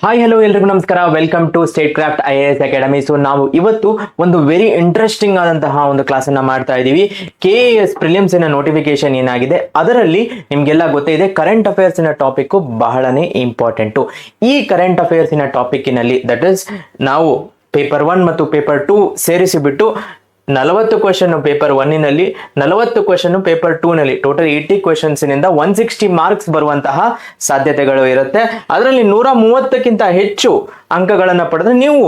Hi hello ಎಲ್ರಿಗೂ ನಮಸ್ಕಾರ. Welcome to state craft IAS academy. So ನಾವು ಇವತ್ತು ಒಂದು ವೆರಿ ಇಂಟ್ರೆಸ್ಟಿಂಗ್ ಆದಂತಹ ಒಂದು ಕ್ಲಾಸ್ ಅನ್ನ ಮಾಡ್ತಾ ಇದೀವಿ. KAS ಪ್ರಿಲಿಮ್ಸ್ ನ ನೋಟಿಫಿಕೇಶನ್ ಏನಾಗಿದೆ ಅದರಲ್ಲಿ ನಿಮ್ಗೆಲ್ಲ ಗೊತ್ತಿದೆ, ಕರೆಂಟ್ ಅಫೇರ್ಸ್ ನ ಟಾಪಿಕ್ ಬಹಳನೇ ಇಂಪಾರ್ಟೆಂಟು. ಈ ಕರೆಂಟ್ ಅಫೇರ್ಸ್ ನ ಟಾಪಿಕ್ನಲ್ಲಿ ದಟ್ ಇಸ್ ನಾವು ಪೇಪರ್ 1 ಮತ್ತು ಪೇಪರ್ 2 ಸೇರಿಸಿಬಿಟ್ಟು 40 ಕ್ವೆಶನ್ ಪೇಪರ್ 1ನಲ್ಲಿ, 40 ಕ್ವೆಶನ್ ಪೇಪರ್ 2ನಲ್ಲಿ, ಟೋಟಲ್ 80 ಕ್ವೆಶನ್ಸ್ ನಿಂದ 160 ಮಾರ್ಕ್ಸ್ ಬರುವಂತಹ ಸಾಧ್ಯತೆಗಳು ಇರುತ್ತೆ. ಅದರಲ್ಲಿ 130ಕ್ಕಿಂತ ಹೆಚ್ಚು ಅಂಕಗಳನ್ನು ಪಡೆದ್ರೆ ನೀವು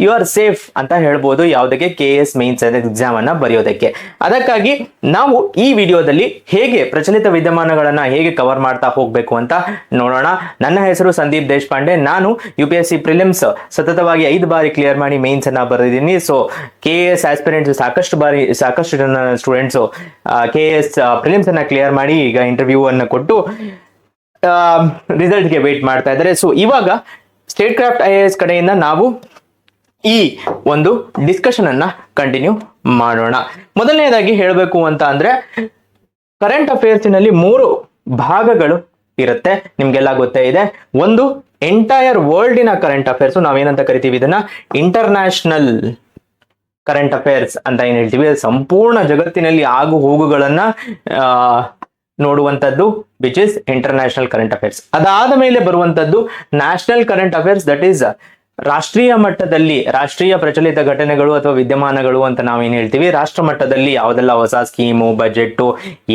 ಯು ಆರ್ ಸೇಫ್ ಅಂತ ಹೇಳ್ಬೋದು ಯಾವುದಕ್ಕೆ KAS ಮೇನ್ಸ್ ಎಕ್ಸಾಮ್ ಅನ್ನ ಬರೆಯೋದಕ್ಕೆ. ಅದಕ್ಕಾಗಿ ನಾವು ಈ ವಿಡಿಯೋದಲ್ಲಿ ಹೇಗೆ ಪ್ರಚಲಿತ ವಿದ್ಯಮಾನಗಳನ್ನ ಹೇಗೆ ಕವರ್ ಮಾಡ್ತಾ ಹೋಗ್ಬೇಕು ಅಂತ ನೋಡೋಣ. ನನ್ನ ಹೆಸರು ಸಂದೀಪ್ ದೇಶಪಾಂಡೆ. ನಾನು UPSC ಪ್ರಿಲಿಮ್ಸ್ ಸತತವಾಗಿ 5 ಬಾರಿ ಕ್ಲಿಯರ್ ಮಾಡಿ ಮೇನ್ಸ್ ಅನ್ನ ಬರೆದಿದ್ದೀನಿ. ಸೊ KAS ಆಸ್ಪಿರೆಂಟ್ಸ್ ಸಾಕಷ್ಟು ಜನ ಸ್ಟೂಡೆಂಟ್ಸ್ KAS ಪ್ರಿಲಿಮ್ಸ್ ಅನ್ನ ಕ್ಲಿಯರ್ ಮಾಡಿ ಈಗ ಇಂಟರ್ವ್ಯೂ ಅನ್ನು ಕೊಟ್ಟು ರಿಸಲ್ಟ್ಗೆ ವೇಟ್ ಮಾಡ್ತಾ ಇದ್ದಾರೆ. ಸೊ ಇವಾಗ ಸ್ಟೇಟ್ ಕ್ರಾಫ್ಟ್ IAS ಕಡೆಯಿಂದ ನಾವು ಈ ಒಂದು ಡಿಸ್ಕಷನ್ ಅನ್ನ ಕಂಟಿನ್ಯೂ ಮಾಡೋಣ. ಮೊದಲನೇದಾಗಿ ಹೇಳಬೇಕು ಅಂತ ಅಂದ್ರೆ, ಕರೆಂಟ್ ಅಫೇರ್ಸ್ ನಲ್ಲಿ 3 ಭಾಗಗಳು ಇರುತ್ತೆ, ನಿಮ್ಗೆಲ್ಲ ಗೊತ್ತೇ ಇದೆ. ಒಂದು ಎಂಟೈರ್ ವರ್ಲ್ಡಿನ ಕರೆಂಟ್ ಅಫೇರ್ಸ್, ನಾವೇನಂತ ಕರಿತೀವಿ ಇದನ್ನ ಇಂಟರ್ನ್ಯಾಷನಲ್ ಕರೆಂಟ್ ಅಫೇರ್ಸ್ ಅಂತ ಏನ್ ಹೇಳ್ತೀವಿ. ಸಂಪೂರ್ಣ ಜಗತ್ತಿನಲ್ಲಿ ಆಗು ಹೋಗುಗಳನ್ನ ನೋಡುವಂತದ್ದು which is international current affairs. ಅದಾದ ಮೇಲೆ ಬರುವಂತದ್ದು national current affairs, that is ರಾಷ್ಟ್ರೀಯ ಮಟ್ಟದಲ್ಲಿ ರಾಷ್ಟ್ರೀಯ ಪ್ರಚಲಿತ ಘಟನೆಗಳು ಅಥವಾ ವಿದ್ಯಮಾನಗಳು ಅಂತ ನಾವೇನ್ ಹೇಳ್ತೀವಿ. ರಾಷ್ಟ್ರ ಮಟ್ಟದಲ್ಲಿ ಯಾವುದೆಲ್ಲ ಹೊಸ ಸ್ಕೀಮು, ಬಜೆಟ್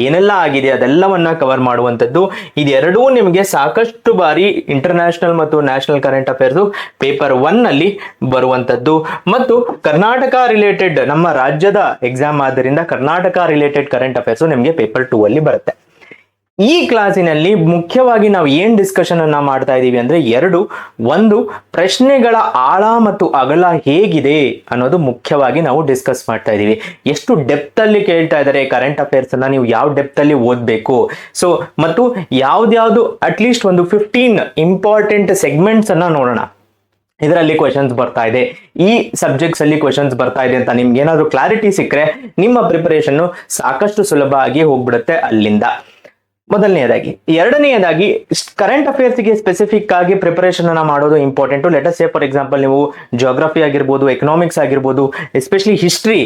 ಏನೆಲ್ಲ ಆಗಿದೆ ಅದೆಲ್ಲವನ್ನ ಕವರ್ ಮಾಡುವಂತದ್ದು. ಇದೆರಡೂ ನಿಮಗೆ ಸಾಕಷ್ಟು ಬಾರಿ ಇಂಟರ್ನ್ಯಾಷನಲ್ ಮತ್ತು ನ್ಯಾಷನಲ್ ಕರೆಂಟ್ ಅಫೇರ್ಸ್ ಪೇಪರ್ 1 ನಲ್ಲಿ ಬರುವಂತದ್ದು. ಮತ್ತು ಕರ್ನಾಟಕ ರಿಲೇಟೆಡ್, ನಮ್ಮ ರಾಜ್ಯದ ಎಕ್ಸಾಮ್ ಆದ್ದರಿಂದ ಕರ್ನಾಟಕ ರಿಲೇಟೆಡ್ ಕರೆಂಟ್ ಅಫೇರ್ಸ್ ನಿಮಗೆ ಪೇಪರ್ 2 ಅಲ್ಲಿ ಬರುತ್ತೆ. ಈ ಕ್ಲಾಸಿನಲ್ಲಿ ಮುಖ್ಯವಾಗಿ ನಾವು ಏನ್ ಡಿಸ್ಕಷನ್ ಅನ್ನ ಮಾಡ್ತಾ ಇದೀವಿ ಅಂದ್ರೆ ಒಂದು ಪ್ರಶ್ನೆಗಳ ಆಳ ಮತ್ತು ಅಗಲ ಹೇಗಿದೆ ಅನ್ನೋದು ಮುಖ್ಯವಾಗಿ ನಾವು ಡಿಸ್ಕಸ್ ಮಾಡ್ತಾ ಇದೀವಿ. ಎಷ್ಟು ಡೆಪ್ತ್ ಅಲ್ಲಿ ಕೇಳ್ತಾ ಇದ್ದಾರೆ ಕರೆಂಟ್ ಅಫೇರ್ಸ್ ಅನ್ನ, ನೀವು ಯಾವ ಡೆಪ್ತ್ ಅಲ್ಲಿ ಓದ್ಬೇಕು. ಸೊ ಮತ್ತು ಯಾವ್ದ್ಯಾವ್ದು ಅಟ್ಲೀಸ್ಟ್ ಒಂದು 15 ಇಂಪಾರ್ಟೆಂಟ್ ಸೆಗ್ಮೆಂಟ್ಸ್ ಅನ್ನ ನೋಡೋಣ. ಇದರಲ್ಲಿ ಕ್ವೆಶನ್ಸ್ ಬರ್ತಾ ಇದೆ, ಈ ಸಬ್ಜೆಕ್ಟ್ಸ್ ಅಲ್ಲಿ ಕ್ವೆಶನ್ಸ್ ಬರ್ತಾ ಇದೆ ಅಂತ ನಿಮ್ಗೆ ಏನಾದ್ರು ಕ್ಲಾರಿಟಿ ಸಿಕ್ಕರೆ ನಿಮ್ಮ ಪ್ರಿಪರೇಷನ್ ಸಾಕಷ್ಟು ಸುಲಭ ಆಗಿ ಹೋಗ್ಬಿಡುತ್ತೆ ಅಲ್ಲಿಂದ. ಮೊದಲನೆಯದಾಗಿ. ಎರಡನೆಯದಾಗಿ, ಕರೆಂಟ್ ಅಫೇರ್ಸ್ ಗೆ ಸ್ಪೆಸಿಫಿಕ್ ಆಗಿ ಪ್ರಿಪರೇಷನ್ ಅನ್ನ ಮಾಡೋದು important. Let us say for example, ನೀವು ಜಿಯೋಗ್ರಫಿ ಆಗಿರ್ಬೋದು, ಎಕನಾಮಿಕ್ಸ್ ಆಗಿರ್ಬೋದು, ಎಸ್ಪೆಷಲಿ ಹಿಸ್ಟ್ರಿ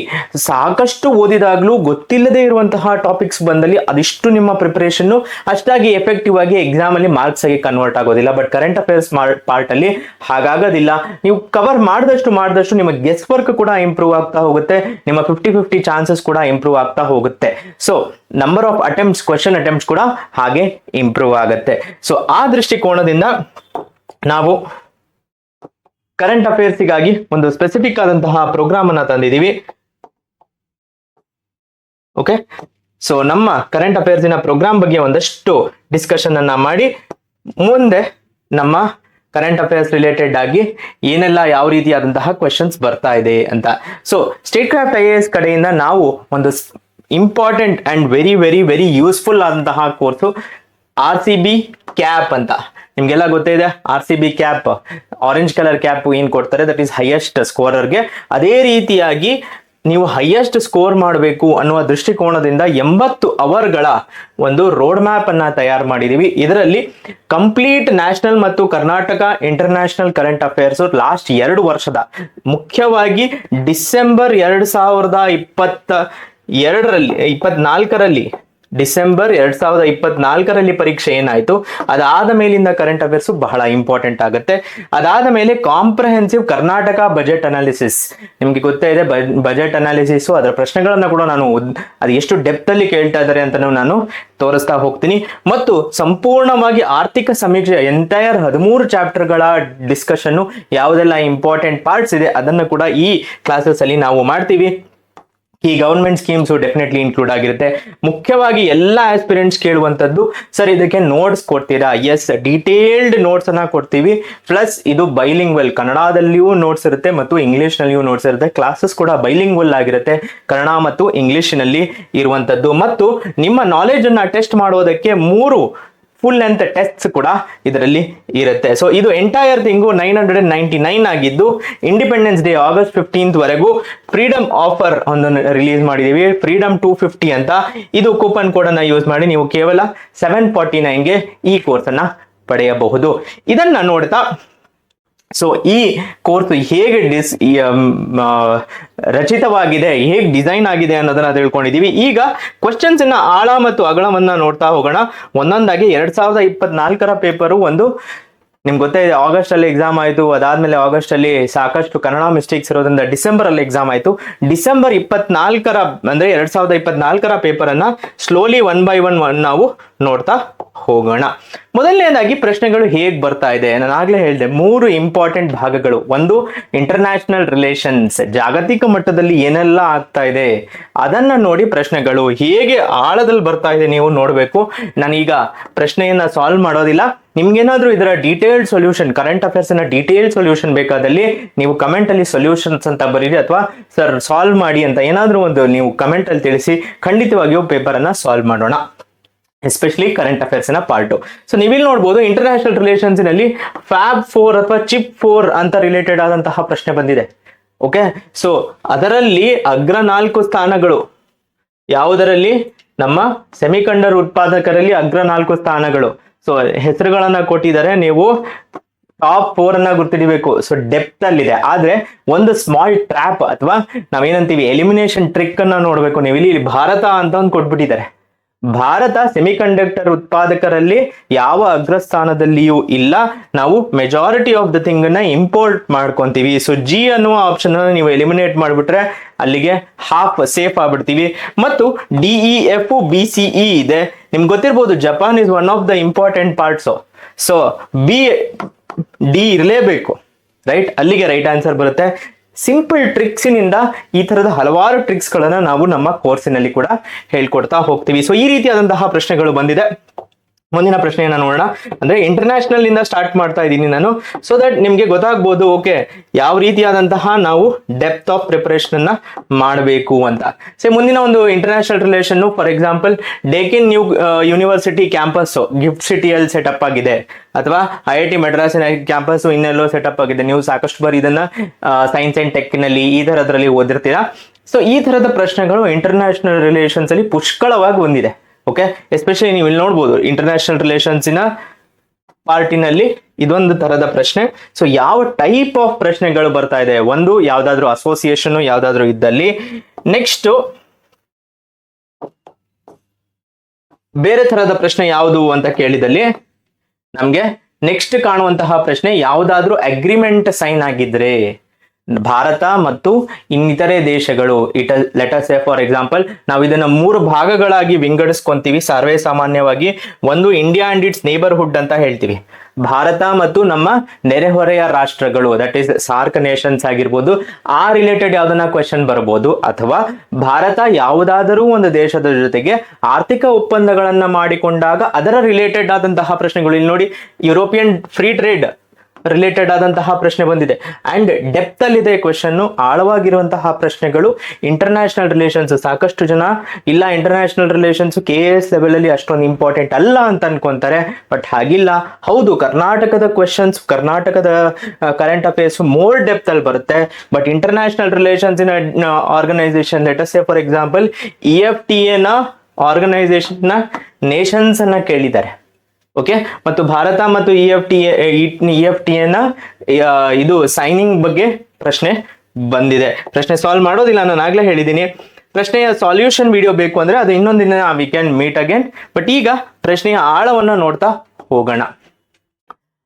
ಸಾಕಷ್ಟು ಓದಿದಾಗ್ಲೂ ಗೊತ್ತಿಲ್ಲದೆ ಇರುವಂತಹ ಟಾಪಿಕ್ಸ್ ಬಂದಲ್ಲಿ ಅದಿಷ್ಟು ನಿಮ್ಮ ಪ್ರಿಪರೇಷನ್ ಅಷ್ಟಾಗಿ ಎಫೆಕ್ಟಿವ್ ಆಗಿ ಎಕ್ಸಾಮ್ ಅಲ್ಲಿ ಮಾರ್ಕ್ಸ್ ಆಗಿ ಕನ್ವರ್ಟ್ ಆಗೋದಿಲ್ಲ. ಬಟ್ ಕರೆಂಟ್ ಅಫೇರ್ಸ್ ಪಾರ್ಟ್ ಅಲ್ಲಿ ಹಾಗಾಗೋದಿಲ್ಲ. ನೀವು ಕವರ್ ಮಾಡಿದಷ್ಟು ನಿಮ್ಮ ಗೆಸ್ ವರ್ಕ್ ಕೂಡ ಇಂಪ್ರೂವ್ ಆಗ್ತಾ ಹೋಗುತ್ತೆ, ನಿಮ್ಮ 50-50 ಚಾನ್ಸಸ್ ಕೂಡ ಇಂಪ್ರೂವ್ ಆಗ್ತಾ ಹೋಗುತ್ತೆ. So number of attempts, question attempts ಕೂಡ ಹಾಗೆ ಇಂಪ್ರೂವ್ ಆಗುತ್ತೆ. ಸೊ ಆ ದೃಷ್ಟಿಕೋನದಿಂದ ನಾವು ಕರೆಂಟ್ ಅಫೇರ್ಸ್ಗಾಗಿ ಒಂದು ಸ್ಪೆಸಿಫಿಕ್ ಆದಂತಹ ಪ್ರೋಗ್ರಾಮ್ ಅನ್ನ ತಂದಿದ್ದೀವಿ. ಓಕೆ, ಸೊ ನಮ್ಮ ಕರೆಂಟ್ ಅಫೇರ್ಸಿನ ಪ್ರೋಗ್ರಾಮ್ ಬಗ್ಗೆ ಒಂದಷ್ಟು ಡಿಸ್ಕಷನ್ ಅನ್ನ ಮಾಡಿ ಮುಂದೆ ನಮ್ಮ ಕರೆಂಟ್ ಅಫೇರ್ಸ್ ರಿಲೇಟೆಡ್ ಆಗಿ ಏನೆಲ್ಲ ಯಾವ ರೀತಿಯಾದಂತಹ ಕ್ವೆಶನ್ಸ್ ಬರ್ತಾ ಇದೆ ಅಂತ. ಸೊ ಸ್ಟೇಟ್ ಕ್ರಾಫ್ಟ್ IAS ಕಡೆಯಿಂದ ನಾವು ಒಂದು important and very very very useful ಆದಂತಹ ಕೋರ್ಸು RCB ಕ್ಯಾಪ್ ಅಂತ. ನಿಮ್ಗೆಲ್ಲ ಗೊತ್ತಿದೆ, RCB cap, orange colour cap ಏನ್ ಕೊಡ್ತಾರೆ ದಟ್ ಈಸ್ ಹೈಯೆಸ್ಟ್ ಸ್ಕೋರರ್ಗೆ. ಅದೇ ರೀತಿಯಾಗಿ ನೀವು ಹೈಯೆಸ್ಟ್ ಸ್ಕೋರ್ ಮಾಡಬೇಕು ಅನ್ನುವ ದೃಷ್ಟಿಕೋನದಿಂದ 80 ಅವರ್ಗಳ ಒಂದು ರೋಡ್ ಮ್ಯಾಪ್ ಅನ್ನ ತಯಾರು ಮಾಡಿದೀವಿ. ಇದರಲ್ಲಿ ಕಂಪ್ಲೀಟ್ ನ್ಯಾಷನಲ್ ಮತ್ತು Karnataka international current affairs last 2 ವರ್ಷದ, ಮುಖ್ಯವಾಗಿ ಡಿಸೆಂಬರ್ 2024ರಲ್ಲಿ ಡಿಸೆಂಬರ್ 2024ರಲ್ಲಿ ಪರೀಕ್ಷೆ ಏನಾಯ್ತು, ಅದಾದ ಮೇಲಿಂದ ಕರೆಂಟ್ ಅಫೇರ್ಸ್ ಬಹಳ ಇಂಪಾರ್ಟೆಂಟ್ ಆಗುತ್ತೆ. ಅದಾದ ಮೇಲೆ ಕಾಂಪ್ರಹೆನ್ಸಿವ್ ಕರ್ನಾಟಕ ಬಜೆಟ್ ಅನಾಲಿಸಿಸ್, ನಿಮ್ಗೆ ಗೊತ್ತೇ ಇದೆ ಬಜೆಟ್ ಅನಾಲಿಸಿಸ್, ಅದರ ಪ್ರಶ್ನೆಗಳನ್ನ ಕೂಡ ನಾನು ಅದು ಎಷ್ಟು ಡೆಪ್ತ್ ಅಲ್ಲಿ ಕೇಳ್ತಾ ಇದ್ದಾರೆ ಅಂತ ನಾನು ತೋರಿಸ್ತಾ ಹೋಗ್ತೀನಿ. ಮತ್ತು ಸಂಪೂರ್ಣವಾಗಿ ಆರ್ಥಿಕ ಸಮೀಕ್ಷೆ ಎಂಟೈರ್ 13 ಚಾಪ್ಟರ್ಗಳ ಡಿಸ್ಕಷನ್, ಯಾವುದೆಲ್ಲ ಇಂಪಾರ್ಟೆಂಟ್ ಪಾರ್ಟ್ಸ್ ಇದೆ ಅದನ್ನು ಕೂಡ ಈ ಕ್ಲಾಸಸ್ ಅಲ್ಲಿ ನಾವು ಮಾಡ್ತೀವಿ. ಈ ಗವರ್ಮೆಂಟ್ ಸ್ಕೀಮ್ಸ್ ಡೆಫಿನೆಟ್ಲಿ ಇನ್ಕ್ಲೂಡ್ ಆಗಿರುತ್ತೆ. ಮುಖ್ಯವಾಗಿ ಎಲ್ಲ ಆಸ್ಪಿರೆಂಟ್ಸ್ ಕೇಳುವಂತದ್ದು, ಸರ್ ಇದಕ್ಕೆ ನೋಟ್ಸ್ ಕೊಡ್ತೀರಾ? ಎಸ್, ಡೀಟೇಲ್ಡ್ ನೋಟ್ಸ್ ಅನ್ನ ಕೊಡ್ತೀವಿ. ಪ್ಲಸ್ ಇದು ಬೈಲಿಂಗ್ವಲ್, ಕನ್ನಡದಲ್ಲಿಯೂ ನೋಟ್ಸ್ ಇರುತ್ತೆ ಮತ್ತು ಇಂಗ್ಲಿಷ್ ನಲ್ಲಿಯೂ ನೋಟ್ಸ್ ಇರುತ್ತೆ. ಕ್ಲಾಸಸ್ ಕೂಡ ಬೈಲಿಂಗ್ವಲ್ ಆಗಿರುತ್ತೆ, ಕನ್ನಡ ಮತ್ತು ಇಂಗ್ಲಿಷ್ ನಲ್ಲಿ ಇರುವಂತದ್ದು. ಮತ್ತು ನಿಮ್ಮ ನಾಲೆಜ್ ಅನ್ನ ಟೆಸ್ಟ್ ಮಾಡೋದಕ್ಕೆ 3 ಫುಲ್ ಲೆಂತ್ ಟೆಸ್ಟ್ಸ್ ಕೂಡ ಇದರಲ್ಲಿ ಇರುತ್ತೆ. ಸೊ ಇದು ಎಂಟೈರ್ ಥಿಂಗು 999 ಆಗಿದ್ದು, ಇಂಡಿಪೆಂಡೆನ್ಸ್ ಡೇ August 15th ವರೆಗೂ ಫ್ರೀಡಮ್ ಆಫರ್ ಒಂದು ರಿಲೀಸ್ ಮಾಡಿದೀವಿ, ಫ್ರೀಡಮ್ 250 ಅಂತ. ಇದು ಕೂಪನ್ ಕೋಡ್ ಅನ್ನ ಯೂಸ್ ಮಾಡಿ ನೀವು ಕೇವಲ 749ಗೆ ಈ ಕೋರ್ಸ್ ಅನ್ನ ಪಡೆಯಬಹುದು. ಇದನ್ನ ನೋಡ್ತಾ ಸೊ ಈ ಕೋರ್ಸ್ ಹೇಗೆ ರಚಿತವಾಗಿದೆ, ಹೇಗೆ ಡಿಸೈನ್ ಆಗಿದೆ ಅನ್ನೋದನ್ನ ತಿಳ್ಕೊಂಡಿದೀವಿ. ಈಗ ಕ್ವಶನ್ಸ್ ಇನ್ನ ಆಳ ಮತ್ತು ಅಗಳವನ್ನ ನೋಡ್ತಾ ಹೋಗೋಣ ಒಂದೊಂದಾಗಿ. 2024 ಪೇಪರು ಒಂದು ನಿಮ್ಗೆ ಗೊತ್ತೇ ಇದೆ, ಆಗಸ್ಟ್ ಅಲ್ಲಿ ಎಕ್ಸಾಮ್ ಆಯ್ತು. ಅದಾದ್ಮೇಲೆ ಆಗಸ್ಟ್ ಅಲ್ಲಿ ಸಾಕಷ್ಟು ಕನ್ನಡ ಮಿಸ್ಟೇಕ್ಸ್ ಇರೋದ್ರಿಂದ ಡಿಸೆಂಬರ್ ಅಲ್ಲಿ ಎಕ್ಸಾಮ್ ಆಯ್ತು. ಡಿಸೆಂಬರ್ 24 ಅಂದ್ರೆ 2024 ಪೇಪರ್ ಅನ್ನ ಸ್ಲೋಲಿ ಒನ್ ಬೈ ಒನ್ ನಾವು ನೋಡ್ತಾ ಹೋಗೋಣ. ಮೊದಲನೇದಾಗಿ ಪ್ರಶ್ನೆಗಳು ಹೇಗ್ ಬರ್ತಾ ಇದೆ, ನಾನು ಆಗ್ಲೇ ಹೇಳಿದೆ 3 ಇಂಪಾರ್ಟೆಂಟ್ ಭಾಗಗಳು. ಒಂದು ಇಂಟರ್ನ್ಯಾಷನಲ್ ರಿಲೇಷನ್ಸ್, ಜಾಗತಿಕ ಮಟ್ಟದಲ್ಲಿ ಏನೆಲ್ಲ ಆಗ್ತಾ ಇದೆ ಅದನ್ನ ನೋಡಿ ಪ್ರಶ್ನೆಗಳು ಹೇಗೆ ಆಳದಲ್ಲಿ ಬರ್ತಾ ಇದೆ ನೀವು ನೋಡ್ಬೇಕು. ನಾನೀಗ ಪ್ರಶ್ನೆಯನ್ನ ಸಾಲ್ವ್ ಮಾಡೋದಿಲ್ಲ. ನಿಮ್ಗೇನಾದ್ರೂ ಇದರ ಡೀಟೇಲ್ಡ್ ಸೊಲ್ಯೂಷನ್, ಕರೆಂಟ್ ಅಫೇರ್ಸ್ ನ ಡೀಟೇಲ್ಡ್ ಸೊಲ್ಯೂಷನ್ ಬೇಕಾದಲ್ಲಿ ನೀವು ಕಮೆಂಟ್ ಅಲ್ಲಿ ಸೊಲ್ಯೂಷನ್ಸ್ ಅಂತ ಬರೀರಿ, ಅಥವಾ ಸರ್ ಸಾಲ್ವ್ ಮಾಡಿ ಅಂತ ಏನಾದ್ರೂ ಒಂದು ನೀವು ಕಮೆಂಟ್ ಅಲ್ಲಿ ತಿಳಿಸಿ. ಖಂಡಿತವಾಗಿಯೂ ಪೇಪರ್ ಅನ್ನ ಸಾಲ್ವ್ ಮಾಡೋಣ, ಎಸ್ಪೆಷಲಿ ಕರೆಂಟ್ ಅಫೇರ್ಸ್ ನ ಪಾರ್ಟ್. ಸೊ ನೀವಿಲ್ಲಿ ನೋಡ್ಬೋದು ಇಂಟರ್ನ್ಯಾಷನಲ್ ರಿಲೇಷನ್ಸ್ ನಲ್ಲಿ ಫ್ಯಾಬ್ 4 ಅಥವಾ ಚಿಪ್ 4 ಅಂತ ರಿಲೇಟೆಡ್ ಆದಂತಹ ಪ್ರಶ್ನೆ ಬಂದಿದೆ. ಓಕೆ, ಸೊ ಅದರಲ್ಲಿ ಅಗ್ರ 4 ಸ್ಥಾನಗಳು ಯಾವುದರಲ್ಲಿ, ನಮ್ಮ ಸೆಮಿಕಂಡಕ್ಟರ್ ಉತ್ಪಾದಕರಲ್ಲಿ ಅಗ್ರ 4 ಸ್ಥಾನಗಳು. ಸೊ ಹೆಸರುಗಳನ್ನ ಕೊಟ್ಟಿದ್ದಾರೆ, ನೀವು ಟಾಪ್ 4 ಅನ್ನ ಗುರ್ತಿಡಿಬೇಕು. ಸೊ ಡೆಪ್ತ್ ಅಲ್ಲಿದೆ. ಆದ್ರೆ ಒಂದು ಸ್ಮಾಲ್ ಟ್ರ್ಯಾಪ್ ಅಥವಾ ನಾವೇನಂತೀವಿ ಎಲಿಮಿನೇಷನ್ ಟ್ರಿಕ್ ಅನ್ನ ನೋಡ್ಬೇಕು. ನೀವು ಇಲ್ಲಿ ಭಾರತ ಅಂತ ಒಂದು ಕೊಟ್ಬಿಟ್ಟಿದ್ದಾರೆ. ಭಾರತ ಸೆಮಿಕಂಡಕ್ಟರ್ ಉತ್ಪಾದಕರಲ್ಲಿ ಯಾವ ಅಗ್ರಸ್ಥಾನದಲ್ಲಿಯೂ ಇಲ್ಲ. ನಾವು ಮೆಜಾರಿಟಿ ಆಫ್ ದ ಥಿಂಗ್ ಅನ್ನ ಇಂಪೋರ್ಟ್ ಮಾಡ್ಕೊಂತೀವಿ. ಸೊ ಜಿ ಅನ್ನುವ ಆಪ್ಷನ್ ಅನ್ನು ನೀವು ಎಲಿಮಿನೇಟ್ ಮಾಡ್ಬಿಟ್ರೆ ಅಲ್ಲಿಗೆ ಹಾಫ್ ಸೇಫ್ ಆಗ್ಬಿಡ್ತೀವಿ. ಮತ್ತು DEF BCE ಇದೆ. ನಿಮ್ಗೆ ಗೊತ್ತಿರ್ಬೋದು, Japan is one of the important parts. So D ಇರಲೇಬೇಕು, ರೈಟ್? ಅಲ್ಲಿಗೆ ರೈಟ್ ಆನ್ಸರ್ ಬರುತ್ತೆ. ಸಿಂಪಲ್ ಟ್ರಿಕ್ಸಿನಿಂದ ಈ ತರದ ಹಲವಾರು ಟ್ರಿಕ್ಸ್ ಗಳನ್ನ ನಾವು ನಮ್ಮ ಕೋರ್ಸಿನಲ್ಲಿ ಕೂಡ ಹೇಳ್ಕೊಡ್ತಾ ಹೋಗ್ತೀವಿ. ಸೊ ಈ ರೀತಿಯಾದಂತಹ ಪ್ರಶ್ನೆಗಳು ಬಂದಿದೆ. ಮುಂದಿನ ಪ್ರಶ್ನೆಯನ್ನ ನೋಡೋಣ. ಅಂದ್ರೆ ಇಂಟರ್ನ್ಯಾಷನಲ್ ಇಂದ ಸ್ಟಾರ್ಟ್ ಮಾಡ್ತಾ ಇದ್ದೀನಿ ನಾನು, ಸೊ ದಟ್ ನಿಮ್ಗೆ ಗೊತ್ತಾಗ್ಬೋದು ಓಕೆ ಯಾವ ರೀತಿಯಾದಂತಹ ನಾವು ಡೆಪ್ತ್ ಆಫ್ ಪ್ರಿಪರೇಷನ್ ಅನ್ನ ಮಾಡಬೇಕು ಅಂತ. ಸೊ ಮುಂದಿನ ಒಂದು international relation, for example Deakin new university campus GIFT ಸಿಟಿಯಲ್ಲಿ ಸೆಟಪ್ ಆಗಿದೆ, ಅಥವಾ IIT ಮಡ್ರಾಸಿನ ಕ್ಯಾಂಪಸ್ ಇನ್ನೆಲ್ಲೋ ಸೆಟಪ್ ಆಗಿದೆ. ನೀವು ಸಾಕಷ್ಟು ಬಾರಿ ಇದನ್ನ ಸೈನ್ಸ್ ಅಂಡ್ ಟೆಕ್ ನಲ್ಲಿ ಈ ತರದ್ರಲ್ಲಿ ಓದಿರ್ತೀರಾ. ಸೊ ಈ ತರದ ಪ್ರಶ್ನೆಗಳು ಇಂಟರ್ನ್ಯಾಷನಲ್ ರಿಲೇಷನ್ಸ್ ಅಲ್ಲಿ ಪುಷ್ಕಳವಾಗಿ ಬಂದಿದೆ. ಓಕೆ, ಎಸ್ಪೆಷಲಿ ನೀವು ಇಲ್ಲಿ ನೋಡ್ಬೋದು ಇಂಟರ್ನ್ಯಾಷನಲ್ ರಿಲೇಷನ್ಸಿನ ಪಾರ್ಟಿನಲ್ಲಿ ಇದೊಂದು ತರದ ಪ್ರಶ್ನೆ. ಸೊ ಯಾವ ಟೈಪ್ ಆಫ್ ಪ್ರಶ್ನೆಗಳು ಬರ್ತಾ ಇದೆ, ಒಂದು ಯಾವ್ದಾದ್ರು ಅಸೋಸಿಯೇಷನ್ ಯಾವ್ದಾದ್ರು ಇದ್ದಲ್ಲಿ, ನೆಕ್ಸ್ಟ್ ಬೇರೆ ತರದ ಪ್ರಶ್ನೆ ಯಾವುದು ಅಂತ ಕೇಳಿದಲ್ಲಿ ನಮ್ಗೆ ನೆಕ್ಸ್ಟ್ ಕಾಣುವಂತಹ ಪ್ರಶ್ನೆ ಯಾವ್ದಾದ್ರು ಅಗ್ರಿಮೆಂಟ್ ಸೈನ್ ಆಗಿದ್ರೆ ಭಾರತ ಮತ್ತು ಇನ್ನಿತರೆ ದೇಶಗಳು, let us say for example ನಾವು ಇದನ್ನ 3 ಭಾಗಗಳಾಗಿ ವಿಂಗಡಿಸ್ಕೊಂತೀವಿ ಸರ್ವೇ ಸಾಮಾನ್ಯವಾಗಿ. ಒಂದು ಇಂಡಿಯಾ ಅಂಡ್ ಇಟ್ಸ್ ನೇಬರ್ಹುಡ್ ಅಂತ ಹೇಳ್ತೀವಿ, ಭಾರತ ಮತ್ತು ನಮ್ಮ ನೆರೆಹೊರೆಯ ರಾಷ್ಟ್ರಗಳು, ದಟ್ ಈಸ್ ಸಾರ್ಕ್ ನೇಷನ್ಸ್ ಆಗಿರ್ಬೋದು. ಆ ರಿಲೇಟೆಡ್ ಯಾವ್ದನ್ನ ಕ್ವೆಶನ್ ಬರ್ಬೋದು. ಅಥವಾ ಭಾರತ ಯಾವುದಾದರೂ ಒಂದು ದೇಶದ ಜೊತೆಗೆ ಆರ್ಥಿಕ ಒಪ್ಪಂದಗಳನ್ನ ಮಾಡಿಕೊಂಡಾಗ ಅದರ ರಿಲೇಟೆಡ್ ಆದಂತಹ ಪ್ರಶ್ನೆಗಳು. ಇಲ್ಲಿ ನೋಡಿ, ಯುರೋಪಿಯನ್ ಫ್ರೀ ಟ್ರೇಡ್ ರಿಲೇಟೆಡ್ ಆದಂತಹ ಪ್ರಶ್ನೆ ಬಂದಿದೆ. ಅಂಡ್ ಡೆಪ್ತ್ ಅಲ್ಲಿದೆ ಕ್ವೆಶನ್, ಆಳವಾಗಿರುವಂತಹ ಪ್ರಶ್ನೆಗಳು. ಇಂಟರ್ನ್ಯಾಷನಲ್ ರಿಲೇಷನ್ಸ್ ಸಾಕಷ್ಟು ಜನ ಇಲ್ಲ ಇಂಟರ್ನ್ಯಾಷನಲ್ ರಿಲೇಷನ್ಸ್ KS ಲೆವೆಲ್ ಅಲ್ಲಿ ಅಷ್ಟೊಂದು ಇಂಪಾರ್ಟೆಂಟ್ ಅಲ್ಲ ಅಂತ ಅನ್ಕೊಂತಾರೆ, ಬಟ್ ಹಾಗಿಲ್ಲ. ಹೌದು, ಕರ್ನಾಟಕದ ಕ್ವೆಶನ್ಸ್, ಕರ್ನಾಟಕದ ಕರೆಂಟ್ ಅಫೇರ್ಸ್ ಮೋರ್ ಡೆಪ್ತ್ ಅಲ್ಲಿ ಬರುತ್ತೆ. But international relations in organisation, let us say for example EFTA ನ ಆರ್ಗನೈಸೇಷನ್ ನ ನೇಷನ್ಸ್ ಅನ್ನ ಕೇಳಿದ್ದಾರೆ. ಓಕೆ, ಮತ್ತು ಭಾರತ ಮತ್ತು EFTA ನ ಇದು ಸೈನಿಂಗ್ ಬಗ್ಗೆ ಪ್ರಶ್ನೆ ಬಂದಿದೆ. ಪ್ರಶ್ನೆ ಸಾಲ್ವ್ ಮಾಡೋದಿಲ್ಲ, ನಾನು ಆಗ್ಲೇ ಹೇಳಿದ್ದೀನಿ. ಪ್ರಶ್ನೆಯ ಸಾಲ್ಯೂಷನ್ ವಿಡಿಯೋ ಬೇಕು ಅಂದ್ರೆ ಅದು ಇನ್ನೊಂದಿನ we can meet again. But ಈಗ ಪ್ರಶ್ನೆಯ ಆಳವನ್ನ ನೋಡ್ತಾ ಹೋಗೋಣ.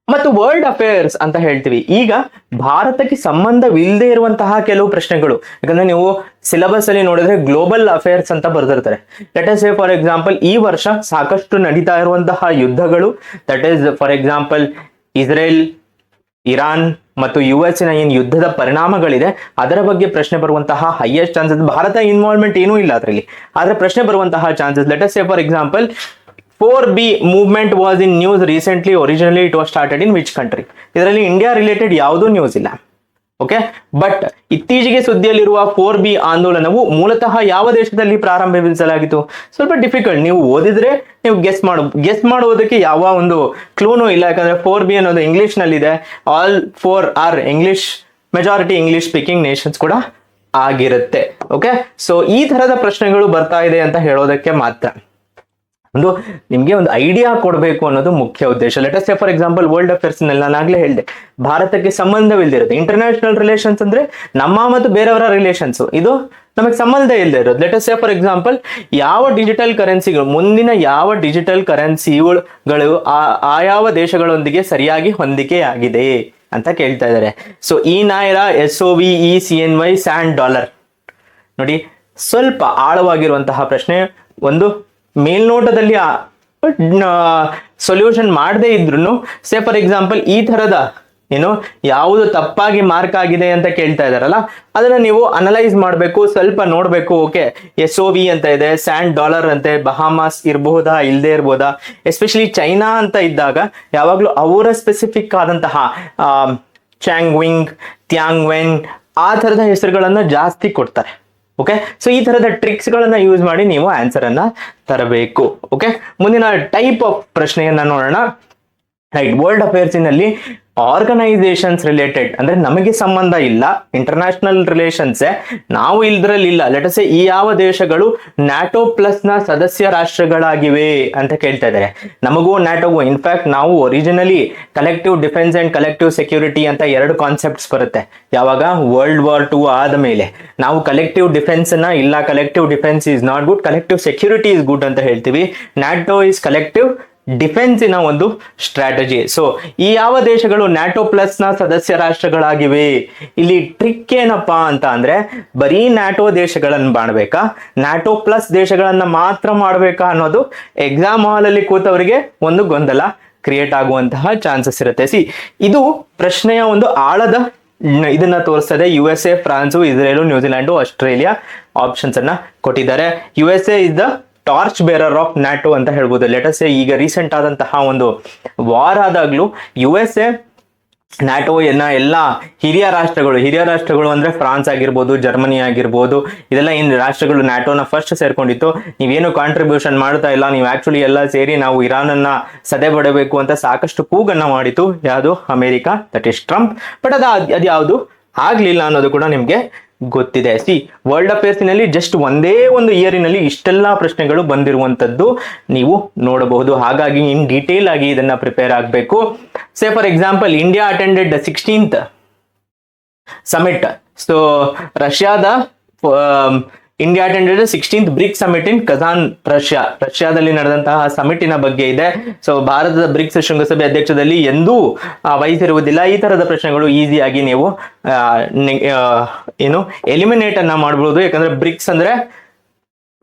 ಮತ್ತು ವರ್ಲ್ಡ್ ಅಫೇರ್ಸ್ ಅಂತ ಹೇಳ್ತೀವಿ. ಈಗ ಭಾರತಕ್ಕೆ ಸಂಬಂಧವಿಲ್ಲದೆ ಇರುವಂತಹ ಕೆಲವು ಪ್ರಶ್ನೆಗಳು, ಯಾಕಂದ್ರೆ ನೀವು ಸಿಲೆಬಸ್ ಅಲ್ಲಿ ನೋಡಿದ್ರೆ ಗ್ಲೋಬಲ್ ಅಫೇರ್ಸ್ ಅಂತ ಬರ್ದಿರ್ತಾರೆ. Let us say for example ಈ ವರ್ಷ ಸಾಕಷ್ಟು ನಡೀತಾ ಇರುವಂತಹ ಯುದ್ಧಗಳು, that is for example Israel, Iran ಮತ್ತು US ನ ಏನ್ ಯುದ್ಧದ ಪರಿಣಾಮಗಳಿದೆ ಅದರ ಬಗ್ಗೆ ಪ್ರಶ್ನೆ ಬರುವಂತಹ ಹೈಯೆಸ್ಟ್ ಚಾನ್ಸಸ್. ಭಾರತ ಇನ್ವಾಲ್ವ್ಮೆಂಟ್ ಏನೂ ಇಲ್ಲ ಅದರಲ್ಲಿ, ಆದ್ರೆ ಪ್ರಶ್ನೆ ಬರುವಂತಹ chances. Let us say for example 4B movement was in news recently, originally it was started in which country? ಇದರಲ್ಲಿ ಇಂಡಿಯಾ ರಿಲೇಟೆಡ್ ಯಾವುದೂ ನ್ಯೂಸ್ ಇಲ್ಲ. ಓಕೆ, ಬಟ್ ಇತ್ತೀಚೆಗೆ ಸುದ್ದಿಯಲ್ಲಿರುವ 4B ಆಂದೋಲನವು ಮೂಲತಃ ಯಾವ ದೇಶದಲ್ಲಿ ಪ್ರಾರಂಭಿಸಲಾಗಿತ್ತು? ಸ್ವಲ್ಪ ಡಿಫಿಕಲ್ಟ್, ನೀವು ಓದಿದ್ರೆ ನೀವು ಗೆಸ್ ಮಾಡುವುದಕ್ಕೆ ಯಾವ ಒಂದು ಕ್ಲೂನೂ ಇಲ್ಲ. ಯಾಕಂದ್ರೆ 4B ಅನ್ನೋದು ಇಂಗ್ಲಿಷ್ ನಲ್ಲಿದೆ. All 4 are English, majority English speaking nations ಕೂಡ ಆಗಿರುತ್ತೆ. ಓಕೆ, ಸೊ ಈ ತರದ ಪ್ರಶ್ನೆಗಳು ಬರ್ತಾ ಇದೆ ಅಂತ ಹೇಳೋದಕ್ಕೆ ಮಾತ್ರ. ಒಂದು ನಿಮ್ಗೆ ಒಂದು ಐಡಿಯಾ ಕೊಡಬೇಕು ಅನ್ನೋದು ಮುಖ್ಯ ಉದ್ದೇಶ. Let say for example world affairs ನಲ್ಲಿ ನಾನು ಆಗ್ಲೇ ಹೇಳಿದೆ, ಭಾರತಕ್ಕೆ ಸಂಬಂಧವಿಲ್ಲದಿರುತ್ತೆ. ಇಂಟರ್ನ್ಯಾಷನಲ್ ರಿಲೇಷನ್ಸ್ ಅಂದ್ರೆ ನಮ್ಮ ಮತ್ತು ಬೇರೆಯವರ ರಿಲೇಷನ್ಸ್, ಇದು ನಮಗೆ ಸಂಬಂಧ ಇಲ್ಲದೆ ಇರೋದು. ಲೆಟ್ ಸೇ ಫಾರ್ ಎಕ್ಸಾಂಪಲ್ ಯಾವ ಡಿಜಿಟಲ್ ಕರೆನ್ಸಿಗಳು, ಮುಂದಿನ ಯಾವ ಡಿಜಿಟಲ್ ಕರೆನ್ಸಿಗಳು ಯಾವ ದೇಶಗಳೊಂದಿಗೆ ಸರಿಯಾಗಿ ಹೊಂದಿಕೆಯಾಗಿದೆ ಅಂತ ಕೇಳ್ತಾ ಇದ್ದಾರೆ. ಸೊ ಈ ನಾಯರ, SOV, ECNY, ಸ್ಯಾಂಡ್ ಡಾಲರ್. ನೋಡಿ, ಸ್ವಲ್ಪ ಆಳವಾಗಿರುವಂತಹ ಪ್ರಶ್ನೆ. ಒಂದು ಮೇಲ್ನೋಟದಲ್ಲಿ ಸೊಲ್ಯೂಷನ್ ಮಾಡದೇ ಇದ್ರು ಸೇ ಫಾರ್ ಎಕ್ಸಾಂಪಲ್ ಈ ತರದ ಏನು ಯಾವುದು ತಪ್ಪಾಗಿ ಮಾರ್ಕ್ ಆಗಿದೆ ಅಂತ ಕೇಳ್ತಾ ಇದಾರಲ್ಲ, ಅದನ್ನ ನೀವು ಅನಲೈಸ್ ಮಾಡಬೇಕು, ಸ್ವಲ್ಪ ನೋಡ್ಬೇಕು. ಓಕೆ, SOV ಅಂತ ಇದೆ, ಸ್ಯಾಂಡ್ ಡಾಲರ್ ಅಂತೆ, ಬಹಾಮಾಸ್ ಇರಬಹುದಾ, ಇಲ್ಲದೆ ಇರ್ಬೋದಾ. ಎಸ್ಪೆಷಲಿ ಚೈನಾ ಅಂತ ಇದ್ದಾಗ ಯಾವಾಗ್ಲೂ ಅವರ ಸ್ಪೆಸಿಫಿಕ್ ಆದಂತಹ ಚಾಂಗ್ವಿಂಗ್, ತ್ಯಾಂಗ್ವೆನ್ ಆ ತರದ ಹೆಸರುಗಳನ್ನ ಜಾಸ್ತಿ ಕೊಡ್ತಾರೆ. ಓಕೆ, ಸೊ ಈ ತರದ ಟ್ರಿಕ್ಸ್ ಗಳನ್ನ ಯೂಸ್ ಮಾಡಿ ನೀವು ಆನ್ಸರ್ ಅನ್ನ ತರಬೇಕು. ಓಕೆ, ಮುಂದಿನ ಟೈಪ್ ಆಫ್ ಪ್ರಶ್ನೆಯನ್ನ ನೋಡೋಣ. ರೈಟ್, ವರ್ಲ್ಡ್ ಅಫೇರ್ಸ್ ನಲ್ಲಿ ಆರ್ಗನೈಸೇಷನ್ಸ್ ರಿಲೇಟೆಡ್ ಅಂದ್ರೆ ನಮಗೆ ಸಂಬಂಧ ಇಲ್ಲ, ಇಂಟರ್ನ್ಯಾಷನಲ್ ರಿಲೇಷನ್ಸ್ ನಾವು ಇಲ್ದ್ರಲ್ಲಿ ಇಲ್ಲ. ಲೆಟ್ ಸೇ ಈ ಯಾವ ದೇಶಗಳು ನ್ಯಾಟೋ ಪ್ಲಸ್ ನ ಸದಸ್ಯ ರಾಷ್ಟ್ರಗಳಾಗಿವೆ ಅಂತ ಕೇಳ್ತಾ ಇದ್ದಾರೆ. ನಮಗೂ ನ್ಯಾಟೋಗೂ ಇನ್ಫ್ಯಾಕ್ಟ್ ನಾವು originally collective defence and collective security ಅಂತ ಎರಡು ಕಾನ್ಸೆಪ್ಟ್ಸ್ ಬರುತ್ತೆ. ಯಾವಾಗ World War II ಆದ ಮೇಲೆ ನಾವು ಕಲೆಕ್ಟಿವ್ ಡಿಫೆನ್ಸ್ ನ ಇಲ್ಲ, collective defence is not good, collective security is good ಅಂತ ಹೇಳ್ತೀವಿ. ನ್ಯಾಟೋ ಇಸ್ ಕಲೆಕ್ಟಿವ್ ಡಿಫೆನ್ಸಿನ ಒಂದು ಸ್ಟ್ರಾಟಜಿ. ಸೊ ಈ ಯಾವ ದೇಶಗಳು ನ್ಯಾಟೋ ಪ್ಲಸ್ ನ ಸದಸ್ಯ ರಾಷ್ಟ್ರಗಳಾಗಿವೆ, ಇಲ್ಲಿ ಟ್ರಿಕ್ ಏನಪ್ಪಾ ಅಂತ ಅಂದ್ರೆ ಬರೀ ನ್ಯಾಟೋ ದೇಶಗಳನ್ನ ಮಾಡಬೇಕಾ, ನ್ಯಾಟೋ ಪ್ಲಸ್ ದೇಶಗಳನ್ನ ಮಾತ್ರ ಮಾಡಬೇಕಾ ಅನ್ನೋದು ಎಕ್ಸಾಮ್ ಹಾಲ್ ಅಲ್ಲಿ ಕೂತವರಿಗೆ ಒಂದು ಗೊಂದಲ ಕ್ರಿಯೇಟ್ ಆಗುವಂತಹ ಚಾನ್ಸಸ್ ಇರುತ್ತೆ. ಇದು ಪ್ರಶ್ನೆಯ ಒಂದು ಆಳದ ಇದನ್ನ ತೋರಿಸ್ತದೆ. USA, prawns, Israel, New Zealand, Australia options ಅನ್ನ ಕೊಟ್ಟಿದ್ದಾರೆ. USA is the torch bearer of NATO ಅಂತ ಹೇಳ್ಬೋದು. ಲೆಟ್ ಸೇ ಈಗ ರೀಸೆಂಟ್ ಆದಂತಹ ಒಂದು ವಾರ್ ಆದಾಗ್ಲೂ USA ನ್ಯಾಟೋ ಎಲ್ಲ ಹಿರಿಯ ರಾಷ್ಟ್ರಗಳು ಅಂದ್ರೆ ಫ್ರಾನ್ಸ್ ಆಗಿರ್ಬೋದು, ಜರ್ಮನಿ ಆಗಿರ್ಬೋದು, ಇದೆಲ್ಲ ಏನು ರಾಷ್ಟ್ರಗಳು ನ್ಯಾಟೋನ ಫಸ್ಟ್ ಸೇರ್ಕೊಂಡಿತ್ತು. ನೀವೇನು ಕಾಂಟ್ರಿಬ್ಯೂಷನ್ ಮಾಡ್ತಾ ಇಲ್ಲ, ನೀವು ಆಕ್ಚುಲಿ ಎಲ್ಲ ಸೇರಿ ನಾವು ಇರಾನ್ ಅನ್ನ ಸದೆ ಬಡಬೇಕು ಅಂತ ಸಾಕಷ್ಟು ಕೂಗನ್ನ ಮಾಡಿತು ಯಾವುದು America, that is Trump. But ಅದು ಯಾವುದು ಆಗ್ಲಿಲ್ಲ ಅನ್ನೋದು ಕೂಡ ನಿಮ್ಗೆ ಗೊತ್ತಿದೆ. ವರ್ಲ್ಡ್ ಅಫೇರ್ಸ್ ನಲ್ಲಿ ಜಸ್ಟ್ ಒಂದೇ ಒಂದು ಇಯರಿನಲ್ಲಿ ಇಷ್ಟೆಲ್ಲಾ ಪ್ರಶ್ನೆಗಳು ಬಂದಿರುವಂತದ್ದು ನೀವು ನೋಡಬಹುದು. ಹಾಗಾಗಿ ಇನ್ ಡೀಟೇಲ್ ಆಗಿ ಇದನ್ನ ಪ್ರಿಪೇರ್ ಆಗಬೇಕು. Say for example India attended 16th summit. So India attended 16th BRICS summit in Kazan, ರಷ್ಯಾದಲ್ಲಿ ನಡೆದಂತಹ ಸಮಿಟಿನ ಬಗ್ಗೆ ಇದೆ. ಸೊ ಭಾರತದ ಬ್ರಿಕ್ಸ್ ಶೃಂಗಸಭೆ ಅಧ್ಯಕ್ಷದಲ್ಲಿ ಎಂದೂ ವಹಿಸಿರುವುದಿಲ್ಲ. ಈ ತರದ ಪ್ರಶ್ನೆಗಳು ಈಸಿಯಾಗಿ ನೀವು ಎಲಿಮಿನೇಟ್ ಅನ್ನ ಮಾಡಬಹುದು. ಯಾಕಂದ್ರೆ ಬ್ರಿಕ್ಸ್ ಅಂದ್ರೆ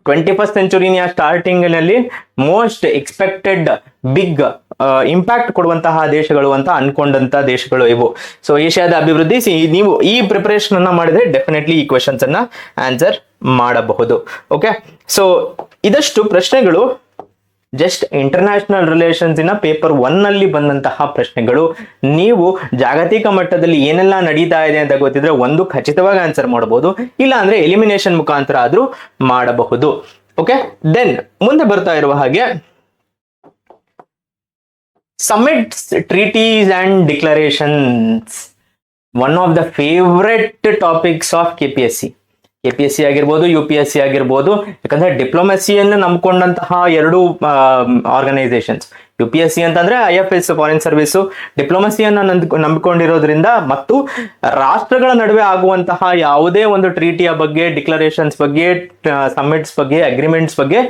21st ಸೆಂಚುರಿಯ ಸ್ಟಾರ್ಟಿಂಗ್ ನಲ್ಲಿ ಮೋಸ್ಟ್ ಎಕ್ಸ್ಪೆಕ್ಟೆಡ್ ಬಿಗ್ ಇಂಪ್ಯಾಕ್ಟ್ ಕೊಡುವಂತಹ ದೇಶಗಳು ಅಂತ ಅನ್ಕೊಂಡಂತ ದೇಶಗಳು ಇವು. ಸೊ ಏಷ್ಯಾದ ಅಭಿವೃದ್ಧಿ, ನೀವು ಈ ಪ್ರಿಪರೇಷನ್ ಅನ್ನ ಮಾಡಿದ್ರೆ ಡೆಫಿನೆಟ್ಲಿ ಈ ಕ್ವೆಶನ್ಸ್ ಅನ್ನ ಆನ್ಸರ್ ಮಾಡಬಹುದು. ಓಕೆ, ಸೊ ಇದಷ್ಟು ಪ್ರಶ್ನೆಗಳು ಜಸ್ಟ್ ಇಂಟರ್ನ್ಯಾಷನಲ್ ರಿಲೇಷನ್ಸ್ ಇನ ಪೇಪರ್ 1 ನಲ್ಲಿ ಬಂದಂತಹ ಪ್ರಶ್ನೆಗಳು. ನೀವು ಜಾಗತಿಕ ಮಟ್ಟದಲ್ಲಿ ಏನೆಲ್ಲ ನಡೀತಾ ಇದೆ ಅಂತ ಗೊತ್ತಿದ್ರೆ ಒಂದು ಖಚಿತವಾಗಿ ಆನ್ಸರ್ ಮಾಡಬಹುದು, ಇಲ್ಲ ಅಂದ್ರೆ ಎಲಿಮಿನೇಷನ್ ಮುಖಾಂತರ ಆದ್ರೂ ಮಾಡಬಹುದು. ಓಕೆ, ದೆನ್ ಮುಂದೆ ಬರ್ತಾ ಇರುವ ಹಾಗೆ summits, treaties and declarations, one of the favourite topics of KPSC ಆಗಿರ್ಬೋದು, UPSC ಆಗಿರ್ಬೋದು. ಯಾಕಂದ್ರೆ ಡಿಪ್ಲೊಮೆಸಿಯನ್ನು ನಂಬ್ಕೊಂಡಂತಹ ಎರಡು ಆರ್ಗನೈಸೇಷನ್ಸ್. UPSC ಅಂತಂದ್ರೆ IFS ಫಾರಿನ್ ಸರ್ವಿಸ್, ಡಿಪ್ಲೊಮೆಸಿಯನ್ನ ನಂಬಿಕೊಂಡಿರೋದ್ರಿಂದ ಮತ್ತು ರಾಷ್ಟ್ರಗಳ ನಡುವೆ ಆಗುವಂತಹ ಯಾವುದೇ ಒಂದು ಟ್ರೀಟಿಯ ಬಗ್ಗೆ, ಡಿಕ್ಲರೇಷನ್ಸ್ ಬಗ್ಗೆ, ಸಮಿಟ್ಸ್ ಬಗ್ಗೆ, ಅಗ್ರಿಮೆಂಟ್ಸ್ ಬಗ್ಗೆ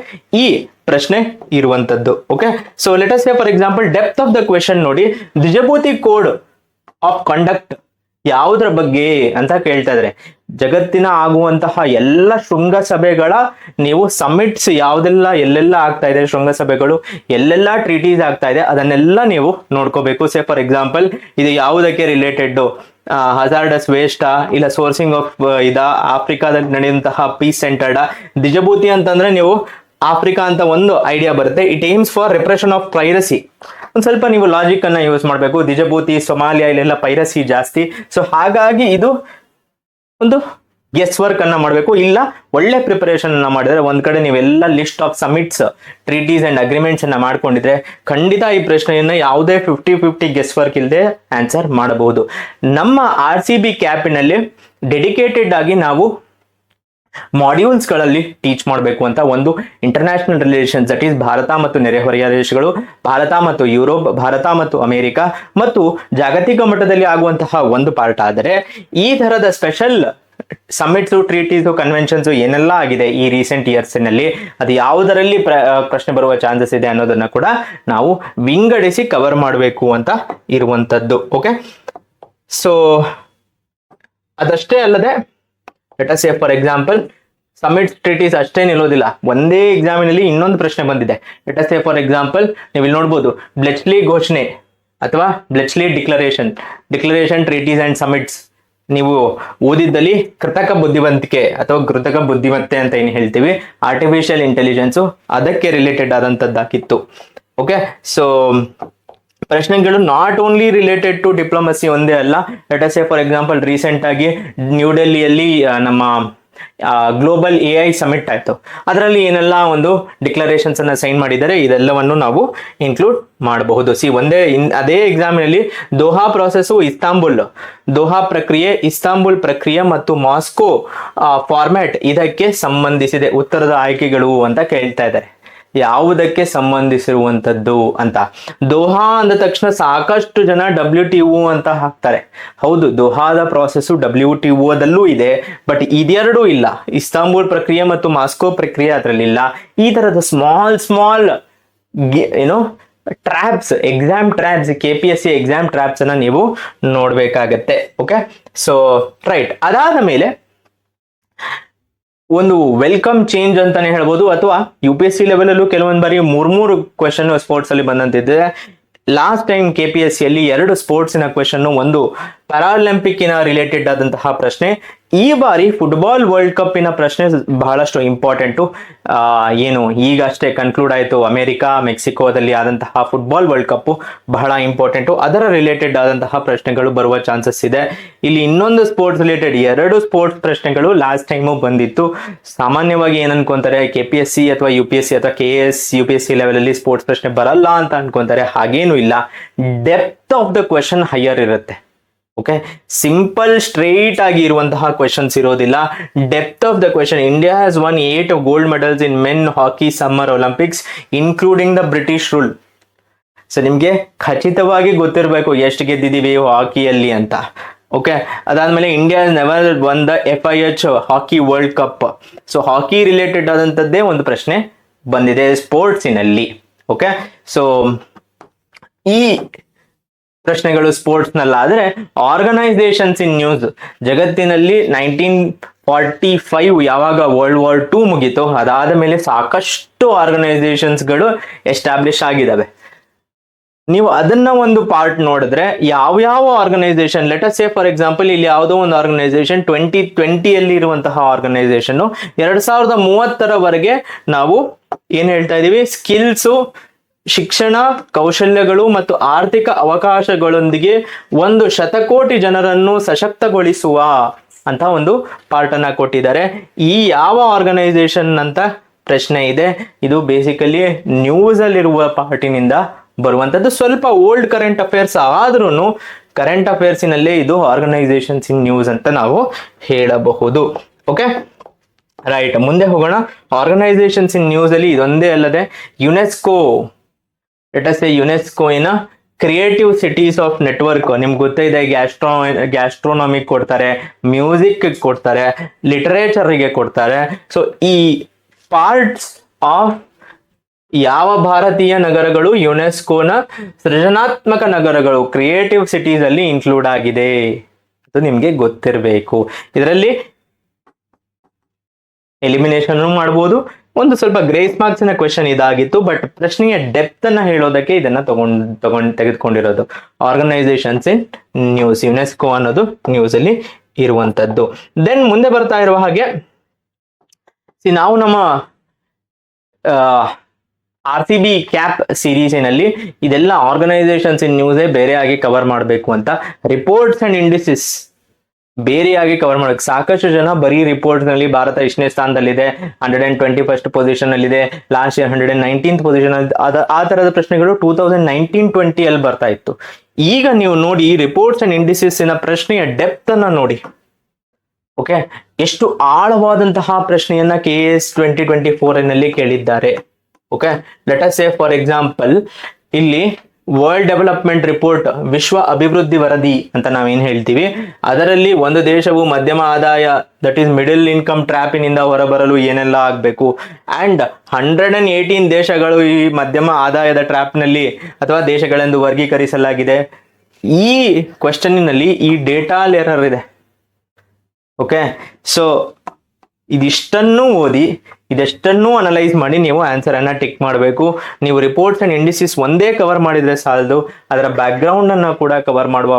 ಈ ಪ್ರಶ್ನೆ ಇರುವಂತದ್ದು. Okay, so let us say for example depth of the question ನೋಡಿ, ದ್ವಿಜಭೂತಿ ಕೋಡ್ ಆಫ್ ಕಂಡಕ್ಟ್ ಯಾವುದ್ರ ಬಗ್ಗೆ ಅಂತ ಕೇಳ್ತಾ ಇದ್ರೆ, ಜಗತ್ತಿನ ಆಗುವಂತಹ ಎಲ್ಲ ಶೃಂಗಸಭೆಗಳ ನೀವು ಸಮಿಟ್ಸ್ ಯಾವ್ದೆಲ್ಲ ಎಲ್ಲೆಲ್ಲ ಆಗ್ತಾ ಇದೆ, ಶೃಂಗಸಭೆಗಳು ಎಲ್ಲೆಲ್ಲ ಟ್ರೀಟೀಸ್ ಆಗ್ತಾ ಇದೆ, ಅದನ್ನೆಲ್ಲ ನೀವು ನೋಡ್ಕೋಬೇಕು. ಸೇ ಫಾರ್ ಎಕ್ಸಾಂಪಲ್ ಇದು ಯಾವುದಕ್ಕೆ ರಿಲೇಟೆಡ್, ಹಜಾರ್ಡಸ್ ವೇಸ್ಟ್ ಇಲ್ಲ ಸೋರ್ಸಿಂಗ್ ಆಫ್ ಆಫ್ರಿಕಾದಲ್ಲಿ ನಡೆಯುವಂತಹ ಪೀಸ್ ಸೆಂಟರ್ಡ್. ದ್ವಿಜಭೂತಿ ಅಂತಂದ್ರೆ ನೀವು ಆಫ್ರಿಕಾ ಅಂತ ಒಂದು ಐಡಿಯಾ ಬರುತ್ತೆ. It aims for ರಿಪ್ರೆಷನ್ of piracy. ಒಂದ್ ಸ್ವಲ್ಪ ನೀವು ಲಾಜಿಕ್ ಅನ್ನ ಯೂಸ್ ಮಾಡಬೇಕು. ದ್ವಿಜಭೂತಿ, ಸೊಮಾಲಿಯಾ ಇಲ್ಲೆಲ್ಲ ಪೈರಸಿ ಜಾಸ್ತಿ. ಸೊ ಹಾಗಾಗಿ ಇದು ಒಂದು ಗೆಸ್ ವರ್ಕ್ ಅನ್ನ ಮಾಡಬೇಕು. ಇಲ್ಲ ಒಳ್ಳೆ ಪ್ರಿಪರೇಷನ್ ಅನ್ನ ಮಾಡಿದ್ರೆ, ಒಂದ್ ಕಡೆ ನೀವೆಲ್ಲ list of summits, treaties and agreements ಅನ್ನ ಮಾಡ್ಕೊಂಡಿದ್ರೆ ಖಂಡಿತ ಈ ಪ್ರಶ್ನೆಯನ್ನ ಯಾವುದೇ 50-50 ಗೆಸ್ ವರ್ಕ್ ಇಲ್ಲದೆ ಆನ್ಸರ್ ಮಾಡಬಹುದು. ನಮ್ಮ RCB ಕ್ಯಾಪಿನಲ್ಲಿ ಡೆಡಿಕೇಟೆಡ್ ಆಗಿ ನಾವು ಮಾಡ್ಯೂಲ್ಸ್ ಗಳಲ್ಲಿ ಟೀಚ್ ಮಾಡಬೇಕು ಅಂತ ಒಂದು international relations that is Bharat ಮತ್ತು ನೆರೆಹೊರೆಯ ದೇಶಗಳು, ಭಾರತ ಮತ್ತು ಯುರೋಪ್, ಭಾರತ ಮತ್ತು ಅಮೆರಿಕ ಮತ್ತು ಜಾಗತಿಕ ಮಟ್ಟದಲ್ಲಿ ಆಗುವಂತಹ ಒಂದು ಪಾರ್ಟ್. ಆದರೆ ಈ ತರದ ಸ್ಪೆಷಲ್ ಸಮ್ಮಿಟ್ಸು, ಟ್ರೀಟೀಸು, ಕನ್ವೆನ್ಷನ್ಸ್ ಏನೆಲ್ಲ ಆಗಿದೆ ಈ ರೀಸೆಂಟ್ ಇಯರ್ಸ್ ನಲ್ಲಿ, ಅದು ಯಾವುದರಲ್ಲಿ ಪ್ರಶ್ನೆ ಬರುವ ಚಾನ್ಸಸ್ ಇದೆ ಅನ್ನೋದನ್ನ ಕೂಡ ನಾವು ವಿಂಗಡಿಸಿ ಕವರ್ ಮಾಡಬೇಕು ಅಂತ ಇರುವಂತದ್ದು. ಓಕೆ, ಸೊ ಅದಷ್ಟೇ ಅಲ್ಲದೆ let us say for example summit treaties ಅಷ್ಟೇ ನಿಲ್ಲೋದಿಲ್ಲ, ಒಂದೇ ಎಕ್ಸಾಮಿನಲ್ಲಿ ಇನ್ನೊಂದು ಪ್ರಶ್ನೆ ಬಂದಿದೆ. Let us say for example ನೀವು ಇಲ್ಲಿ ನೋಡ್ಬೋದು ಬ್ಲೆಚ್ಲಿ ಘೋಷಣೆ ಅಥವಾ ಬ್ಲೆಚ್ಲಿ ಡಿಕ್ಲರೇಷನ್ ಟ್ರೀಟೀಸ್ ಅಂಡ್ ಸಮಿಟ್ಸ್. ನೀವು ಓದಿದ್ದಲ್ಲಿ ಕೃತಕ ಬುದ್ಧಿವಂತಿಕೆ ಅಥವಾ ಕೃತಕ ಬುದ್ಧಿಮತ್ತೆ ಅಂತ ಏನು ಹೇಳ್ತೀವಿ, ಆರ್ಟಿಫಿಷಿಯಲ್ ಇಂಟೆಲಿಜೆನ್ಸು, ಅದಕ್ಕೆ ರಿಲೇಟೆಡ್ ಆದಂತದ್ದಾಗಿತ್ತು. ಓಕೆ, ಸೊ ಪ್ರಶ್ನೆಗಳು not only related to diplomacy ಒಂದೇ ಅಲ್ಲ. Let us say for example recent ಆಗಿ ನ್ಯೂ ಡೆಲ್ಲಿಯಲ್ಲಿ ನಮ್ಮ ಗ್ಲೋಬಲ್ AI ಸಮಿಟ್ ಆಯ್ತು, ಅದರಲ್ಲಿ ಏನೆಲ್ಲ ಒಂದು ಡಿಕ್ಲರೇಷನ್ಸ್ ಅನ್ನ ಸೈನ್ ಮಾಡಿದ್ದಾರೆ, ಇದೆಲ್ಲವನ್ನು ನಾವು ಇನ್ಕ್ಲೂಡ್ ಮಾಡಬಹುದು. ಅದೇ ಎಕ್ಸಾಮಿನಲ್ಲಿ ದೋಹಾ ಪ್ರಾಸೆಸ್, ದೋಹಾ ಪ್ರಕ್ರಿಯೆ, ಇಸ್ತಾಂಬುಲ್ ಪ್ರಕ್ರಿಯೆ ಮತ್ತು ಮಾಸ್ಕೋ ಫಾರ್ಮ್ಯಾಟ್ ಇದಕ್ಕೆ ಸಂಬಂಧಿಸಿದೆ ಉತ್ತರದ ಆಯ್ಕೆಗಳು ಅಂತ ಕೇಳ್ತಾ ಇದ್ದಾರೆ. ಯಾವುದಕ್ಕೆ ಸಂಬಂಧಿಸಿರುವಂತದ್ದು ಅಂತ. ದೋಹಾ ಅಂದ ತಕ್ಷಣ ಸಾಕಷ್ಟು ಜನ WTO ಅಂತ ಹಾಕ್ತಾರೆ. ಹೌದು, ದೋಹಾದ ಪ್ರಾಸೆಸ್ WTO ದಲ್ಲೂ ಇದೆ, ಬಟ್ ಇದೆರಡೂ ಇಲ್ಲ. ಇಸ್ತಾಂಬುಲ್ ಪ್ರಕ್ರಿಯೆ ಮತ್ತು ಮಾಸ್ಕೋ ಪ್ರಕ್ರಿಯೆ ಅದರಲ್ಲಿಲ್ಲ. ಈ ತರದ ಸ್ಮಾಲ್ ಏನೋ traps, exam traps, KPSC exam traps ಅನ್ನ ನೀವು ನೋಡ್ಬೇಕಾಗತ್ತೆ. Okay, so right. ಅದಾದ ಮೇಲೆ ಒಂದು ವೆಲ್ಕಮ್ ಚೇಂಜ್ ಅಂತಾನೆ ಹೇಳ್ಬೋದು, ಅಥವಾ UPSC ಲೆವೆಲ್ ಅಲ್ಲೂ ಕೆಲವೊಂದು ಬಾರಿ ಮೂರು ಕ್ವೆಶನ್ ಸ್ಪೋರ್ಟ್ಸ್ ಅಲ್ಲಿ ಬಂದಂತಿದೆ. ಲಾಸ್ಟ್ ಟೈಮ್ KPSC ಅಲ್ಲಿ 2 ಸ್ಪೋರ್ಟ್ಸಿನ ಕ್ವೆಶನ್, ಒಂದು ಪ್ಯಾರಾಲಿಂಪಿಕ್ಕಿನ ರಿಲೇಟೆಡ್ ಆದಂತಹ ಪ್ರಶ್ನೆ. ಈ ಬಾರಿ ಫುಟ್ಬಾಲ್ ವರ್ಲ್ಡ್ ಕಪ್ಪಿನ ಪ್ರಶ್ನೆ ಬಹಳಷ್ಟು ಇಂಪಾರ್ಟೆಂಟು. ಏನು ಈಗಷ್ಟೇ ಕನ್ಕ್ಲೂಡ್ ಆಯಿತು, ಅಮೆರಿಕ ಮೆಕ್ಸಿಕೋದಲ್ಲಿ ಆದಂತಹ ಫುಟ್ಬಾಲ್ ವರ್ಲ್ಡ್ ಕಪ್ ಬಹಳ ಇಂಪಾರ್ಟೆಂಟು. ಅದರ ರಿಲೇಟೆಡ್ ಆದಂತಹ ಪ್ರಶ್ನೆಗಳು ಬರುವ ಚಾನ್ಸಸ್ ಇದೆ. ಇಲ್ಲಿ ಇನ್ನೊಂದು ಸ್ಪೋರ್ಟ್ಸ್ ರಿಲೇಟೆಡ್ 2 ಸ್ಪೋರ್ಟ್ಸ್ ಪ್ರಶ್ನೆಗಳು ಲಾಸ್ಟ್ ಟೈಮು ಬಂದಿತ್ತು. ಸಾಮಾನ್ಯವಾಗಿ ಏನ್ ಅನ್ಕೊಂತಾರೆ, KPSC ಅಥವಾ UPSC ಅಥವಾ KS UPSC ಲೆವೆಲ್ ಅಲ್ಲಿ ಸ್ಪೋರ್ಟ್ಸ್ ಪ್ರಶ್ನೆ ಬರಲ್ಲ ಅಂತ ಅನ್ಕೊಂತಾರೆ. ಹಾಗೇನು ಇಲ್ಲ, depth of the question higher ಇರುತ್ತೆ. ಓಕೆ, ಸಿಂಪಲ್ ಸ್ಟ್ರೈಟ್ ಆಗಿ ಇರುವಂತಹ ಕ್ವೆಶನ್ಸ್ ಇರೋದಿಲ್ಲ. Depth of the question. India has won 8 gold medals in men hockey summer Olympics including the British rule. So ನಿಮ್ಗೆ ಖಚಿತವಾಗಿ ಗೊತ್ತಿರಬೇಕು ಎಷ್ಟು ಗೆದ್ದಿದ್ದೀವಿ ಹಾಕಿಯಲ್ಲಿ ಅಂತ. ಓಕೆ, ಅದಾದ್ಮೇಲೆ India never won the FIH hockey world cup. So hockey related ಆದಂತದ್ದೇ ಒಂದು ಪ್ರಶ್ನೆ ಬಂದಿದೆ ಸ್ಪೋರ್ಟ್ಸಿನಲ್ಲಿ. ಓಕೆ, ಸೊ ಈ ಪ್ರಶ್ನೆಗಳು ಸ್ಪೋರ್ಟ್ಸ್ ನಲ್ಲಾದ್ರೆ ಆರ್ಗನೈಸೇಷನ್ಸ್ ಇನ್ ನ್ಯೂಸ್. ಜಗತ್ತಿನಲ್ಲಿ 1945 ಯಾವಾಗ ವರ್ಲ್ಡ್ ವಾರ್ II ಮುಗೀತು, ಅದಾದ ಮೇಲೆ ಸಾಕಷ್ಟು ಆರ್ಗನೈಸೇಷನ್ಸ್ಗಳು ಎಸ್ಟಾಬ್ಲಿಷ್ ಆಗಿದ್ದಾವೆ. ನೀವು ಅದನ್ನ ಒಂದು ಪಾರ್ಟ್ ನೋಡಿದ್ರೆ ಯಾವ organisation, let us say for example ಇಲ್ಲಿ ಯಾವುದೋ ಒಂದು ಆರ್ಗನೈಸೇಷನ್ 2020 ಇರುವಂತಹ ಆರ್ಗನೈಸೇಷನ್ 2030 ನಾವು ಏನ್ ಹೇಳ್ತಾ ಇದೀವಿ, ಸ್ಕಿಲ್ಸು, ಶಿಕ್ಷಣ, ಕೌಶಲ್ಯಗಳು ಮತ್ತು ಆರ್ಥಿಕ ಅವಕಾಶಗಳೊಂದಿಗೆ 1 ಶತಕೋಟಿ ಜನರನ್ನು ಸಶಕ್ತಗೊಳಿಸುವ ಅಂತ ಒಂದು ಪಾರ್ಟ್ ಅನ್ನ ಕೊಟ್ಟಿದ್ದಾರೆ. ಈ ಯಾವ ಆರ್ಗನೈಸೇಷನ್ ಅಂತ ಪ್ರಶ್ನೆ ಇದೆ. ಇದು ಬೇಸಿಕಲಿ ನ್ಯೂಸ್ ಅಲ್ಲಿರುವ ಪಾರ್ಟಿನಿಂದ ಬರುವಂತದ್ದು. ಸ್ವಲ್ಪ ಓಲ್ಡ್ ಕರೆಂಟ್ ಅಫೇರ್ಸ್ ಆದ್ರೂ ಕರೆಂಟ್ ಅಫೇರ್ಸಿನಲ್ಲೇ ಇದು ಆರ್ಗನೈಸೇಷನ್ಸ್ ಇನ್ ನ್ಯೂಸ್ ಅಂತ ನಾವು ಹೇಳಬಹುದು. Okay, right. ಮುಂದೆ ಹೋಗೋಣ. ಆರ್ಗನೈಸೇಷನ್ಸ್ ಇನ್ ನ್ಯೂಸ್ ಅಲ್ಲಿ ಇದೊಂದೇ ಅಲ್ಲದೆ ಯುನೆಸ್ಕೋ, ಲೆಟ್ ಅಸ್ ಸೇ ಯುನೆಸ್ಕೋನ ಕ್ರಿಯೇಟಿವ್ ಸಿಟೀಸ್ ಆಫ್ ನೆಟ್ವರ್ಕ್. ನಿಮ್ಗೆ ಗೊತ್ತಿದೆ, ಗ್ಯಾಸ್ಟ್ರೋನಮಿಕ್ ಕೊಡ್ತಾರೆ, ಮ್ಯೂಸಿಕ್ ಕೊಡ್ತಾರೆ, ಲಿಟರೇಚರ್ಗೆ ಕೊಡ್ತಾರೆ. ಸೊ ಈ ಪಾರ್ಟ್ಸ್ ಆಫ್ ಯಾವ ಭಾರತೀಯ ನಗರಗಳು ಯುನೆಸ್ಕೋನ ಸೃಜನಾತ್ಮಕ ನಗರಗಳು, ಕ್ರಿಯೇಟಿವ್ ಸಿಟೀಸ್ ಅಲ್ಲಿ ಇನ್ಕ್ಲೂಡ್ ಆಗಿದೆ ಅದು ನಿಮ್ಗೆ ಗೊತ್ತಿರಬೇಕು. ಇದರಲ್ಲಿ ಎಲಿಮಿನೇಷನ್ ಮಾಡ್ಬೋದು. ಒಂದು ಸ್ವಲ್ಪ ಗ್ರೇಸ್ ಮಾರ್ಕ್ಸಿನ ಕ್ವೆಶನ್ ಇದಾಗಿತ್ತು, ಬಟ್ ಪ್ರಶ್ನೆಯ ಡೆಪ್ತ್ ಅನ್ನ ಹೇಳೋದಕ್ಕೆ ಇದನ್ನ ತೆಗೆದುಕೊಂಡಿರೋದು. ಆರ್ಗನೈಸೇಷನ್ಸ್ ಇನ್ ನ್ಯೂಸ್, ಯುನೆಸ್ಕೋ ಅನ್ನೋದು ನ್ಯೂಸ್ ಅಲ್ಲಿ ಇರುವಂತದ್ದು. ದೆನ್ ಮುಂದೆ ಬರ್ತಾ ಇರುವ ಹಾಗೆ ನಾವು ನಮ್ಮ RCB ಕ್ಯಾಪ್ ಸೀರೀಸಿನಲ್ಲಿ ಇದೆಲ್ಲ ಆರ್ಗನೈಸೇಷನ್ಸ್ ಇನ್ ನ್ಯೂಸೇ ಬೇರೆಯಾಗಿ ಕವರ್ ಮಾಡಬೇಕು ಅಂತ. ರಿಪೋರ್ಟ್ಸ್ ಅಂಡ್ ಇಂಡಿಸಿಸ್ ಬೇರೆಯಾಗಿ ಕವರ್ ಮಾಡಬೇಕು. ಸಾಕಷ್ಟು ಜನ ಬರೀ ರಿಪೋರ್ಟ್ ನಲ್ಲಿ ಭಾರತ ಇಷ್ಟನೇ ಸ್ಥಾನದಲ್ಲಿದೆ, 121st ಪೊಸಿಷನ್ ಅಲ್ಲಿದೆ, ಲಾಸ್ಟ್ ಇಯರ್ 119th ಪೊಸಿಷನ್ ಅಲ್ಲಿ, ಆ ತರದ ಪ್ರಶ್ನೆಗಳು 2019-20 ಅಲ್ಲಿ ಬರ್ತಾ ಇತ್ತು. ಈಗ ನೀವು ನೋಡಿ ರಿಪೋರ್ಟ್ಸ್ ಅಂಡ್ ಇಂಡಿಸಿಸ್ ಪ್ರಶ್ನೆಯ ಡೆಪ್ತ್ ಅನ್ನ ನೋಡಿ. ಓಕೆ, ಎಷ್ಟು ಆಳವಾದಂತಹ ಪ್ರಶ್ನೆಯನ್ನ KS 2024 ನಲ್ಲಿ ಕೇಳಿದ್ದಾರೆ. Okay, let us say for example, ಇಲ್ಲಿ ವರ್ಲ್ಡ್ ಡೆವಲಪ್ಮೆಂಟ್ ರಿಪೋರ್ಟ್, ವಿಶ್ವ ಅಭಿವೃದ್ಧಿ ವರದಿ ಅಂತ ನಾವೇನ್ ಹೇಳ್ತೀವಿ, ಅದರಲ್ಲಿ ಒಂದು ದೇಶವು ಮಧ್ಯಮ ಆದಾಯ ದಟ್ ಈಸ್ ಮಿಡಲ್ ಇನ್ಕಮ್ ಟ್ರ್ಯಾಪಿನಿಂದ ಹೊರಬರಲು ಏನೆಲ್ಲ ಆಗ್ಬೇಕು, ಅಂಡ್ 118 ದೇಶಗಳು ಈ ಮಧ್ಯಮ ಆದಾಯದ ಟ್ರ್ಯಾಪ್ನಲ್ಲಿ ಅಥವಾ ದೇಶಗಳೆಂದು ವರ್ಗೀಕರಿಸಲಾಗಿದೆ. ಈ ಕ್ವೆಶ್ಚನ್ನಲ್ಲಿ ಈ ಡೇಟಾ ಎರರ್ ಇದೆ. ಓಕೆ, ಸೊ ಇದಿಷ್ಟನ್ನು ಓದಿ, ಇದೆಷ್ಟನ್ನು ಅನಲೈಸ್ ಮಾಡಿ ನೀವು ಆನ್ಸರ್ ಅನ್ನ ಟಿಕ್ ಮಾಡಬೇಕು. ನೀವು ರಿಪೋರ್ಟ್ಸ್ ಅಂಡ್ ಇಂಡಿಸಿಸ್ ಒಂದೇ ಕವರ್ ಮಾಡಿದ್ರೆ ಸಾಲದು, ಅದರ ಬ್ಯಾಕ್ ಗ್ರೌಂಡ್ ಅನ್ನ ಕೂಡ ಕವರ್ ಮಾಡುವ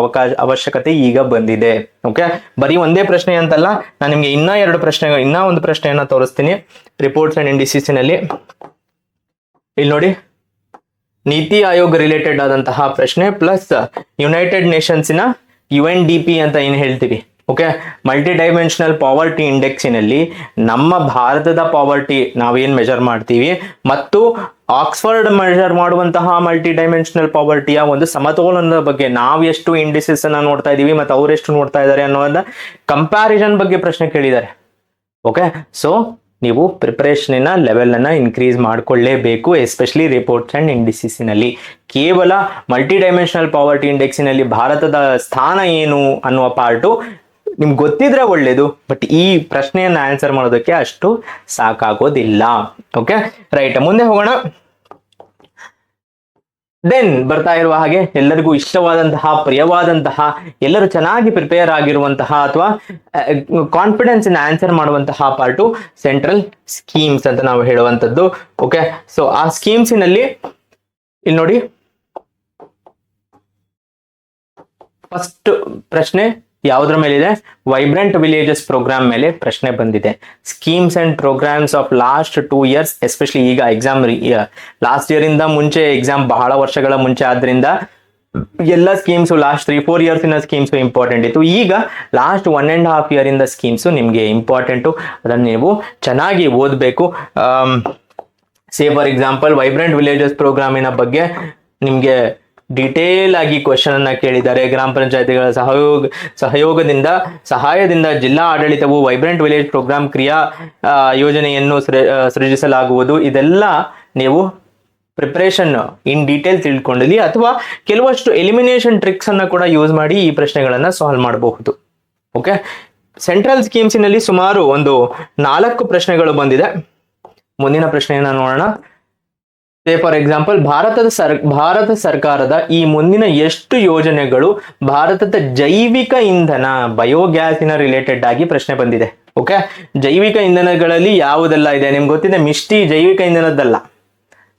ಅವಶ್ಯಕತೆ ಈಗ ಬಂದಿದೆ. ಓಕೆ, ಬರೀ ಒಂದೇ ಪ್ರಶ್ನೆ ಅಂತಲ್ಲ, ನಾನು ನಿಮ್ಗೆ ಇನ್ನೂ ಒಂದು ಪ್ರಶ್ನೆಯನ್ನ ತೋರಿಸ್ತೀನಿ ರಿಪೋರ್ಟ್ಸ್ ಅಂಡ್ ಇಂಡಿಸಿಸ್ ನಲ್ಲಿ. ಇಲ್ಲಿ ನೋಡಿ, ನೀತಿ ಆಯೋಗ ರಿಲೇಟೆಡ್ ಆದಂತಹ ಪ್ರಶ್ನೆ ಪ್ಲಸ್ ಯುನೈಟೆಡ್ ನೇಷನ್ಸಿನ UNDP ಅಂತ ಏನ್ ಹೇಳ್ತೀವಿ. ಓಕೆ, ಮಲ್ಟಿ ಡೈಮೆನ್ಷನಲ್ ಪಾವರ್ಟಿ ಇಂಡೆಕ್ಸಿನಲ್ಲಿ ನಮ್ಮ ಭಾರತದ ಪಾವರ್ಟಿ ನಾವೇನ್ ಮೆಜರ್ ಮಾಡ್ತೀವಿ ಮತ್ತು ಆಕ್ಸ್ಫರ್ಡ್ ಮೆಜರ್ ಮಾಡುವಂತಹ ಮಲ್ಟಿ ಡೈಮೆನ್ಷನಲ್ ಪಾವರ್ಟಿಯ ಒಂದು ಸಮತೋಲನದ ಬಗ್ಗೆ ನಾವು ಎಷ್ಟು ಇಂಡಿಸಸ್ ಅನ್ನ ನೋಡ್ತಾ ಇದೀವಿ ಮತ್ತು ಅವರೆಷ್ಟು ನೋಡ್ತಾ ಇದ್ದಾರೆ ಅನ್ನೋದ ಕಂಪ್ಯಾರಿಸನ್ ಬಗ್ಗೆ ಪ್ರಶ್ನೆ ಕೇಳಿದ್ದಾರೆ. ಓಕೆ, ಸೊ ನೀವು ಪ್ರಿಪರೇಷನ್ ಲೆವೆಲ್ ಅನ್ನ ಇನ್ಕ್ರೀಸ್ ಮಾಡ್ಕೊಳ್ಳೇಬೇಕು, ಎಸ್ಪೆಷಲಿ ರಿಪೋರ್ಟ್ಸ್ ಅಂಡ್ ಇಂಡಿಸಿಸ್ನಲ್ಲಿ. ಕೇವಲ ಮಲ್ಟಿ ಡೈಮೆನ್ಷನಲ್ ಪಾವರ್ಟಿ ಇಂಡೆಕ್ಸಿನಲ್ಲಿ ಭಾರತದ ಸ್ಥಾನ ಏನು ಅನ್ನುವ ಪಾರ್ಟು ನಿಮ್ಗೆ ಗೊತ್ತಿದ್ರೆ ಒಳ್ಳೇದು, ಬಟ್ ಈ ಪ್ರಶ್ನೆಯನ್ನ ಆನ್ಸರ್ ಮಾಡೋದಕ್ಕೆ ಅಷ್ಟು ಸಾಕಾಗೋದಿಲ್ಲ. ಓಕೆ, ರೈಟ್, ಮುಂದೆ ಹೋಗೋಣ. ದೆನ್ ಬರ್ತಾ ಇರುವ ಹಾಗೆ ಎಲ್ಲರಿಗೂ ಇಷ್ಟವಾದಂತಹ, ಪ್ರಿಯವಾದಂತಹ, ಎಲ್ಲರೂ ಚೆನ್ನಾಗಿ ಪ್ರಿಪೇರ್ ಆಗಿರುವಂತಹ ಅಥವಾ ಕಾನ್ಫಿಡೆನ್ಸ್ ಇನ್ ಆನ್ಸರ್ ಮಾಡುವಂತಹ ಪಾರ್ಟು ಸೆಂಟ್ರಲ್ ಸ್ಕೀಮ್ಸ್ ಅಂತ ನಾವು ಹೇಳುವಂಥದ್ದು. ಓಕೆ, ಸೊ ಆ ಸ್ಕೀಮ್ಸಿನಲ್ಲಿ ಇಲ್ಲಿ ನೋಡಿ, ಫಸ್ಟ್ ಪ್ರಶ್ನೆ ಯಾವುದ್ರ ಮೇಲಿದೆ? ವೈಬ್ರೆಂಟ್ ವಿಲೇಜಸ್ ಪ್ರೋಗ್ರಾಮ್ ಮೇಲೆ ಪ್ರಶ್ನೆ ಬಂದಿದೆ. Schemes and programmes of last 2 years, especially ಈಗ ಎಕ್ಸಾಮ್ ಲಾಸ್ಟ್ ಇಯರ್ ಇಂದ ಮುಂಚೆ ಎಕ್ಸಾಮ್ ಬಹಳ ವರ್ಷಗಳ ಮುಂಚೆ ಆದ್ರಿಂದ ಎಲ್ಲ ಸ್ಕೀಮ್ಸ್ ಲಾಸ್ಟ್ 3-4 years ಇನ ಸ್ಕೀಮ್ಸ್ ಇಂಪಾರ್ಟೆಂಟ್ ಇತ್ತು. ಈಗ ಲಾಸ್ಟ್ 1.5 year ಇಂದ ಸ್ಕೀಮ್ಸ್ ನಿಮ್ಗೆ ಇಂಪಾರ್ಟೆಂಟು, ಅದನ್ನು ನೀವು ಚೆನ್ನಾಗಿ ಓದಬೇಕು. Say for example vibrant villages ಪ್ರೋಗ್ರಾಮಿನ ಬಗ್ಗೆ ನಿಮ್ಗೆ ಡಿಟೇಲ್ ಆಗಿ ಕ್ವಶನ್ ಅನ್ನ ಕೇಳಿದ್ದಾರೆ. ಗ್ರಾಮ ಪಂಚಾಯತಿಗಳ ಸಹಾಯದಿಂದ ಜಿಲ್ಲಾ ಆಡಳಿತವು ವೈಬ್ರೆಂಟ್ ವಿಲೇಜ್ ಪ್ರೋಗ್ರಾಮ್ ಕ್ರಿಯಾ ಯೋಜನೆಯನ್ನು ಸೃಜಿಸಲಾಗುವುದು. ಇದೆಲ್ಲ ನೀವು ಪ್ರಿಪರೇಷನ್ ಇನ್ ಡೀಟೇಲ್ ತಿಳ್ಕೊಂಡಿಲ್ಲಿ, ಅಥವಾ ಕೆಲವಷ್ಟು ಎಲಿಮಿನೇಷನ್ ಟ್ರಿಕ್ಸ್ ಅನ್ನ ಕೂಡ ಯೂಸ್ ಮಾಡಿ ಈ ಪ್ರಶ್ನೆಗಳನ್ನ ಸಾಲ್ವ್ ಮಾಡಬಹುದು. ಓಕೆ, ಸೆಂಟ್ರಲ್ ಸ್ಕೀಮ್ಸಿನಲ್ಲಿ ಸುಮಾರು ಒಂದು 4 ಪ್ರಶ್ನೆಗಳು ಬಂದಿದೆ. ಮುಂದಿನ ಪ್ರಶ್ನೆಯನ್ನ ನೋಡೋಣ. ಫಾರ್ ಎಕ್ಸಾಂಪಲ್, ಭಾರತ ಸರ್ಕಾರದ ಈ ಮುಂದಿನ ಎಷ್ಟು ಯೋಜನೆಗಳು ಭಾರತದ ಜೈವಿಕ ಇಂಧನ ಬಯೋಗ್ಯಾಸಿನ ರಿಲೇಟೆಡ್ ಆಗಿ ಪ್ರಶ್ನೆ ಬಂದಿದೆ. ಓಕೆ, ಜೈವಿಕ ಇಂಧನಗಳಲ್ಲಿ ಯಾವುದೆಲ್ಲ ಇದೆ ನಿಮ್ಗೆ ಗೊತ್ತಿದೆ. ಮಿಷ್ಟಿ ಜೈವಿಕ ಇಂಧನದ್ದಲ್ಲ.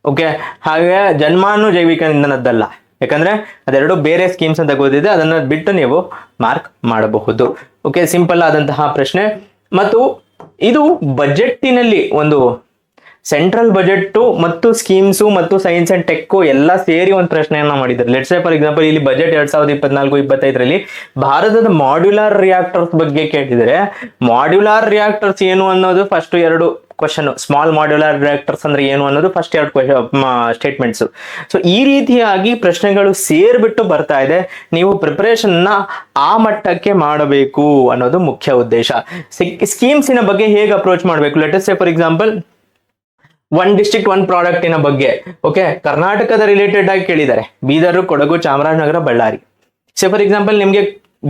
ಓಕೆ, ಹಾಗೆ ಜನ್ಮಾನು ಜೈವಿಕ ಇಂಧನದ್ದಲ್ಲ, ಯಾಕಂದ್ರೆ ಅದೆರಡು ಬೇರೆ ಸ್ಕೀಮ್ಸ್ ಅಂತ ಗೊತ್ತಿದೆ, ಅದನ್ನ ಬಿಟ್ಟು ನೀವು ಮಾರ್ಕ್ ಮಾಡಬಹುದು. ಓಕೆ, ಸಿಂಪಲ್ ಆದಂತಹ ಪ್ರಶ್ನೆ. ಮತ್ತು ಇದು ಬಜೆಟ್ಟಿನಲ್ಲಿ ಒಂದು ಸೆಂಟ್ರಲ್ ಬಜೆಟ್ ಮತ್ತು ಸ್ಕೀಮ್ಸು ಮತ್ತು ಸೈನ್ಸ್ ಅಂಡ್ ಟೆಕ್ ಎಲ್ಲ ಸೇರಿ ಒಂದು ಪ್ರಶ್ನೆಯನ್ನ ಮಾಡಿದ್ದಾರೆ. ಲೆಟ್ಸ್ ಸೇ ಫಾರ್ ಎಕ್ಸಾಂಪಲ್, ಇಲ್ಲಿ ಬಜೆಟ್ 2024-25 ಭಾರತದ ಮಾಡ್ಯುಲರ್ ರಿಯಾಕ್ಟರ್ಸ್ ಬಗ್ಗೆ ಕೇಳಿದರೆ, ಮಾಡ್ಯುಲರ್ ರಿಯಾಕ್ಟರ್ಸ್ ಏನು ಅನ್ನೋದು first 2 question, small modular reactors ಅಂದ್ರೆ ಏನು ಅನ್ನೋದು ಫಸ್ಟ್ 2 ಸ್ಟೇಟ್ಮೆಂಟ್ಸ್. ಸೊ ಈ ರೀತಿಯಾಗಿ ಪ್ರಶ್ನೆಗಳು ಸೇರ್ಬಿಟ್ಟು ಬರ್ತಾ ಇದೆ. ನೀವು ಪ್ರಿಪರೇಷನ್ ನ ಆ ಮಟ್ಟಕ್ಕೆ ಮಾಡಬೇಕು ಅನ್ನೋದು ಮುಖ್ಯ ಉದ್ದೇಶ. ಸ್ಕೀಮ್ಸಿನ ಬಗ್ಗೆ ಹೇಗೆ ಅಪ್ರೋಚ್ ಮಾಡಬೇಕು? Let us say for example, 1 district 1 product ಇನ ಬಗ್ಗೆ. ಓಕೆ, ಕರ್ನಾಟಕದ ರಿಲೇಟೆಡ್ ಆಗಿ ಕೇಳಿದ್ದಾರೆ. ಬೀದರ್, ಕೊಡಗು, ಚಾಮರಾಜನಗರ, ಬಳ್ಳಾರಿ. ಸೇ ಫಾರ್ ಎಕ್ಸಾಂಪಲ್, ನಿಮ್ಗೆ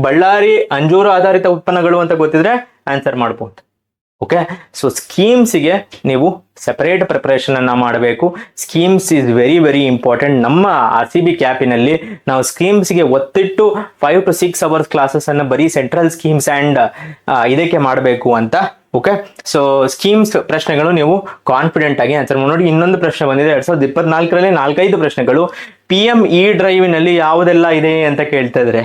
ಬಳ್ಳಾರಿ ಅಂಜೂರು ಆಧಾರಿತ ಉತ್ಪನ್ನಗಳು ಅಂತ ಗೊತ್ತಿದ್ರೆ ಆನ್ಸರ್ ಮಾಡಬಹುದು. ಓಕೆ, ಸೊ ಸ್ಕೀಮ್ಸ್ಗೆ ನೀವು ಸೆಪರೇಟ್ ಪ್ರಿಪರೇಷನ್ ಅನ್ನ ಮಾಡಬೇಕು. Schemes is very very important. ನಮ್ಮ RCB ಕ್ಯಾಪಿನಲ್ಲಿ ನಾವು ಸ್ಕೀಮ್ಸ್ಗೆ ಒತ್ತಿಟ್ಟು 5 to 6 hours ಕ್ಲಾಸಸ್ ಅನ್ನ ಬರೀ ಸೆಂಟ್ರಲ್ ಸ್ಕೀಮ್ಸ್ ಅಂಡ್ ಇದಕ್ಕೆ ಮಾಡಬೇಕು ಅಂತ. ಓಕೆ, ಸೊ ಸ್ಕೀಮ್ಸ್ ಪ್ರಶ್ನೆಗಳು ನೀವು ಕಾನ್ಫಿಡೆಂಟ್ ಆಗಿ ಆನ್ಸರ್ ಮಾಡಿ. ನೋಡಿ, ಇನ್ನೊಂದು ಪ್ರಶ್ನೆ ಬಂದಿದೆ 2024ರಲ್ಲಿ 4-5 ಪ್ರಶ್ನೆಗಳು. PM E-ಡ್ರೈವ್ ನಲ್ಲಿ ಯಾವುದೆಲ್ಲ ಇದೆ ಅಂತ ಕೇಳ್ತಾ ಇದ್ರೆ,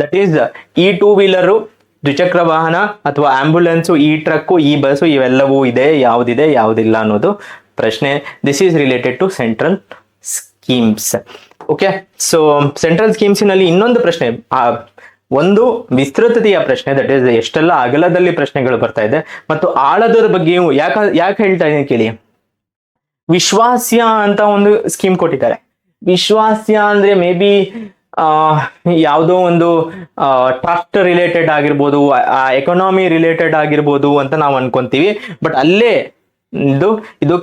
ದಟ್ ಈಸ್ E2 ವೀಲರು, ದ್ವಿಚಕ್ರ ವಾಹನ ಅಥವಾ ಆಂಬ್ಯುಲೆನ್ಸು, E-ಟ್ರಕ್ಕು, E-ಬಸ್ಸು ಇವೆಲ್ಲವೂ ಇದೆ, ಯಾವುದಿದೆ ಯಾವುದಿಲ್ಲ ಅನ್ನೋದು ಪ್ರಶ್ನೆ. This is related to central schemes. Okay, so central ಸ್ಕೀಮ್ಸಿನಲ್ಲಿ ಇನ್ನೊಂದು ಪ್ರಶ್ನೆ, ಒಂದು ವಿಸ್ತೃತತೆಯ ಪ್ರಶ್ನೆ, ದಟ್ ಈಸ್ ಎಷ್ಟೆಲ್ಲ ಅಗಲದಲ್ಲಿ ಪ್ರಶ್ನೆಗಳು ಬರ್ತಾ ಇದೆ, ಮತ್ತು ಆಳದ ಬಗ್ಗೆಯೂ ಯಾಕೆ ಹೇಳ್ತಾ ಇದ್ದೀನಿ ಕೇಳಿ. ವಿಶ್ವಾಸ್ಯ ಅಂತ ಒಂದು ಸ್ಕೀಮ್ ಕೊಟ್ಟಿದ್ದಾರೆ. ವಿಶ್ವಾಸ್ಯ ಅಂದ್ರೆ ಮೇ ಬಿ ಯಾವುದೋ ಒಂದು ಟ್ರಸ್ಟ್ ರಿಲೇಟೆಡ್ ಆಗಿರ್ಬೋದು, ಎಕಾನಮಿ ರಿಲೇಟೆಡ್ ಆಗಿರ್ಬೋದು ಅಂತ ನಾವು ಅನ್ಕೊಂತೀವಿ. ಬಟ್ ಅಲ್ಲೇ ಇದು ಇದು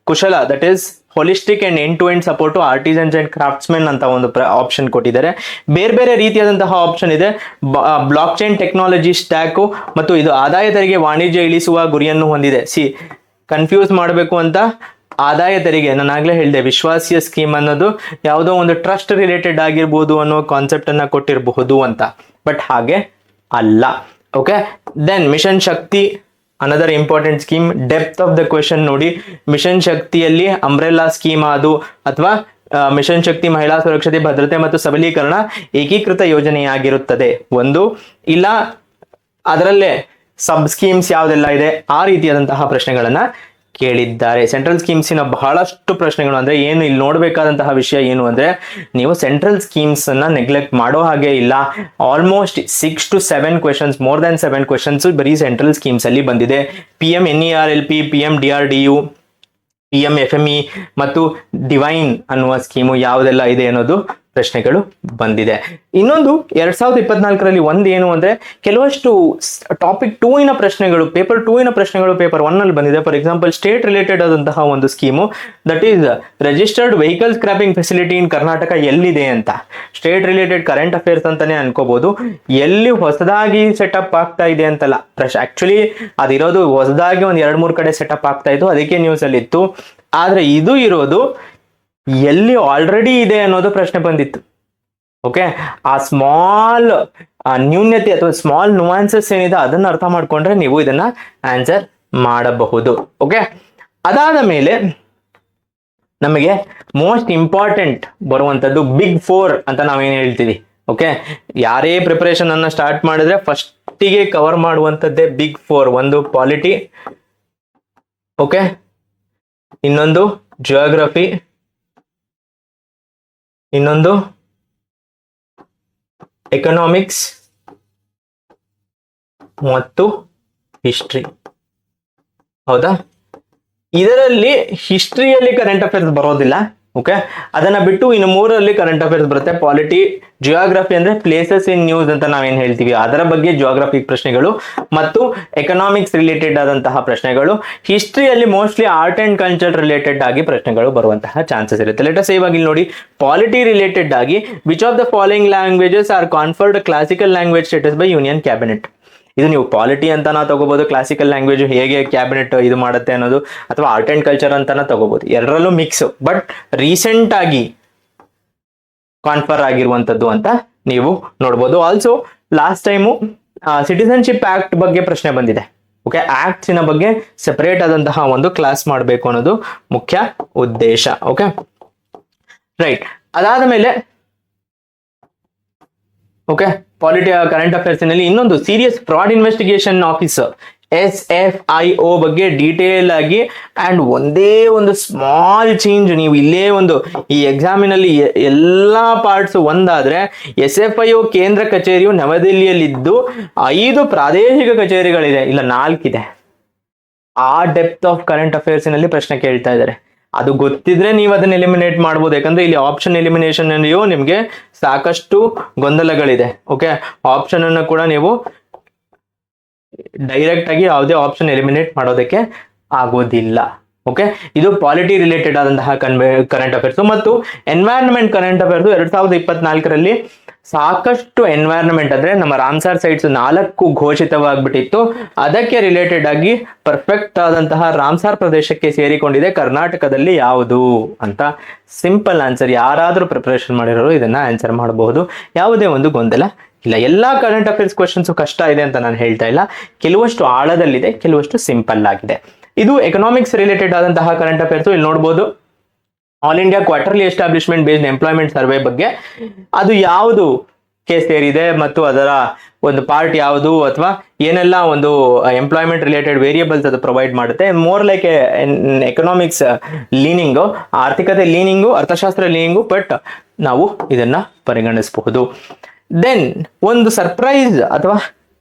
ಕುಶಲ, that is holistic and end to end support to artisans and craftsmen ಅಂತ ಒಂದು ಆಪ್ಷನ್ ಕೊಟ್ಟಿದ್ದಾರೆ. ಬೇರೆ ಬೇರೆ ರೀತಿಯಾದಂತಹ ಆಪ್ಷನ್ ಇದೆ. ಬ್ಲಾಕ್ ಚೈನ್ ಟೆಕ್ನಾಲಜಿ ಸ್ಟ್ಯಾಕು ಮತ್ತು ಇದು ಆದಾಯ ತೆರಿಗೆ ವಾಣಿಜ್ಯ ಇಳಿಸುವ ಗುರಿಯನ್ನು ಹೊಂದಿದೆ. ಕನ್ಫ್ಯೂಸ್ ಮಾಡಬೇಕು ಅಂತ, ಆದಾಯ ತೆರಿಗೆ ನಾನು ಆಗ್ಲೇ ಹೇಳಿದೆ, ವಿಶ್ವಾಸೀಯ ಸ್ಕೀಮ್ ಅನ್ನೋದು ಯಾವುದೋ ಒಂದು ಟ್ರಸ್ಟ್ ರಿಲೇಟೆಡ್ ಆಗಿರ್ಬೋದು ಅನ್ನೋ ಕಾನ್ಸೆಪ್ಟ್ ಅನ್ನ ಕೊಟ್ಟಿರಬಹುದು ಅಂತ, ಬಟ್ ಹಾಗೆ ಅಲ್ಲ. Okay, then mission Shakti another important scheme. Depth of the question ನೋಡಿ, ಮಿಷನ್ ಶಕ್ತಿಯಲ್ಲಿ ಅಂಬ್ರೆಲ್ಲಾ ಸ್ಕೀಮ್ ಅದು ಅಥವಾ ಮಿಷನ್ ಶಕ್ತಿ ಮಹಿಳಾ ಸುರಕ್ಷತೆ ಭದ್ರತೆ ಮತ್ತು ಸಬಲೀಕರಣ ಏಕೀಕೃತ ಯೋಜನೆಯಾಗಿರುತ್ತದೆ ಒಂದು, ಇಲ್ಲ ಅದರಲ್ಲೇ ಸಬ್ ಸ್ಕೀಮ್ಸ್ ಯಾವುದೆಲ್ಲ ಇದೆ ಆ ರೀತಿಯಾದಂತಹ ಪ್ರಶ್ನೆಗಳನ್ನ ಕೇಳಿದ್ದಾರೆ. ಸೆಂಟ್ರಲ್ ಸ್ಕೀಮ್ಸಿನ ಬಹಳಷ್ಟು ಪ್ರಶ್ನೆಗಳು, ಅಂದ್ರೆ ಏನು ಇಲ್ಲಿ ನೋಡಬೇಕಾದಂತಹ ವಿಷಯ ಏನು ಅಂದ್ರೆ, ನೀವು ಸೆಂಟ್ರಲ್ ಸ್ಕೀಮ್ಸ್ ಅನ್ನ ನೆಗ್ಲೆಕ್ಟ್ ಮಾಡೋ ಹಾಗೆ ಇಲ್ಲ. Almost 6 to 7 questions, more than 7 questions ಬರೀ ಸೆಂಟ್ರಲ್ ಸ್ಕೀಮ್ಸ್ ಅಲ್ಲಿ ಬಂದಿದೆ. PMNERLP, PMDRDU, PMFME ಮತ್ತು ಡಿವೈನ್ ಅನ್ನುವ ಸ್ಕೀಮು ಯಾವುದೆಲ್ಲ ಇದೆ ಅನ್ನೋದು ಪ್ರಶ್ನೆಗಳು ಬಂದಿದೆ. ಇನ್ನೊಂದು 2024ರಲ್ಲಿ ಒಂದು ಏನು ಅಂದ್ರೆ, ಕೆಲವಷ್ಟು ಟಾಪಿಕ್ 2 ಪ್ರಶ್ನೆಗಳು, ಪೇಪರ್ 2 ಪ್ರಶ್ನೆಗಳು ಪೇಪರ್ 1 ಅಲ್ಲಿ ಬಂದಿದೆ. ಫಾರ್ ಎಕ್ಸಾಂಪಲ್ ಸ್ಟೇಟ್ ರಿಲೇಟೆಡ್ ಆದಂತಹ ಒಂದು scheme, that is registered vehicle scrapping facility in Karnataka ಎಲ್ಲಿದೆ ಅಂತ. ಸ್ಟೇಟ್ ರಿಲೇಟೆಡ್ ಕರೆಂಟ್ ಅಫೇರ್ಸ್ ಅಂತಾನೆ ಅನ್ಕೋಬಹುದು. ಎಲ್ಲಿ ಹೊಸದಾಗಿ ಸೆಟಪ್ ಆಗ್ತಾ ಇದೆ ಅಂತಲ್ಲ, ಆಕ್ಚುಲಿ ಅದಿರೋದು ಹೊಸದಾಗಿ ಒಂದು 2-3 ಕಡೆ ಸೆಟಪ್ ಆಗ್ತಾ ಇತ್ತು, ಅದಕ್ಕೆ ನ್ಯೂಸ್ ಅಲ್ಲಿ ಇತ್ತು. ಆದ್ರೆ ಇದು ಇರೋದು ಎಲ್ಲಿ ಆಲ್ರೆಡಿ ಇದೆ ಅನ್ನೋದು ಪ್ರಶ್ನೆ ಬಂದಿತ್ತು. ಓಕೆ, ಆ ಸ್ಮಾಲ್ ನ್ಯೂನ್ಯತೆ ಅಥವಾ ಸ್ಮಾಲ್ ನುವಾನ್ಸಸ್ ಏನಿದೆ ಅದನ್ನ ಅರ್ಥ ಮಾಡ್ಕೊಂಡ್ರೆ ನೀವು ಇದನ್ನ ಆನ್ಸರ್ ಮಾಡಬಹುದು. ಓಕೆ, ಅದಾದ ಮೇಲೆ ನಮಗೆ ಮೋಸ್ಟ್ ಇಂಪಾರ್ಟೆಂಟ್ ಬರುವಂತದ್ದು ಬಿಗ್ 4 ಅಂತ ನಾವೇನ್ ಹೇಳ್ತೀವಿ. ಓಕೆ, ಯಾರೇ ಪ್ರಿಪರೇಷನ್ ಅನ್ನ ಸ್ಟಾರ್ಟ್ ಮಾಡಿದ್ರೆ ಫಸ್ಟಿಗೆ ಕವರ್ ಮಾಡುವಂತದ್ದೇ ಬಿಗ್ 4. ಒಂದು ಪಾಲಿಟಿ, ಓಕೆ, ಇನ್ನೊಂದು ಜಿಯೋಗ್ರಫಿ, ಇನ್ನೊಂದು ಎಕನಾಮಿಕ್ಸ್ ಮತ್ತು ಹಿಸ್ಟ್ರಿ. ಹೌದಾ? ಇದರಲ್ಲಿ ಹಿಸ್ಟ್ರಿಯಲ್ಲಿ ಕರೆಂಟ್ ಅಫೇರ್ಸ್ ಬರೋದಿಲ್ಲ. ಓಕೆ, ಅದನ್ನ ಬಿಟ್ಟು ಇನ್ನು 3ರಲ್ಲಿ ಕರೆಂಟ್ ಅಫೇರ್ಸ್ ಬರುತ್ತೆ. ಪಾಲಿಟಿ, ಜಿಯೋಗ್ರಫಿ ಅಂದ್ರೆ ಪ್ಲೇಸಸ್ ಇನ್ ನ್ಯೂಸ್ ಅಂತ ನಾವೇನ್ ಹೇಳ್ತೀವಿ, ಅದರ ಬಗ್ಗೆ ಜಿಯೋಗ್ರಫಿಕ್ ಪ್ರಶ್ನೆಗಳು ಮತ್ತು ಎಕನಾಮಿಕ್ಸ್ ರಿಲೇಟೆಡ್ ಆದಂತಹ ಪ್ರಶ್ನೆಗಳು. ಹಿಸ್ಟ್ರಿಯಲ್ಲಿ mostly art and culture related ಆಗಿ ಪ್ರಶ್ನೆಗಳು ಬರುವಂತಹ ಚಾನ್ಸಸ್ ಇರುತ್ತೆ. ಲೆಟ್ ಅಸ್ ಸೇ ಇವಾಗ ಇಲ್ಲಿ ನೋಡಿ, ಪಾಲಿಟಿ ರಿಲೇಟೆಡ್ ಆಗಿ which of the following languages R conferred classical language status by union cabinet. ಇದು ನೀವು ಪಾಲಿಟಿ ಅಂತಾನ ತಗೋಬಹುದು, ಕ್ಲಾಸಿಕಲ್ ಲ್ಯಾಂಗ್ವೇಜ್ ಹೇಗೆ ಕ್ಯಾಬಿನೆಟ್ ಇದು ಮಾಡುತ್ತೆ ಅನ್ನೋದು, ಅಥವಾ ಆರ್ಟ್ ಅಂಡ್ ಕಲ್ಚರ್ ಅಂತಾನ ತಗೋಬಹುದು. ಎರಡರಲ್ಲೂ ಮಿಕ್ಸ್, ಬಟ್ ರೀಸೆಂಟ್ ಆಗಿ ಕಾನ್ಫರ್ ಆಗಿರುವಂತದ್ದು ಅಂತ ನೀವು ನೋಡ್ಬೋದು. Also last time citizenship act ಬಗ್ಗೆ ಪ್ರಶ್ನೆ ಬಂದಿದೆ. ಓಕೆ, ಆಕ್ಟ್ಸಿನ ಬಗ್ಗೆ ಸೆಪರೇಟ್ ಆದಂತಹ ಒಂದು ಕ್ಲಾಸ್ ಮಾಡಬೇಕು ಅನ್ನೋದು ಮುಖ್ಯ ಉದ್ದೇಶ. Okay, right. ಅದಾದ ಮೇಲೆ ಓಕೆ, ಪಾಲಿಟಿ ಕರೆಂಟ್ ಅಫೇರ್ಸ್ ನಲ್ಲಿ ಇನ್ನೊಂದು serious fraud investigation officer SFIO ಬಗ್ಗೆ ಡೀಟೇಲ್ ಆಗಿ, ಅಂಡ್ ಒಂದೇ ಒಂದು ಸ್ಮಾಲ್ ಚೇಂಜ್, ನೀವು ಇಲ್ಲೇ ಒಂದು ಈ ಎಕ್ಸಾಮಿನಲ್ಲಿ ಎಲ್ಲಾ ಪಾರ್ಟ್ಸ್ ಒಂದಾದ್ರೆ, SFIO ಕೇಂದ್ರ ಕಚೇರಿಯು ನವದೆಹಲಿಯಲ್ಲಿದ್ದು 5 ಪ್ರಾದೇಶಿಕ ಕಚೇರಿಗಳಿದೆ, ಇಲ್ಲ 4 ಇದೆ. ಆ ಡೆಪ್ತ್ ಆಫ್ ಕರೆಂಟ್ ಅಫೇರ್ಸ್ ನಲ್ಲಿ ಪ್ರಶ್ನೆ ಕೇಳ್ತಾ ಇದ್ದಾರೆ. ಅದು ಗೊತ್ತಿದ್ರೆ ನೀವು ಅದನ್ನ ಎಲಿಮಿನೇಟ್ ಮಾಡ್ಬೋದು. ಯಾಕಂದ್ರೆ ಇಲ್ಲಿ ಆಪ್ಷನ್ ಎಲಿಮಿನೇಷನ್ ಅಲ್ಲಿಯೂ ನಿಮ್ಗೆ ಸಾಕಷ್ಟು ಗೊಂದಲಗಳಿದೆ. ಓಕೆ, ಆಪ್ಷನ್ ಅನ್ನು ಕೂಡ ನೀವು ಡೈರೆಕ್ಟ್ ಆಗಿ ಯಾವುದೇ ಆಪ್ಷನ್ ಎಲಿಮಿನೇಟ್ ಮಾಡೋದಕ್ಕೆ ಆಗೋದಿಲ್ಲ. ಓಕೆ, ಇದು ಪಾಲಿಟಿ ರಿಲೇಟೆಡ್ ಆದಂತಹ ಕರೆಂಟ್ ಅಫೇರ್ಸ್. ಮತ್ತು ಎನ್ವೈರನ್ಮೆಂಟ್ ಕರೆಂಟ್ ಅಫೇರ್ಸ್ 2024ರಲ್ಲಿ ಸಾಕಷ್ಟು ಎನ್ವೈರನ್ಮೆಂಟ್, ಅಂದ್ರೆ ನಮ್ಮ ರಾಮ್ಸಾರ್ ಸೈಟ್ಸ್ 4 ಘೋಷಿತವಾಗ್ಬಿಟ್ಟಿತ್ತು. ಅದಕ್ಕೆ ರಿಲೇಟೆಡ್ ಆಗಿ ಪರ್ಫೆಕ್ಟ್ ಆದಂತಹ ರಾಮ್ಸಾರ್ ಪ್ರದೇಶಕ್ಕೆ ಸೇರಿಕೊಂಡಿದೆ ಕರ್ನಾಟಕದಲ್ಲಿ ಯಾವುದು ಅಂತ ಸಿಂಪಲ್ ಆನ್ಸರ್. ಯಾರಾದ್ರೂ ಪ್ರಿಪರೇಷನ್ ಮಾಡಿರೋರು ಇದನ್ನ ಆನ್ಸರ್ ಮಾಡಬಹುದು, ಯಾವುದೇ ಒಂದು ಗೊಂದಲ ಇಲ್ಲ. ಎಲ್ಲಾ ಕರೆಂಟ್ ಅಫೇರ್ಸ್ ಕ್ವೆಶನ್ಸ್ ಕಷ್ಟ ಇದೆ ಅಂತ ನಾನು ಹೇಳ್ತಾ ಇಲ್ಲ, ಕೆಲವಷ್ಟು ಆಳದಲ್ಲಿದೆ, ಕೆಲವಷ್ಟು ಸಿಂಪಲ್ ಆಗಿದೆ. ಇದು ಎಕನಾಮಿಕ್ಸ್ ರಿಲೇಟೆಡ್ ಆದಂತಹ ಕರೆಂಟ್ ಅಫೇರ್ಸ್. ಇಲ್ಲಿ ನೋಡಬಹುದು, all India quarterly establishment based employment survey ಬಗ್ಗೆ, ಅದು ಯಾವುದು ಕೇಸ್ ಸೇರಿದೆ ಮತ್ತು ಅದರ ಒಂದು ಪಾರ್ಟ್ ಯಾವುದು, ಅಥವಾ ಏನೆಲ್ಲ ಒಂದು ಎಂಪ್ಲಾಯ್ಮೆಂಟ್ ರಿಲೇಟೆಡ್ ವೇರಿಯೇಬಲ್ಸ್ ಅದು ಪ್ರೊವೈಡ್ ಮಾಡುತ್ತೆ. ಮೋರ್ ಲೈಕ್ ಎಕನಾಮಿಕ್ಸ್ ಲೀನಿಂಗು, ಆರ್ಥಿಕತೆ ಲೀನಿಂಗು, ಅರ್ಥಶಾಸ್ತ್ರ ಲೀನಿಂಗು, ಬಟ್ ನಾವು ಇದನ್ನ ಪರಿಗಣಿಸಬಹುದು. ದೆನ್ ಒಂದು ಸರ್ಪ್ರೈಸ್ ಅಥವಾ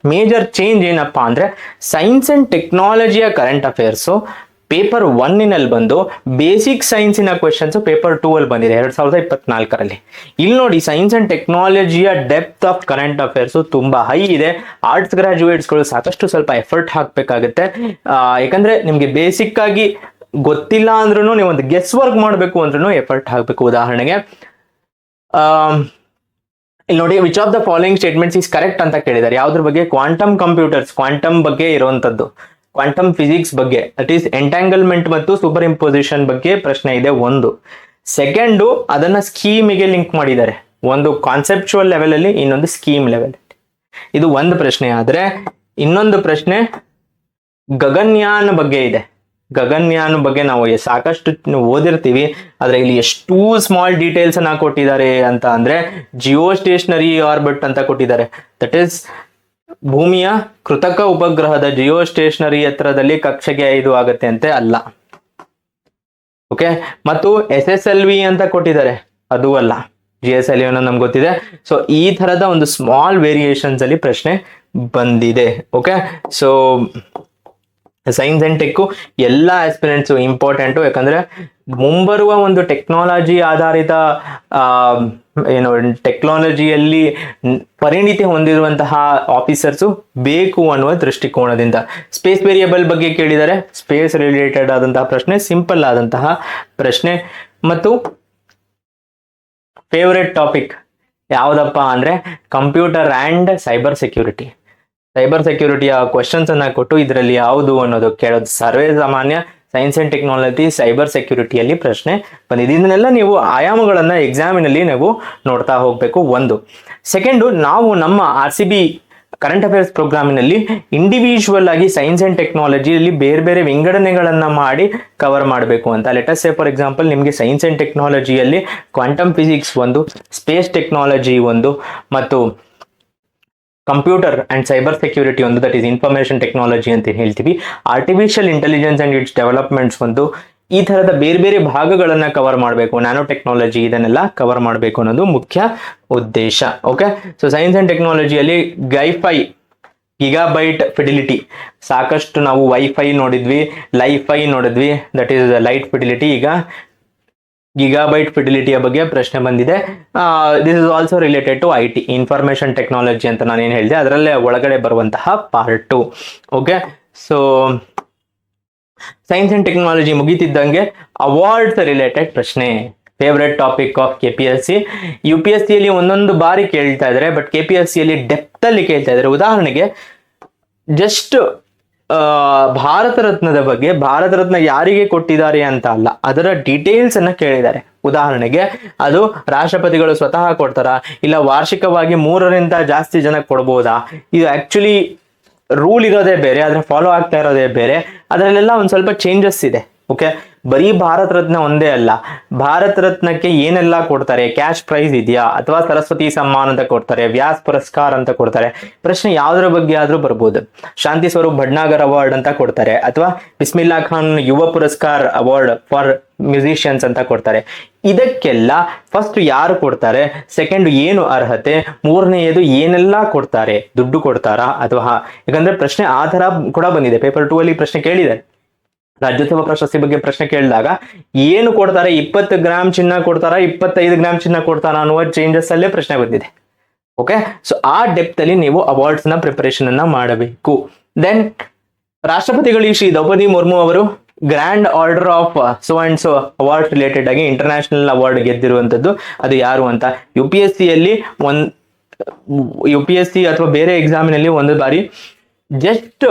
ಮೇಜರ್ ಚೇಂಜ್ ಏನಪ್ಪಾ ಅಂದ್ರೆ, ಸೈನ್ಸ್ ಅಂಡ್ ಟೆಕ್ನಾಲಜಿಯ ಕರೆಂಟ್ ಅಫೇರ್ಸು ಪೇಪರ್ 1 ಬಂದು ಬೇಸಿಕ್ ಸೈನ್ಸಿನ ಕ್ವೆಶನ್ಸ್ ಪೇಪರ್ 2 ಅಲ್ಲಿ ಬಂದಿದೆ 2024ರಲ್ಲಿ. ಇಲ್ಲಿ ನೋಡಿ ಸೈನ್ಸ್ ಅಂಡ್ ಟೆಕ್ನಾಲಜಿಯ ಡೆಪ್ತ್ ಆಫ್ ಕರೆಂಟ್ ಅಫೇರ್ಸ್ ತುಂಬಾ ಹೈ ಇದೆ. ಆರ್ಟ್ಸ್ ಗ್ರಾಜುಯೇಟ್ಸ್ಗಳು ಸಾಕಷ್ಟು ಸ್ವಲ್ಪ ಎಫರ್ಟ್ ಹಾಕ್ಬೇಕಾಗುತ್ತೆ. ಯಾಕಂದ್ರೆ ನಿಮ್ಗೆ ಬೇಸಿಕ್ ಆಗಿ ಗೊತ್ತಿಲ್ಲ ಅಂದ್ರೂ ನೀವು ಒಂದು ಗೆಸ್ ವರ್ಕ್ ಮಾಡಬೇಕು ಅಂದ್ರೂ ಎಫರ್ಟ್ ಹಾಕಬೇಕು. ಉದಾಹರಣೆಗೆ ಇಲ್ಲಿ ನೋಡಿ, which of the following statements is correct ಅಂತ ಕೇಳಿದ್ದಾರೆ. ಯಾವ್ದ್ರ ಬಗ್ಗೆ? ಕ್ವಾಂಟಮ್ ಕಂಪ್ಯೂಟರ್ಸ್, ಕ್ವಾಂಟಮ್ ಬಗ್ಗೆ ಇರುವಂತದ್ದು, ಕ್ವಾಂಟಮ್ ಫಿಸಿಕ್ಸ್ ಬಗ್ಗೆ, ದಟ್ ಈಸ್ ಎಂಟ್ಯಾಂಗಲ್ಮೆಂಟ್ ಮತ್ತು ಸೂಪರ್ ಇಂಪೋಸಿಷನ್ ಬಗ್ಗೆ ಪ್ರಶ್ನೆ ಇದೆ ಒಂದು. ಸೆಕೆಂಡು, ಅದನ್ನ ಸ್ಕೀಮಿಗೆ ಲಿಂಕ್ ಮಾಡಿದ್ದಾರೆ. ಒಂದು ಕಾನ್ಸೆಪ್ಚುವಲ್ ಲೆವೆಲ್ ಅಲ್ಲಿ, ಇನ್ನೊಂದು ಸ್ಕೀಮ್ ಲೆವೆಲ್. ಇದು ಒಂದು ಪ್ರಶ್ನೆ. ಆದ್ರೆ ಇನ್ನೊಂದು ಪ್ರಶ್ನೆ ಗಗನ್ಯಾನ್ ಬಗ್ಗೆ ಇದೆ. ಗಗನ್ಯಾನ್ ಬಗ್ಗೆ ನಾವು ಸಾಕಷ್ಟು ಓದಿರ್ತೀವಿ, ಆದ್ರೆ ಇಲ್ಲಿ ಎಷ್ಟು ಸ್ಮಾಲ್ ಡೀಟೇಲ್ಸ್ ಅನ್ನ ಕೊಟ್ಟಿದ್ದಾರೆ ಅಂತ ಅಂದ್ರೆ, ಜಿಯೋ ಸ್ಟೇಷನರಿ ಆರ್ಬಿಟ್ ಅಂತ ಕೊಟ್ಟಿದ್ದಾರೆ. ದಟ್ ಈಸ್ ಭೂಮಿಯ ಕೃತಕ ಉಪಗ್ರಹದ ಜಿಯೋ ಸ್ಟೇಷನರಿ ಎತ್ತರದಲ್ಲಿ ಕಕ್ಷೆಗೆ 5 ಆಗುತ್ತೆ ಅಂತೆ ಅಲ್ಲ. ಓಕೆ, ಮತ್ತು SSLV ಅಂತ ಕೊಟ್ಟಿದ್ದಾರೆ, ಅದು ಅಲ್ಲ. GSLV ಅನ್ನೋ ನಮ್ಗೆ ಗೊತ್ತಿದೆ. ಸೊ ಈ ತರದ ಒಂದು ಸ್ಮಾಲ್ ವೇರಿಯೇಷನ್ಸ್ ಅಲ್ಲಿ ಪ್ರಶ್ನೆ ಬಂದಿದೆ. Okay, so science and tech ಎಲ್ಲ ಆಸ್ಪಿರೆಂಟ್ಸ್ ಇಂಪಾರ್ಟೆಂಟು. ಯಾಕಂದ್ರೆ ಮುಂಬರುವ ಒಂದು ಟೆಕ್ನಾಲಜಿ ಆಧಾರಿತ ಟೆಕ್ನಾಲಜಿಯಲ್ಲಿ ಪರಿಣಿತಿ ಹೊಂದಿರುವಂತಹ ಆಫೀಸರ್ಸು ಬೇಕು ಅನ್ನುವ ದೃಷ್ಟಿಕೋನದಿಂದ. ಸ್ಪೇಸ್ ವೇರಿಯಬಲ್ ಬಗ್ಗೆ ಕೇಳಿದರೆ, ಸ್ಪೇಸ್ ರಿಲೇಟೆಡ್ ಆದಂತಹ ಪ್ರಶ್ನೆ, ಸಿಂಪಲ್ ಆದಂತಹ ಪ್ರಶ್ನೆ. ಮತ್ತು ಫೇವರೆಟ್ ಟಾಪಿಕ್ ಯಾವುದಪ್ಪ ಅಂದ್ರೆ computer and cyber security. Cyber ಸೆಕ್ಯೂರಿಟಿಯ ಕ್ವಶನ್ಸ್ ಅನ್ನ ಕೊಟ್ಟು ಇದರಲ್ಲಿ ಯಾವುದು ಅನ್ನೋದು ಕೇಳೋದು ಸರ್ವೇ ಸಾಮಾನ್ಯ. ಸೈನ್ಸ್ ಅಂಡ್ ಟೆಕ್ನಾಲಜಿ, ಸೈಬರ್ ಸೆಕ್ಯೂರಿಟಿಯಲ್ಲಿ ಪ್ರಶ್ನೆ ಬಂದಿದೆ. ಇದನ್ನೆಲ್ಲ ನೀವು ಆಯಾಮಗಳನ್ನ ಎಕ್ಸಾಮಿನಲ್ಲಿ ನೀವು ನೋಡ್ತಾ ಹೋಗ್ಬೇಕು. ಒಂದು. ಸೆಕೆಂಡು, ನಾವು ನಮ್ಮ RCB ಕರೆಂಟ್ ಅಫೇರ್ಸ್ ಪ್ರೋಗ್ರಾಮಿನಲ್ಲಿ ಇಂಡಿವಿಜುವಲ್ ಆಗಿ ಸೈನ್ಸ್ ಅಂಡ್ ಟೆಕ್ನಾಲಜಿಯಲ್ಲಿ ಬೇರೆ ಬೇರೆ ವಿಂಗಡಣೆಗಳನ್ನ ಮಾಡಿ ಕವರ್ ಮಾಡಬೇಕು ಅಂತ. ಲೆಟಸ್ ಸೇ ಫಾರ್ ಎಕ್ಸಾಂಪಲ್, ನಿಮಗೆ ಸೈನ್ಸ್ ಅಂಡ್ ಟೆಕ್ನಾಲಜಿಯಲ್ಲಿ ಕ್ವಾಂಟಮ್ ಫಿಸಿಕ್ಸ್ ಒಂದು, ಸ್ಪೇಸ್ ಟೆಕ್ನಾಲಜಿ ಒಂದು, ಮತ್ತು ಕಂಪ್ಯೂಟರ್ ಅಂಡ್ ಸೈಬರ್ ಸೆಕ್ಯೂರಿಟಿ ಒಂದು, ದಟ್ ಈಸ್ ಇನ್ಫಾರ್ಮೇಶನ್ ಟೆಕ್ನಾಲಜಿ ಅಂತ ಹೇಳ್ತೀವಿ. Artificial intelligence and it's developments ಒಂದು. ಈ ತರದ ಬೇರೆ ಬೇರೆ ಭಾಗಗಳನ್ನ ಕವರ್ ಮಾಡಬೇಕು. ನ್ಯಾನೋ ಟೆಕ್ನಾಲಜಿ, ಇದನ್ನೆಲ್ಲ ಕವರ್ ಮಾಡಬೇಕು ಅನ್ನೋದು ಮುಖ್ಯ ಉದ್ದೇಶ. ಓಕೆ, ಸೊ ಸೈನ್ಸ್ ಅಂಡ್ ಟೆಕ್ನಾಲಜಿಯಲ್ಲಿ ಗೈಫೈ, ಗಿಗಾಬೈಟ್ ಫಿಡಿಲಿಟಿ, ಸಾಕಷ್ಟು ನಾವು ವೈಫೈ ನೋಡಿದ್ವಿ, ಲೈಫೈ ನೋಡಿದ್ವಿ, ದಟ್ ಈಸ್ ಲೈಟ್ ಫಿಡಿಲಿಟಿ. ಈಗ ಗಿಗಾಬೈಟ್ ಫಿಡಿಲಿಟಿಯ ಬಗ್ಗೆ ಪ್ರಶ್ನೆ ಬಂದಿದೆ. This is also related to IT, information technology ಅಂತ ನಾನೇನು ಹೇಳಿದೆ ಅದರಲ್ಲೇ ಒಳಗಡೆ ಬರುವಂತಹ part. Okay, so science and technology ಮುಗಿತಿದ್ದಂಗೆ ಅವಾರ್ಡ್ಸ್ ರಿಲೇಟೆಡ್ ಪ್ರಶ್ನೆ. Favourite topic of KPSC. UPSCಯಲ್ಲಿ ಒಂದೊಂದು ಬಾರಿ ಕೇಳ್ತಾ ಇದ್ದಾರೆ, ಬಟ್ KPSCಯಲ್ಲಿ ಡೆಪ್ತ್ ಅಲ್ಲಿ ಕೇಳ್ತಾ ಇದ್ದಾರೆ. ಉದಾಹರಣೆಗೆ ಜಸ್ಟ್ ಭಾರತ ರತ್ನದ ಬಗ್ಗೆ, ಭಾರತ ರತ್ನ ಯಾರಿಗೆ ಕೊಟ್ಟಿದ್ದಾರೆ ಅಂತ ಅಲ್ಲ, ಅದರ ಡೀಟೇಲ್ಸ್ ಅನ್ನ ಕೇಳಿದ್ದಾರೆ. ಉದಾಹರಣೆಗೆ ಅದು ರಾಷ್ಟ್ರಪತಿಗಳು ಸ್ವತಃ ಕೊಡ್ತಾರ, ಇಲ್ಲ ವಾರ್ಷಿಕವಾಗಿ 3ರಿಂದ ಜಾಸ್ತಿ ಜನ ಕೊಡ್ಬೋದಾ? ಇದು ಆಕ್ಚುಲಿ ರೂಲ್ ಇರೋದೇ ಬೇರೆ, ಆದ್ರೆ ಫಾಲೋ ಆಗ್ತಾ ಇರೋದೇ ಬೇರೆ. ಅದರಲ್ಲೆಲ್ಲ ಒಂದ್ ಸ್ವಲ್ಪ ಚೇಂಜಸ್ ಇದೆ. ಓಕೆ, ಬರೀ ಭಾರತ ರತ್ನ ಒಂದೇ ಅಲ್ಲ, ಭಾರತ ರತ್ನಕ್ಕೆ ಏನೆಲ್ಲ ಕೊಡ್ತಾರೆ, ಕ್ಯಾಶ್ ಪ್ರೈಸ್ ಇದೆಯಾ, ಅಥವಾ ಸರಸ್ವತಿ ಸಮ್ಮಾನ್ ಅಂತ ಕೊಡ್ತಾರೆ, ವ್ಯಾಸ್ ಪುರಸ್ಕಾರ ಅಂತ ಕೊಡ್ತಾರೆ. ಪ್ರಶ್ನೆ ಯಾವ್ದ್ರ ಬಗ್ಗೆ ಆದ್ರೂ ಬರ್ಬೋದು. ಶಾಂತಿ ಸ್ವರೂಪ್ ಭಟ್ನಾಗರ್ ಅವಾರ್ಡ್ ಅಂತ ಕೊಡ್ತಾರೆ, ಅಥವಾ ಬಿಸ್ಮಿಲ್ಲಾ ಖಾನ್ ಯುವ ಪುರಸ್ಕಾರ್ ಅವಾರ್ಡ್ ಫಾರ್ ಮ್ಯೂಸಿಷಿಯನ್ಸ್ ಅಂತ ಕೊಡ್ತಾರೆ. ಇದಕ್ಕೆಲ್ಲ ಫಸ್ಟ್ ಯಾರು ಕೊಡ್ತಾರೆ, ಸೆಕೆಂಡ್ ಏನು ಅರ್ಹತೆ, ಮೂರನೆಯದು ಏನೆಲ್ಲ ಕೊಡ್ತಾರೆ, ದುಡ್ಡು ಕೊಡ್ತಾರಾ ಅಥವಾ? ಯಾಕಂದ್ರೆ ಪ್ರಶ್ನೆ ಆ ತರ ಕೂಡ ಬಂದಿದೆ. ಪೇಪರ್ 2 ಅಲ್ಲಿ ಪ್ರಶ್ನೆ ಕೇಳಿದ್ದಾರೆ. ರಾಜ್ಯೋತ್ಸವ ಪ್ರಶಸ್ತಿ ಬಗ್ಗೆ ಪ್ರಶ್ನೆ ಕೇಳಿದಾಗ ಏನು ಕೊಡ್ತಾರೆ, 20 ಗ್ರಾಮ್ ಚಿನ್ನ ಕೊಡ್ತಾರಾ, 25 ಗ್ರಾಮ್ ಚಿನ್ನ ಕೊಡ್ತಾರಾ ಅನ್ನುವ ಚೇಂಜಸ್ ಅಲ್ಲೇ ಪ್ರಶ್ನೆ ಬಂದಿದೆ. ಓಕೆ, ಸೊ ಆ ಡೆಪ್ತ್ ಅಲ್ಲಿ ನೀವು ಅವಾರ್ಡ್ಸ್ ನ ಪ್ರಿಪರೇಷನ್ ಅನ್ನ ಮಾಡಬೇಕು. ದೆನ್ ರಾಷ್ಟ್ರಪತಿಗಳು ಶ್ರೀ ದ್ರೌಪದಿ ಮುರ್ಮು ಅವರು grand order of so and so award related ಆಗಿ ಇಂಟರ್ನ್ಯಾಷನಲ್ ಅವಾರ್ಡ್ ಗೆದ್ದಿರುವಂತದ್ದು ಅದು ಯಾರು ಅಂತ. UPSC ಅಥವಾ ಬೇರೆ ಎಕ್ಸಾಮಿನಲ್ಲಿ ಒಂದು ಬಾರಿ ಜಸ್ಟ್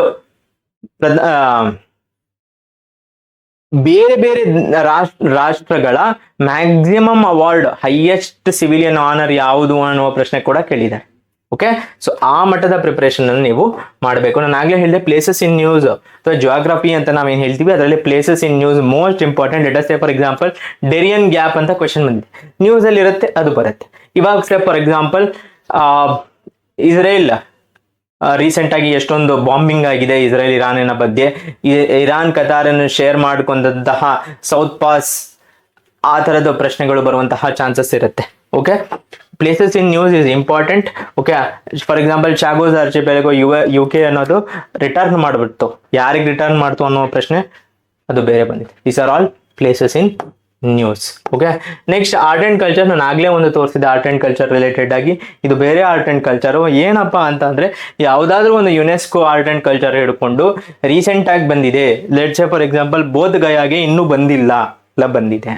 ಬೇರೆ ಬೇರೆ ರಾಷ್ಟ್ರಗಳ maximum award, highest civilian honour ಯಾವುದು ಅನ್ನುವ ಪ್ರಶ್ನೆ ಕೂಡ ಕೇಳಿದ್ದಾರೆ. ಓಕೆ, ಸೊ ಆ ಮಟ್ಟದ ಪ್ರಿಪರೇಷನ್ ಅನ್ನು ನೀವು ಮಾಡಬೇಕು. ನಾನು ಆಗ್ಲೇ ಹೇಳಿದೆ ಪ್ಲೇಸಸ್ ಇನ್ ನ್ಯೂಸ್ ಅಥವಾ ಜಿಯೋಗ್ರಫಿ ಅಂತ ನಾವೇನು ಹೇಳ್ತೀವಿ, ಅದರಲ್ಲಿ places in news most important. Let us say for example Darien gap ಅಂತ ಕ್ವೆಶನ್ ಬಂದಿದೆ, ನ್ಯೂಸ್ ಅಲ್ಲಿ ಇರುತ್ತೆ, ಅದು ಬರುತ್ತೆ. ಇವಾಗ say for example Israel recent ಆಗಿ ಎಷ್ಟೊಂದು ಬಾಂಬಿಂಗ್ ಆಗಿದೆ ಇಸ್ರೇಲ್ ಇರಾನಿನ ಬಗ್ಗೆ, ಇರಾನ್ ಕತಾರನ್ನು ಶೇರ್ ಮಾಡ್ಕೊಂಡಂತಹ ಸೌತ್ ಪಾಸ್, ಆ ತರದ ಪ್ರಶ್ನೆಗಳು ಬರುವಂತಹ ಚಾನ್ಸಸ್ ಇರುತ್ತೆ. Okay, places in news is important. Okay, for example Chagos archipelago UK ಅನ್ನೋದು ರಿಟರ್ನ್ ಮಾಡ್ಬಿಡ್ತು, ಯಾರಿಗೆ ರಿಟರ್ನ್ ಮಾಡ್ತು ಅನ್ನೋ ಪ್ರಶ್ನೆ ಅದು ಬೇರೆ ಬಂದಿದೆ. These are all places in news. Okay, next art and culture. ನಾನು ಆಗ್ಲೇ ಒಂದು ತೋರಿಸಿದೆ ಆರ್ಟ್ ಅಂಡ್ ಕಲ್ಚರ್ ರಿಲೇಟೆಡ್ ಆಗಿ. ಇದು ಬೇರೆ ಆರ್ಟ್ ಅಂಡ್ ಕಲ್ಚರ್. ಏನಪ್ಪಾ ಅಂತ ಅಂದ್ರೆ ಯಾವ್ದಾದ್ರು ಒಂದು ಯುನೆಸ್ಕೋ ಆರ್ಟ್ ಅಂಡ್ ಕಲ್ಚರ್ ಹಿಡ್ಕೊಂಡು ರೀಸೆಂಟ್ ಆಗಿ ಬಂದಿದೆ, let's say for example Bodh ಗಯಾಗೆ ಇನ್ನೂ ಬಂದಿಲ್ಲ, ಇಲ್ಲ ಬಂದಿದೆ,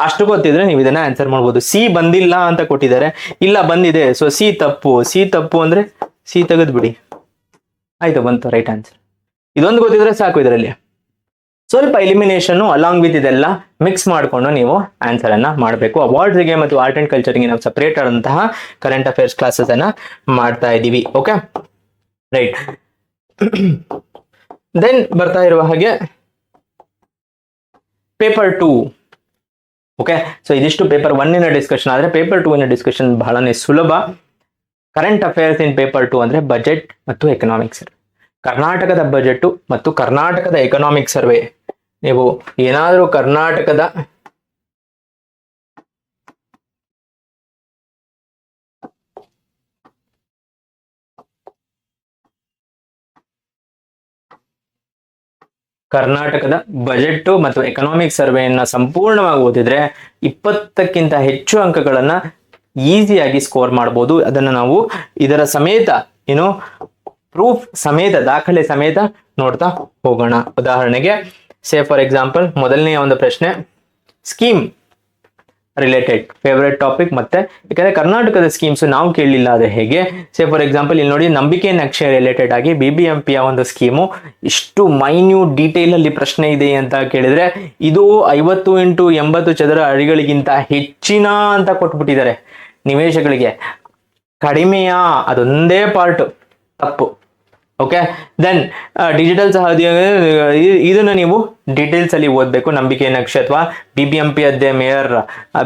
ಅಷ್ಟು ಗೊತ್ತಿದ್ರೆ ನೀವು ಇದನ್ನ ಆನ್ಸರ್ ಮಾಡ್ಬೋದು. ಸಿ ಬಂದಿಲ್ಲ ಅಂತ ಕೊಟ್ಟಿದ್ದಾರೆ, ಇಲ್ಲ ಬಂದಿದೆ, ಸೊ ಸಿ ತಪ್ಪು. ಸಿ ತಪ್ಪು ಅಂದ್ರೆ ಸಿ ತೆಗೆದ್ಬಿಡಿ, ಆಯ್ತು, ಬಂತು ರೈಟ್ ಆನ್ಸರ್. ಇದೊಂದು ಗೊತ್ತಿದ್ರೆ ಸಾಕು. ಇದರಲ್ಲಿ ಸ್ವಲ್ಪ ಎಲಿಮಿನೇಷನ್ ಅಲಾಂಗ್ ವಿತ್ ಇದೆಲ್ಲ ಮಿಕ್ಸ್ ಮಾಡಿಕೊಂಡು ನೀವು ಆನ್ಸರ್ ಅನ್ನ ಮಾಡಬೇಕು. ಅವಾರ್ಡ್ಸ್ಗೆ ಮತ್ತು ಆರ್ಟ್ ಅಂಡ್ ಕಲ್ಚರ್ಗೆ ನಾವು ಸಪರೇಟ್ ಆದಂತಹ ಕರೆಂಟ್ ಅಫೇರ್ಸ್ ಕ್ಲಾಸಸ್ ಅನ್ನ ಮಾಡ್ತಾ ಇದ್ದೀವಿ. Okay, right. ದೆನ್ ಬರ್ತಾ ಇರುವ ಹಾಗೆ ಪೇಪರ್ 2. ಓಕೆ, ಸೊ ಇದಿಷ್ಟು ಪೇಪರ್ 1 ಡಿಸ್ಕಷನ್. ಆದ್ರೆ ಪೇಪರ್ 2 ಡಿಸ್ಕಷನ್ ಬಹಳನೇ ಸುಲಭ. ಕರೆಂಟ್ ಅಫೇರ್ಸ್ ಇನ್ ಪೇಪರ್ 2 ಅಂದ್ರೆ ಬಜೆಟ್ ಮತ್ತು ಎಕನಾಮಿಕ್ ಸರ್ವೆ. ಕರ್ನಾಟಕದ ಬಜೆಟ್ ಮತ್ತು ಕರ್ನಾಟಕದ ಎಕನಾಮಿಕ್ ಸರ್ವೆ. ನೀವು ಏನಾದರೂ ಕರ್ನಾಟಕದ ಬಜೆಟ್ ಮತ್ತು ಎಕನಾಮಿಕ್ ಸರ್ವೆಯನ್ನ ಸಂಪೂರ್ಣವಾಗಿ ಓದಿದ್ರೆ 20ಕ್ಕಿಂತ ಹೆಚ್ಚು ಅಂಕಗಳನ್ನ ಈಸಿಯಾಗಿ ಸ್ಕೋರ್ ಮಾಡಬಹುದು. ಅದನ್ನ ನಾವು ಇದರ ಸಮೇತ ಏನು ಪ್ರೂಫ್ ಸಮೇತ, ದಾಖಲೆ ಸಮೇತ ನೋಡ್ತಾ ಹೋಗೋಣ. ಉದಾಹರಣೆಗೆ ಸೇ ಫಾರ್ ಎಕ್ಸಾಂಪಲ್ ಮೊದಲನೆಯ ಒಂದು ಪ್ರಶ್ನೆ ಸ್ಕೀಮ್ ರಿಲೇಟೆಡ್ ಫೇವರೇಟ್ ಟಾಪಿಕ್. ಮತ್ತೆ ಯಾಕಂದ್ರೆ ಕರ್ನಾಟಕದ ಸ್ಕೀಮ್ಸ್ ನಾವು ಕೇಳಲಿಲ್ಲ ಆದರೆ ಹೇಗೆ. ಸೇ ಫಾರ್ ಎಕ್ಸಾಂಪಲ್ ಇಲ್ಲಿ ನೋಡಿ, ನಂಬಿಕೆ ನಕ್ಷೆ ರಿಲೇಟೆಡ್ ಆಗಿ BBMPಯ ಒಂದು ಸ್ಕೀಮು ಇಷ್ಟು ಮೈನ್ಯೂಟ್ ಡೀಟೇಲ್ ಅಲ್ಲಿ ಪ್ರಶ್ನೆ ಇದೆ ಅಂತ ಕೇಳಿದ್ರೆ ಇದು 50 × 80 ಚದರ ಅಡಿಗಳಿಗಿಂತ ಹೆಚ್ಚಿನ ಅಂತ ಕೊಟ್ಬಿಟ್ಟಿದ್ದಾರೆ ನಿವೇಶಗಳಿಗೆ. ಕಡಿಮೆಯಾ, ಅದೊಂದೇ ಪಾರ್ಟ್ ತಪ್ಪು. ಓಕೆ, ದೆನ್ ಡಿಜಿಟಲ್ ಇದನ್ನ ನೀವು ಡೀಟೇಲ್ಸ್ ಅಲ್ಲಿ ಓದಬೇಕು. ನಂಬಿಕೆ ನಕ್ಷೆ ಅಥವಾ BBMP ಅದೇ ಮೇಯರ್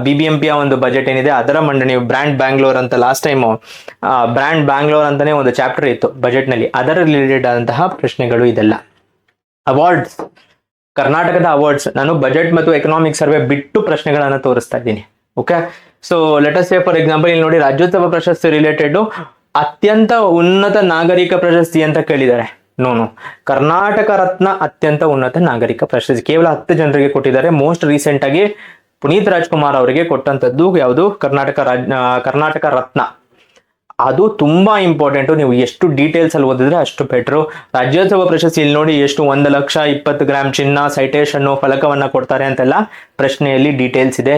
BBMPಯ ಒಂದು ಬಜೆಟ್ ಏನಿದೆ ಅದರ ಮಂಡನೆ. ಬ್ರ್ಯಾಂಡ್ ಬ್ಯಾಂಗ್ಳೂರ್ ಅಂತ ಲಾಸ್ಟ್ ಟೈಮ್ ಬ್ರ್ಯಾಂಡ್ ಬ್ಯಾಂಗ್ಳೂರ್ ಅಂತಾನೆ ಒಂದು ಚಾಪ್ಟರ್ ಇತ್ತು ಬಜೆಟ್ ನಲ್ಲಿ, ಅದರ ರಿಲೇಟೆಡ್ ಆದಂತಹ ಪ್ರಶ್ನೆಗಳು ಇದೆಲ್ಲ. ಅವಾರ್ಡ್ಸ್, ಕರ್ನಾಟಕದ ಅವಾರ್ಡ್ಸ್ ನಾನು ಬಜೆಟ್ ಮತ್ತು ಎಕನಾಮಿಕ್ ಸರ್ವೆ ಬಿಟ್ಟು ಪ್ರಶ್ನೆಗಳನ್ನ ತೋರಿಸ್ತಾ ಇದ್ದೀನಿ. Okay, so let us say for example ಇಲ್ಲಿ ನೋಡಿ, ರಾಜ್ಯೋತ್ಸವ ಪ್ರಶಸ್ತಿ ರಿಲೇಟೆಡ್ ಅತ್ಯಂತ ಉನ್ನತ ನಾಗರಿಕ ಪ್ರಶಸ್ತಿ ಅಂತ ಕೇಳಿದ್ದಾರೆ. ನೋನು ಕರ್ನಾಟಕ ರತ್ನ ಅತ್ಯಂತ ಉನ್ನತ ನಾಗರಿಕ ಪ್ರಶಸ್ತಿ ಕೇವಲ 10 ಜನರಿಗೆ ಕೊಟ್ಟಿದ್ದಾರೆ. ಮೋಸ್ಟ್ ರೀಸೆಂಟ್ ಆಗಿ ಪುನೀತ್ ರಾಜ್ಕುಮಾರ್ ಅವರಿಗೆ ಕೊಟ್ಟಂತದ್ದು ಯಾವುದು, ಕರ್ನಾಟಕ ರತ್ನ. ಅದು ತುಂಬಾ ಇಂಪಾರ್ಟೆಂಟು. ನೀವು ಎಷ್ಟು ಡೀಟೇಲ್ಸ್ ಅಲ್ಲಿ ಓದಿದ್ರೆ ಅಷ್ಟು ಬೆಟ್ರು. ರಾಜ್ಯೋತ್ಸವ ಪ್ರಶಸ್ತಿ ಇಲ್ಲಿ ನೋಡಿ ಎಷ್ಟು 1,20,000 ಗ್ರಾಮ್ ಚಿನ್ನ, ಸೈಟೇಷನ್, ಫಲಕವನ್ನ ಕೊಡ್ತಾರೆ ಅಂತೆಲ್ಲ ಪ್ರಶ್ನೆಯಲ್ಲಿ ಡೀಟೇಲ್ಸ್ ಇದೆ.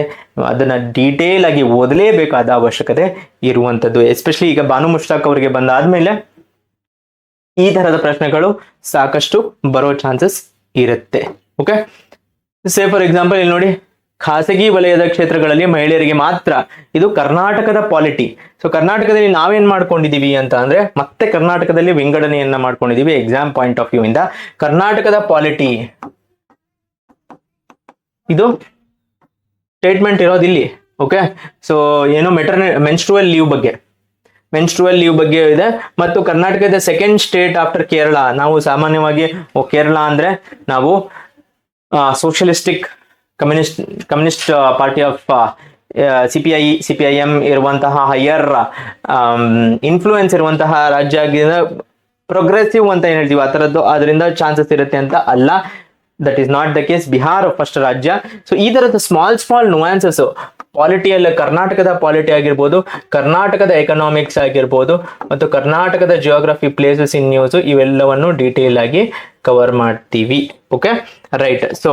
ಅದನ್ನ ಡೀಟೇಲ್ ಆಗಿ ಓದಲೇಬೇಕಾದ ಅವಶ್ಯಕತೆ ಇರುವಂತದ್ದು. ಎಸ್ಪೆಷಲಿ ಈಗ ಬಾನು ಮುಷ್ತಾಕ್ ಅವರಿಗೆ ಬಂದಾದ್ಮೇಲೆ ಈ ತರದ ಪ್ರಶ್ನೆಗಳು ಸಾಕಷ್ಟು ಬರೋ ಚಾನ್ಸಸ್ ಇರುತ್ತೆ. ಓಕೆ, ಸೇ ಫಾರ್ ಎಕ್ಸಾಂಪಲ್ ಇಲ್ಲಿ ನೋಡಿ, ಖಾಸಗಿ ವಲಯದ ಕ್ಷೇತ್ರಗಳಲ್ಲಿ ಮಹಿಳೆಯರಿಗೆ ಮಾತ್ರ. ಇದು ಕರ್ನಾಟಕದ ಪಾಲಿಟಿ. ಸೊ ಕರ್ನಾಟಕದಲ್ಲಿ ನಾವೇನ್ ಮಾಡ್ಕೊಂಡಿದೀವಿ ಅಂತ ಅಂದ್ರೆ ಮತ್ತೆ ಕರ್ನಾಟಕದಲ್ಲಿ ವಿಂಗಡಣೆಯನ್ನ ಮಾಡ್ಕೊಂಡಿದೀವಿ ಎಕ್ಸಾಮ್ ಪಾಯಿಂಟ್ ಆಫ್ ವ್ಯೂ ಇಂದ. ಕರ್ನಾಟಕದ ಪಾಲಿಟಿ ಇದು ಸ್ಟೇಟ್ಮೆಂಟ್ ಇರೋದಿಲ್ಲಿ. ಓಕೆ, ಸೊ ಏನು ಮೆನ್ಸ್ಟ್ರುವಲ್ ಲೀವ್ ಬಗ್ಗೆ ಇದೆ. ಮತ್ತು ಕರ್ನಾಟಕದ ಸೆಕೆಂಡ್ ಸ್ಟೇಟ್ ಆಫ್ಟರ್ ಕೇರಳ. ನಾವು ಸಾಮಾನ್ಯವಾಗಿ ಕೇರಳ ಅಂದ್ರೆ ನಾವು socialistic communist party of CPIM ಇರುವಂತಹ ಹೈಯರ್ ಇನ್ಫ್ಲೂಯೆನ್ಸ್ ಇರುವಂತಹ ರಾಜ್ಯ ಆಗಿದೆ. ಪ್ರೋಗ್ರೆಸಿವ್ ಅಂತ ಏನ್ ಹೇಳ್ತೀವಿ ಆ ತರದ್ದು, ಅದರಿಂದ ಚಾನ್ಸಸ್ ಇರುತ್ತೆ ಅಂತ ಅಲ್ಲ. That is not the case. Bihar first ರಾಜ್ಯ. ಸೊ ಈ ತರದ ಸ್ಮಾಲ್ ನುವಾನ್ಸಸ್ ಪಾಲಿಟಿಯಲ್ಲಿ, ಕರ್ನಾಟಕದ ಪಾಲಿಟಿ ಆಗಿರ್ಬೋದು, ಕರ್ನಾಟಕದ ಎಕನಾಮಿಕ್ಸ್ ಆಗಿರ್ಬೋದು, ಮತ್ತು ಕರ್ನಾಟಕದ ಜಿಯೋಗ್ರಫಿ, ಪ್ಲೇಸಸ್ ಇನ್ ನ್ಯೂಸ್, ಇವೆಲ್ಲವನ್ನು ಡೀಟೇಲ್ ಆಗಿ ಕವರ್ ಮಾಡ್ತೀವಿ. Okay, right. So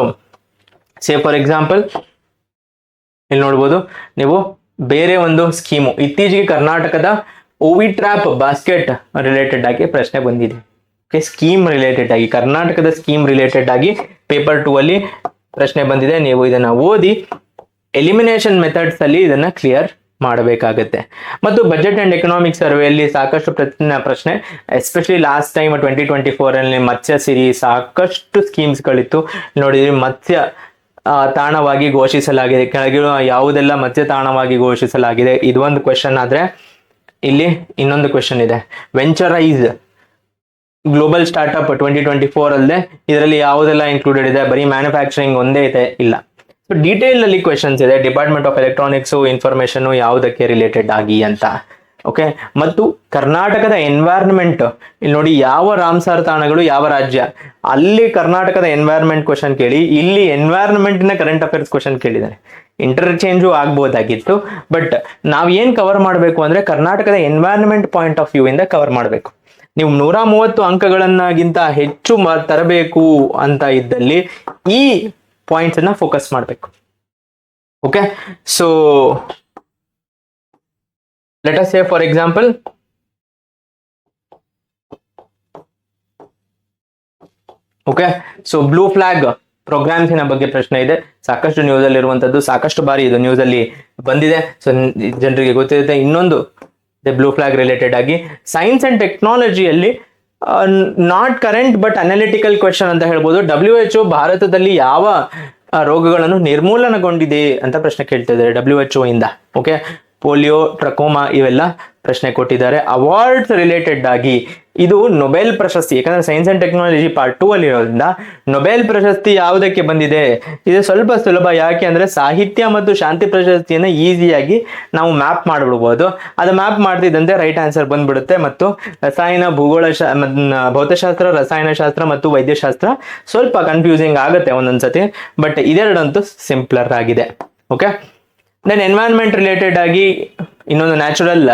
say for example ಇಲ್ಲಿ ನೋಡ್ಬೋದು ನೀವು, ಬೇರೆ ಒಂದು ಸ್ಕೀಮು ಇತ್ತೀಚೆಗೆ ಕರ್ನಾಟಕದ ಓವಿಟ್ರಾಪ್ ಬಾಸ್ಕೆಟ್ ರಿಲೇಟೆಡ್ ಆಗಿ ಪ್ರಶ್ನೆ ಬಂದಿದೆ. ಓಕೆ, ಸ್ಕೀಮ್ ರಿಲೇಟೆಡ್ ಆಗಿ, ಕರ್ನಾಟಕದ ಸ್ಕೀಮ್ ರಿಲೇಟೆಡ್ ಆಗಿ ಪೇಪರ್ 2 ಅಲ್ಲಿ ಪ್ರಶ್ನೆ ಬಂದಿದೆ. ನೀವು ಇದನ್ನ ಓದಿ ಎಲಿಮಿನೇಷನ್ ಮೆಥಡ್ಸ್ ಅಲ್ಲಿ ಇದನ್ನ ಕ್ಲಿಯರ್ ಮಾಡಬೇಕಾಗುತ್ತೆ. ಮತ್ತು ಬಜೆಟ್ ಅಂಡ್ ಎಕನಾಮಿಕ್ ಸರ್ವೆಯಲ್ಲಿ ಸಾಕಷ್ಟು ಪ್ರಶ್ನೆ, ಎಸ್ಪೆಷಲಿ ಲಾಸ್ಟ್ ಟೈಮ್ 2024 ಅಲ್ಲಿ ಮತ್ಸ್ಯ ಸಿರಿ ಸಾಕಷ್ಟು ಸ್ಕೀಮ್ಸ್ಗಳಿತ್ತು. ನೋಡಿದ್ರಿ, ಮತ್ಸ್ಯ ತಾಣವಾಗಿ ಘೋಷಿಸಲಾಗಿದೆ, ಕೆಳಗಿರುವ ಯಾವುದೆಲ್ಲ ಮತ್ಸ್ಯ ತಾಣವಾಗಿ ಘೋಷಿಸಲಾಗಿದೆ, ಇದೊಂದು ಕ್ವೆಶನ್. ಆದ್ರೆ ಇಲ್ಲಿ ಇನ್ನೊಂದು ಕ್ವೆಶನ್ ಇದೆ, ವೆಂಚರೈಸ್ ಗ್ಲೋಬಲ್ ಸ್ಟಾರ್ಟ್ಅಪ್ 2024 ಅಲ್ಲದೆ ಇದರಲ್ಲಿ ಯಾವುದೆಲ್ಲ ಇನ್ಕ್ಲೂಡೆಡ್ ಇದೆ, ಬರೀ ಮ್ಯಾನುಫ್ಯಾಕ್ಚರಿಂಗ್ ಒಂದೇ ಇದೆ, ಇಲ್ಲ. ಸೊ ಡೀಟೇಲ್ ಅಲ್ಲಿ ಕ್ವೆಶನ್ಸ್ ಇದೆ, ಡಿಪಾರ್ಟ್ಮೆಂಟ್ ಆಫ್ ಎಲೆಕ್ಟ್ರಾನಿಕ್ಸ್ ಇನ್ಫಾರ್ಮೇಶನ್ ಯಾವುದಕ್ಕೆ ರಿಲೇಟೆಡ್ ಆಗಿ ಅಂತ. ಓಕೆ, ಮತ್ತು ಕರ್ನಾಟಕದ ಎನ್ವೈರ್ನ್ಮೆಂಟ್, ಇಲ್ಲಿ ನೋಡಿ ಯಾವ ರಾಮ್ಸಾರ್ ತಾಣಗಳು ಯಾವ ರಾಜ್ಯ, ಅಲ್ಲಿ ಕರ್ನಾಟಕದ ಎನ್ವೈರ್ನ್ಮೆಂಟ್ ಕ್ವಶನ್ ಕೇಳಿ, ಇಲ್ಲಿ ಎನ್ವೈರ್ನ್ಮೆಂಟ್ ನ ಕರೆಂಟ್ ಅಫೇರ್ಸ್ ಕ್ವಶನ್ ಕೇಳಿದ್ದಾನೆ. ಇಂಟರ್ಚೇಂಜು ಆಗ್ಬೋದಾಗಿತ್ತು, ಬಟ್ ನಾವ್ ಏನ್ ಕವರ್ ಮಾಡಬೇಕು ಅಂದ್ರೆ ಕರ್ನಾಟಕದ ಎನ್ವೈರ್ನ್ಮೆಂಟ್ ಪಾಯಿಂಟ್ ಆಫ್ ವ್ಯೂ ಇಂದ ಕವರ್ ಮಾಡಬೇಕು. ನೀವು 130 ಅಂಕಗಳನ್ನಾಗಿಂತ ಹೆಚ್ಚು ತರಬೇಕು ಅಂತ ಇದ್ದಲ್ಲಿ ಈ ಪಾಯಿಂಟ್ಸ್ ಅನ್ನ ಫೋಕಸ್ ಮಾಡಬೇಕು. Okay, so let us say for example okay, so blue flag ಪ್ರೋಗ್ರಾಮ್ಸಿನ ಬಗ್ಗೆ ಪ್ರಶ್ನೆ ಇದೆ. ಸಾಕಷ್ಟು ನ್ಯೂಸ್ ಅಲ್ಲಿ ಇರುವಂತದ್ದು, ಸಾಕಷ್ಟು ಬಾರಿ ಇದು ನ್ಯೂಸ್ ಅಲ್ಲಿ ಬಂದಿದೆ, ಸೊ ಜನರಿಗೆ ಗೊತ್ತಿರುತ್ತೆ. ಇನ್ನೊಂದು ಬ್ಲೂ ಫ್ಲಾಗ್ ರಿಲೇಟೆಡ್ ಆಗಿ ಸೈನ್ಸ್ ಅಂಡ್ ಟೆಕ್ನಾಲಜಿಯಲ್ಲಿ not current but analytical question ಅಂತ ಹೇಳ್ಬೋದು. WHO ಭಾರತದಲ್ಲಿ ಯಾವ ರೋಗಗಳನ್ನು ನಿರ್ಮೂಲನಗೊಂಡಿದೆ ಅಂತ ಪ್ರಶ್ನೆ ಕೇಳ್ತಿದ್ದಾರೆ WHO ಇಂದ. ಓಕೆ, ಪೋಲಿಯೋ, ಟ್ರಕೋಮಾ ಇವೆಲ್ಲ ಪ್ರಶ್ನೆ ಕೊಟ್ಟಿದ್ದಾರೆ. ಅವಾರ್ಡ್ಸ್ ರಿಲೇಟೆಡ್ ಆಗಿ ಇದು ನೊಬೆಲ್ ಪ್ರಶಸ್ತಿ, ಯಾಕಂದ್ರೆ ಸೈನ್ಸ್ ಅಂಡ್ ಟೆಕ್ನಾಲಜಿ ಪಾರ್ಟ್ 2 ಅಲ್ಲಿ ಇರೋದ್ರಿಂದ ನೊಬೆಲ್ ಪ್ರಶಸ್ತಿ ಯಾವುದಕ್ಕೆ ಬಂದಿದೆ, ಇದು ಸ್ವಲ್ಪ ಸುಲಭ. ಯಾಕೆ ಅಂದ್ರೆ ಸಾಹಿತ್ಯ ಮತ್ತು ಶಾಂತಿ ಪ್ರಶಸ್ತಿಯನ್ನ ಈಸಿಯಾಗಿ ನಾವು ಮ್ಯಾಪ್ ಮಾಡಿಬಿಡ್ಬೋದು. ಅದು ಮ್ಯಾಪ್ ಮಾಡ್ತಿದ್ದಂತೆ ರೈಟ್ ಆನ್ಸರ್ ಬಂದ್ಬಿಡುತ್ತೆ. ಮತ್ತು ರಸಾಯನ, ಭೌತಶಾಸ್ತ್ರ, ರಸಾಯನಶಾಸ್ತ್ರ ಮತ್ತು ವೈದ್ಯಶಾಸ್ತ್ರ ಸ್ವಲ್ಪ ಕನ್ಫ್ಯೂಸಿಂಗ್ ಆಗುತ್ತೆ ಒಂದೊಂದ್ಸತಿ, ಬಟ್ ಇದೆರಡಂತೂ ಸಿಂಪ್ಲರ್ ಆಗಿದೆ. ಓಕೆ, ದೆನ್ ಎನ್ವೈರನ್ಮೆಂಟ್ ರಿಲೇಟೆಡ್ ಆಗಿ ಇನ್ನೊಂದು natural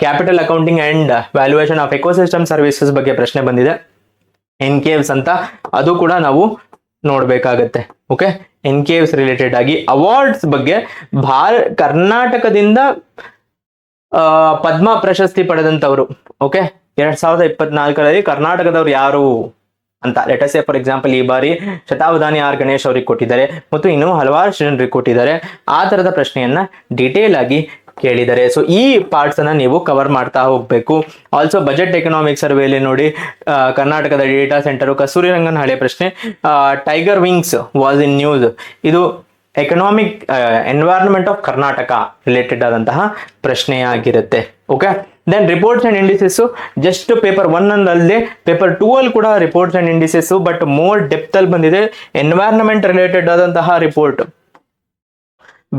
capital accounting and valuation of ecosystem services ಬಗ್ಗೆ ಪ್ರಶ್ನೆ ಬಂದಿದೆ. ಎನ್ಕೇವ್ಸ್ ಅಂತ, ಅದು ಕೂಡ ನಾವು ನೋಡ್ಬೇಕಾಗತ್ತೆ. ಓಕೆ, ಎನ್ಕೇವ್ಸ್ ರಿಲೇಟೆಡ್ ಆಗಿ ಅವಾರ್ಡ್ಸ್ ಬಗ್ಗೆ ಕರ್ನಾಟಕದಿಂದ ಪದ್ಮ ಪ್ರಶಸ್ತಿ ಪಡೆದಂತವರು. ಓಕೆ, 2024ರಲ್ಲಿ ಕರ್ನಾಟಕದವ್ರು ಯಾರು ಅಂತ let us say for example ಈ ಬಾರಿ ಶತಾವಧಾನಿ ಆರ್ ಗಣೇಶ್ ಅವ್ರಿಗೆ ಕೊಟ್ಟಿದ್ದಾರೆ, ಮತ್ತು ಇನ್ನೂ ಹಲವಾರು ಜನರಿಗೆ ಕೊಟ್ಟಿದ್ದಾರೆ. ಆ ತರದ ಪ್ರಶ್ನೆಯನ್ನ ಡೀಟೇಲ್ ಆಗಿ ಕೇಳಿದ್ದಾರೆ. ಸೊ ಈ ಪಾರ್ಟ್ಸ್ ಅನ್ನ ನೀವು ಕವರ್ ಮಾಡ್ತಾ ಹೋಗ್ಬೇಕು. ಆಲ್ಸೋ ಬಜೆಟ್ ಎಕನಾಮಿಕ್ ಸರ್ವೆಯಲ್ಲಿ ನೋಡಿ, ಕರ್ನಾಟಕದ ಡೇಟಾ ಸೆಂಟರ್, ಕಸ್ತೂರಿ ರಂಗನ್ ಹಳೆ ಪ್ರಶ್ನೆ, tiger wings was in news, ಇದು economic environment of Karnataka related ಆದಂತಹ ಪ್ರಶ್ನೆಯಾಗಿರುತ್ತೆ. Okay, then reports and indices, just paper 1 ಅಲ್ಲದೆ ಪೇಪರ್ 2 ಅಲ್ಲಿ ಕೂಡ reports and indices, but more depth ಅಲ್ಲಿ ಬಂದಿದೆ. ಎನ್ವೈರನ್ಮೆಂಟ್ ರಿಲೇಟೆಡ್ ಆದಂತಹ report,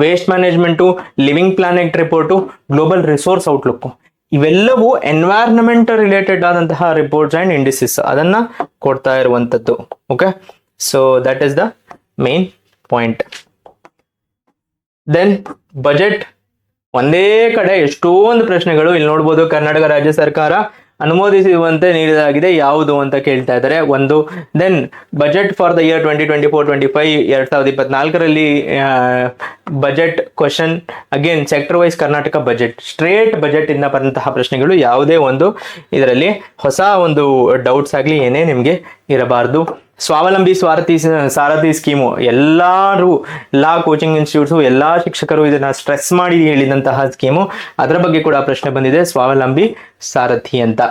waste management, living planet report, global resource outlook, ಇವೆಲ್ಲವೂ ಎನ್ವೈರನ್ಮೆಂಟ್ ರಿಲೇಟೆಡ್ ಆದಂತಹ ರಿಪೋರ್ಟ್ಸ್ ಅಂಡ್ ಇಂಡಿಸಸ್ ಅದನ್ನ ಕೊಡ್ತಾ ಇರುವಂತದ್ದು. Okay, so that is the main point. Then budget, ಒಂದೇ ಕಡೆ ಎಷ್ಟೊಂದು ಪ್ರಶ್ನೆಗಳು ಇಲ್ಲಿ ನೋಡ್ಬೋದು. ಕರ್ನಾಟಕ ರಾಜ್ಯ ಸರ್ಕಾರ ಅನುಮೋದಿಸುವಂತೆ ನೀಡಲಾಗಿದೆ ಯಾವುದು ಅಂತ ಕೇಳ್ತಾ ಇದ್ದಾರೆ ಒಂದು. Then budget for the year 2024-25, 2024ರಲ್ಲಿ budget question, again sector wise Karnataka budget, straight budget ಇಂದ ಬಂದಂತಹ ಪ್ರಶ್ನೆಗಳು. ಯಾವುದೇ ಒಂದು ಇದರಲ್ಲಿ ಹೊಸ ಒಂದು ಡೌಟ್ಸ್ ಆಗಲಿ ಏನೇ ನಿಮಗೆ ಇರಬಾರ್ದು. ಸ್ವಾವಲಂಬಿ ಸಾರಥಿ ಸ್ಕೀಮು, ಎಲ್ಲಾ ಕೋಚಿಂಗ್ ಇನ್ಸ್ಟಿಟ್ಯೂಟ್ಸು, ಎಲ್ಲಾ ಶಿಕ್ಷಕರು ಇದನ್ನ ಸ್ಟ್ರೆಸ್ ಮಾಡಿ ಹೇಳಿದಂತಹ ಸ್ಕೀಮು, ಅದರ ಬಗ್ಗೆ ಕೂಡ ಪ್ರಶ್ನೆ ಬಂದಿದೆ, ಸ್ವಾವಲಂಬಿ ಸಾರಥಿ ಅಂತ.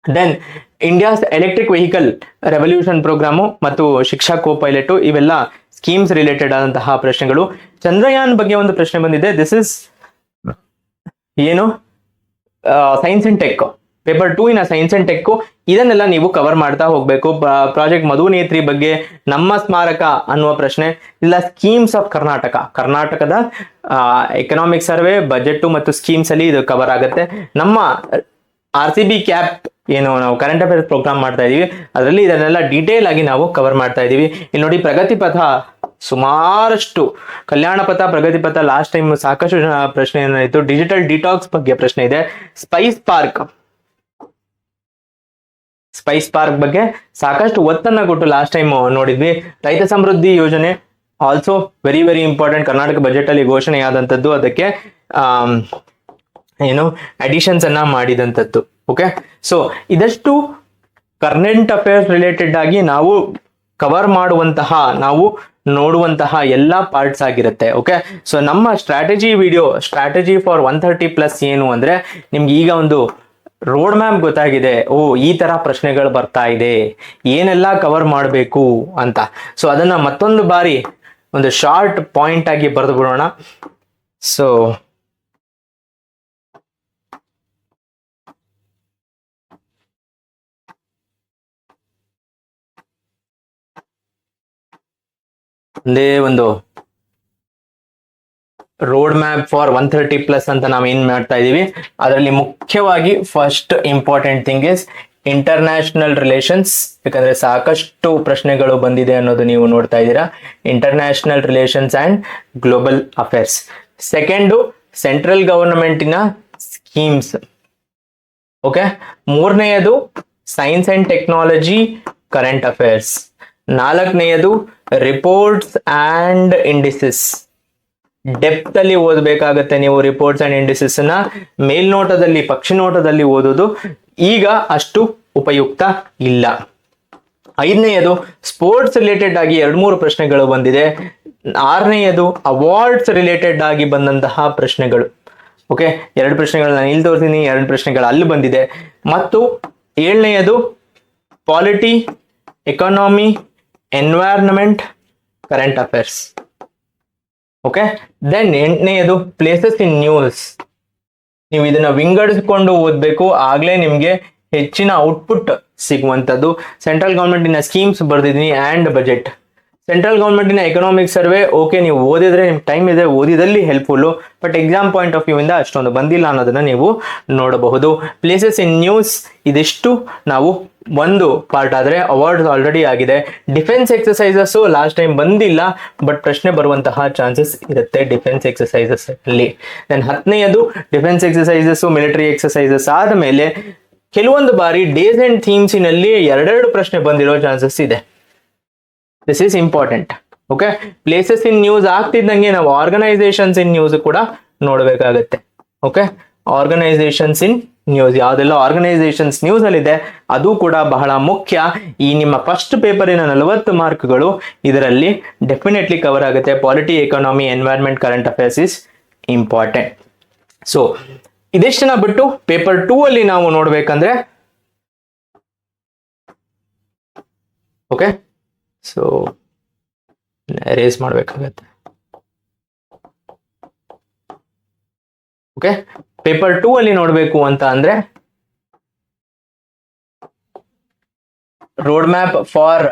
Then India's electric vehicle revolution programme ಮತ್ತು ಶಿಕ್ಷಾ ಕೋ ಪೈಲಟ್, ಇವೆಲ್ಲ ಸ್ಕೀಮ್ಸ್ ರಿಲೇಟೆಡ್ ಆದಂತಹ ಪ್ರಶ್ನೆಗಳು. ಚಂದ್ರಯಾನ್ ಬಗ್ಗೆ ಒಂದು ಪ್ರಶ್ನೆ ಬಂದಿದೆ. ದಿಸ್ ಇಸ್ ಏನು science and tech, paper 2 in science and tech, ಇದನ್ನೆಲ್ಲ ನೀವು ಕವರ್ ಮಾಡ್ತಾ ಹೋಗ್ಬೇಕು. ಪ್ರಾಜೆಕ್ಟ್ ಮಧುನೇತ್ರಿ ಬಗ್ಗೆ, ನಮ್ಮ ಸ್ಮಾರಕ ಅನ್ನುವ ಪ್ರಶ್ನೆ, ಇಲ್ಲ ಸ್ಕೀಮ್ಸ್ ಆಫ್ ಕರ್ನಾಟಕದ ಎಕನಾಮಿಕ್ ಸರ್ವೆ, ಬಜೆಟ್ ಮತ್ತು ಸ್ಕೀಮ್ಸ್ ಅಲ್ಲಿ ಇದು ಕವರ್ ಆಗುತ್ತೆ. ನಮ್ಮ RCB ಕ್ಯಾಪ್ ಏನು ನಾವು ಕರೆಂಟ್ ಅಫೇರ್ಸ್ ಪ್ರೋಗ್ರಾಮ್ ಮಾಡ್ತಾ ಇದೀವಿ, ಅದರಲ್ಲಿ ಇದನ್ನೆಲ್ಲ ಡೀಟೇಲ್ ಆಗಿ ನಾವು ಕವರ್ ಮಾಡ್ತಾ ಇದೀವಿ. ಇಲ್ಲಿ ನೋಡಿ ಪ್ರಗತಿ ಪಥ, ಸುಮಾರಷ್ಟು ಕಲ್ಯಾಣ ಪಥ, ಪ್ರಗತಿ ಪಥ, ಲಾಸ್ಟ್ ಟೈಮ್ ಸಾಕಷ್ಟು ಪ್ರಶ್ನೆ ಏನಾಯಿತು. ಡಿಜಿಟಲ್ ಡಿಟಾಕ್ಸ್ ಬಗ್ಗೆ ಪ್ರಶ್ನೆ ಇದೆ. ಸ್ಪೈಸ್ ಪಾರ್ಕ್ ಬಗ್ಗೆ ಸಾಕಷ್ಟು ಒತ್ತನ್ನ ಕೊಟ್ಟು ಲಾಸ್ಟ್ ಟೈಮ್ ನೋಡಿದ್ವಿ. Raitha Samruddhi Yojane also very very important, Karnataka budget ಅಲ್ಲಿ ಘೋಷಣೆಯಾದಂಥದ್ದು, ಅದಕ್ಕೆ ಏನು ಅಡಿಷನ್ಸ್ ಅನ್ನ ಮಾಡಿದಂಥದ್ದು. ಓಕೆ, ಸೊ ಇದಷ್ಟು ಕರೆಂಟ್ ಅಫೇರ್ಸ್ ರಿಲೇಟೆಡ್ ಆಗಿ ನಾವು ಕವರ್ ಮಾಡುವಂತಹ, ನಾವು ನೋಡುವಂತಹ ಎಲ್ಲಾ ಪಾರ್ಟ್ಸ್ ಆಗಿರುತ್ತೆ. ಓಕೆ, ಸೊ ನಮ್ಮ ಸ್ಟ್ರಾಟಜಿ ಫಾರ್ 130+ ಏನು ಅಂದ್ರೆ, ನಿಮ್ಗೆ ಈಗ ಒಂದು ರೋಡ್ ಮ್ಯಾಪ್ ಗೊತ್ತಾಗಿದೆ. ಈ ತರ ಪ್ರಶ್ನೆಗಳು ಬರ್ತಾ ಇದೆ, ಏನೆಲ್ಲ ಕವರ್ ಮಾಡಬೇಕು ಅಂತ. ಸೊ ಅದನ್ನ ಮತ್ತೊಂದು ಬಾರಿ ಒಂದು ಶಾರ್ಟ್ ಪಾಯಿಂಟ್ ಆಗಿ ಬರೆದು ಬಿಡೋಣ. ಸೊ ಒಂದೇ ಒಂದು ರೋಡ್ ಮ್ಯಾಪ್ ಫಾರ್ 130+ ಅಂತ ನಾವು ಏನ್ ಮಾಡ್ತಾ ಇದೀವಿ. ಅದರಲ್ಲಿ ಮುಖ್ಯವಾಗಿ first important thing is international relations. ಯಾಕಂದ್ರೆ ಸಾಕಷ್ಟು ಪ್ರಶ್ನೆಗಳು ಬಂದಿದೆ ಅನ್ನೋದು ನೀವು ನೋಡ್ತಾ ಇದ್ದೀರಾ. International relations and global affairs. Second central ಗವರ್ನಮೆಂಟಿನ ಸ್ಕೀಮ್ಸ್. ಓಕೆ. ಮೂರನೆಯದು science and technology current affairs. ನಾಲ್ಕನೆಯದು ರಿಪೋರ್ಟ್ಸ್ ಅಂಡ್ ಇಂಡಿಸಸ್. ಡೆಪ್ತ್ ಅಲ್ಲಿ ಓದಬೇಕಾಗತ್ತೆ ನೀವು ರಿಪೋರ್ಟ್ಸ್ ಅಂಡ್ ಇಂಡಿಸಸ್ ನ. ಮೇಲ್ನೋಟದಲ್ಲಿ ಪಕ್ಷಿನೋಟದಲ್ಲಿ ಓದೋದು ಈಗ ಅಷ್ಟು ಉಪಯುಕ್ತ ಇಲ್ಲ. ಐದನೆಯದು ಸ್ಪೋರ್ಟ್ಸ್ ರಿಲೇಟೆಡ್ ಆಗಿ 2-3 ಪ್ರಶ್ನೆಗಳು ಬಂದಿದೆ. ಆರನೆಯದು ಅವಾರ್ಡ್ಸ್ ರಿಲೇಟೆಡ್ ಆಗಿ ಬಂದಂತಹ ಪ್ರಶ್ನೆಗಳು. ಓಕೆ, 2 ಪ್ರಶ್ನೆಗಳು ನಾನು ಇಲ್ಲಿ ತೋರಿಸ್ತೀನಿ, 2 ಪ್ರಶ್ನೆಗಳು ಅಲ್ಲಿ ಬಂದಿದೆ. ಮತ್ತು 7ನೆಯದು polity, economy, environment, current affairs. Okay. Then 8ನೆಯದು ಪ್ಲೇಸಸ್ ಇನ್ ನ್ಯೂಸ್. ನೀವು ಇದನ್ನ ವಿಂಗಡಿಸಿಕೊಂಡು ಓದ್ಬೇಕು, ಆಗ್ಲೇ ನಿಮ್ಗೆ ಹೆಚ್ಚಿನ ಔಟ್ಪುಟ್ ಸಿಗುವಂತದ್ದು. ಸೆಂಟ್ರಲ್ ಗವರ್ಮೆಂಟಿನ ಸ್ಕೀಮ್ಸ್ ಬರ್ದಿದ್ದೀನಿ ಅಂಡ್ ಬಜೆಟ್. ಸೆಂಟ್ರಲ್ ಗವರ್ಮೆಂಟಿನ ಎಕನಾಮಿಕ್ ಸರ್ವೆ ಓಕೆ, ನೀವು ಓದಿದ್ರೆ ನಿಮ್ಗೆ ಟೈಮ್ ಇದೆ, ಓದಿದಲ್ಲಿ helpful. But exam point of view ಇಂದ ಅಷ್ಟೊಂದು ಬಂದಿಲ್ಲ ಅನ್ನೋದನ್ನ ನೀವು ನೋಡಬಹುದು. ಪ್ಲೇಸಸ್ ಇನ್ ನ್ಯೂಸ್ ಇದಿಷ್ಟು ನಾವು ಒಂದು ಪಾರ್ಟ್ ಆದ್ರೆ ಅವಾರ್ಡ್ಸ್ ಆಲ್ರೆಡಿ ಆಗಿದೆ. ಡಿಫೆನ್ಸ್ ಎಕ್ಸಸೈಸಸ್ ಲಾಸ್ಟ್ ಟೈಮ್ ಬಂದಿಲ್ಲ, ಬಟ್ ಪ್ರಶ್ನೆ ಬರುವಂತಹ ಚಾನ್ಸಸ್ ಇರುತ್ತೆ ಡಿಫೆನ್ಸ್ ಎಕ್ಸಸೈಸಸ್ ಅಲ್ಲಿ. ದೆನ್ 10ನೆಯದು ಡಿಫೆನ್ಸ್ ಎಕ್ಸಸೈಸಸ್, ಮಿಲಿಟರಿ ಎಕ್ಸಸೈಸಸ್ ಆದಮೇಲೆ ಕೆಲವೊಂದು ಬಾರಿ ಡೇಸ್ ಅಂಡ್ ಥೀಮ್ಸಿನಲ್ಲಿ 2 ಪ್ರಶ್ನೆ ಬಂದಿರೋ ಚಾನ್ಸಸ್ ಇದೆ. This is important. Okay. Places in news ಆಗ್ತಿದ್ದಂಗೆ ನಾವು ಆರ್ಗನೈಸೇಷನ್ಸ್ ಇನ್ ನ್ಯೂಸ್ ಕೂಡ ನೋಡ್ಬೇಕಾಗತ್ತೆ. ಓಕೆ. ಆರ್ಗನೈಸೇಷನ್ಸ್ ಇನ್ ನ್ಯೂಸ್, ಯಾವ್ದೆಲ್ಲ ಆರ್ಗನೈಸೇಷನ್ಸ್ ನ್ಯೂಸ್ ಅಲ್ಲಿ ಇದೆ ಅದು ಕೂಡ ಬಹಳ ಮುಖ್ಯ. ಈ ನಿಮ್ಮ ಫಸ್ಟ್ ಪೇಪರಿನ 40 ಮಾರ್ಕ್ಗಳು ಇದರಲ್ಲಿ ಡೆಫಿನೆಟ್ಲಿ ಕವರ್ ಆಗುತ್ತೆ. Polity, economy, environment, current affairs is important. So ಇದಿಷ್ಟನ್ನ ಬಿಟ್ಟು ಪೇಪರ್ 2 ಅಲ್ಲಿ ನಾವು ನೋಡ್ಬೇಕಂದ್ರೆ, ಓಕೆ, ಸೊ ಎರೇಸ್ ಮಾಡ್ಬೇಕಾಗತ್ತೆ. ಓಕೆ. ಪೇಪರ್ 2 ಅಲ್ಲಿ ನೋಡ್ಬೇಕು ಅಂತ ಅಂದ್ರೆ ರೋಡ್ ಮ್ಯಾಪ್ ಫಾರ್,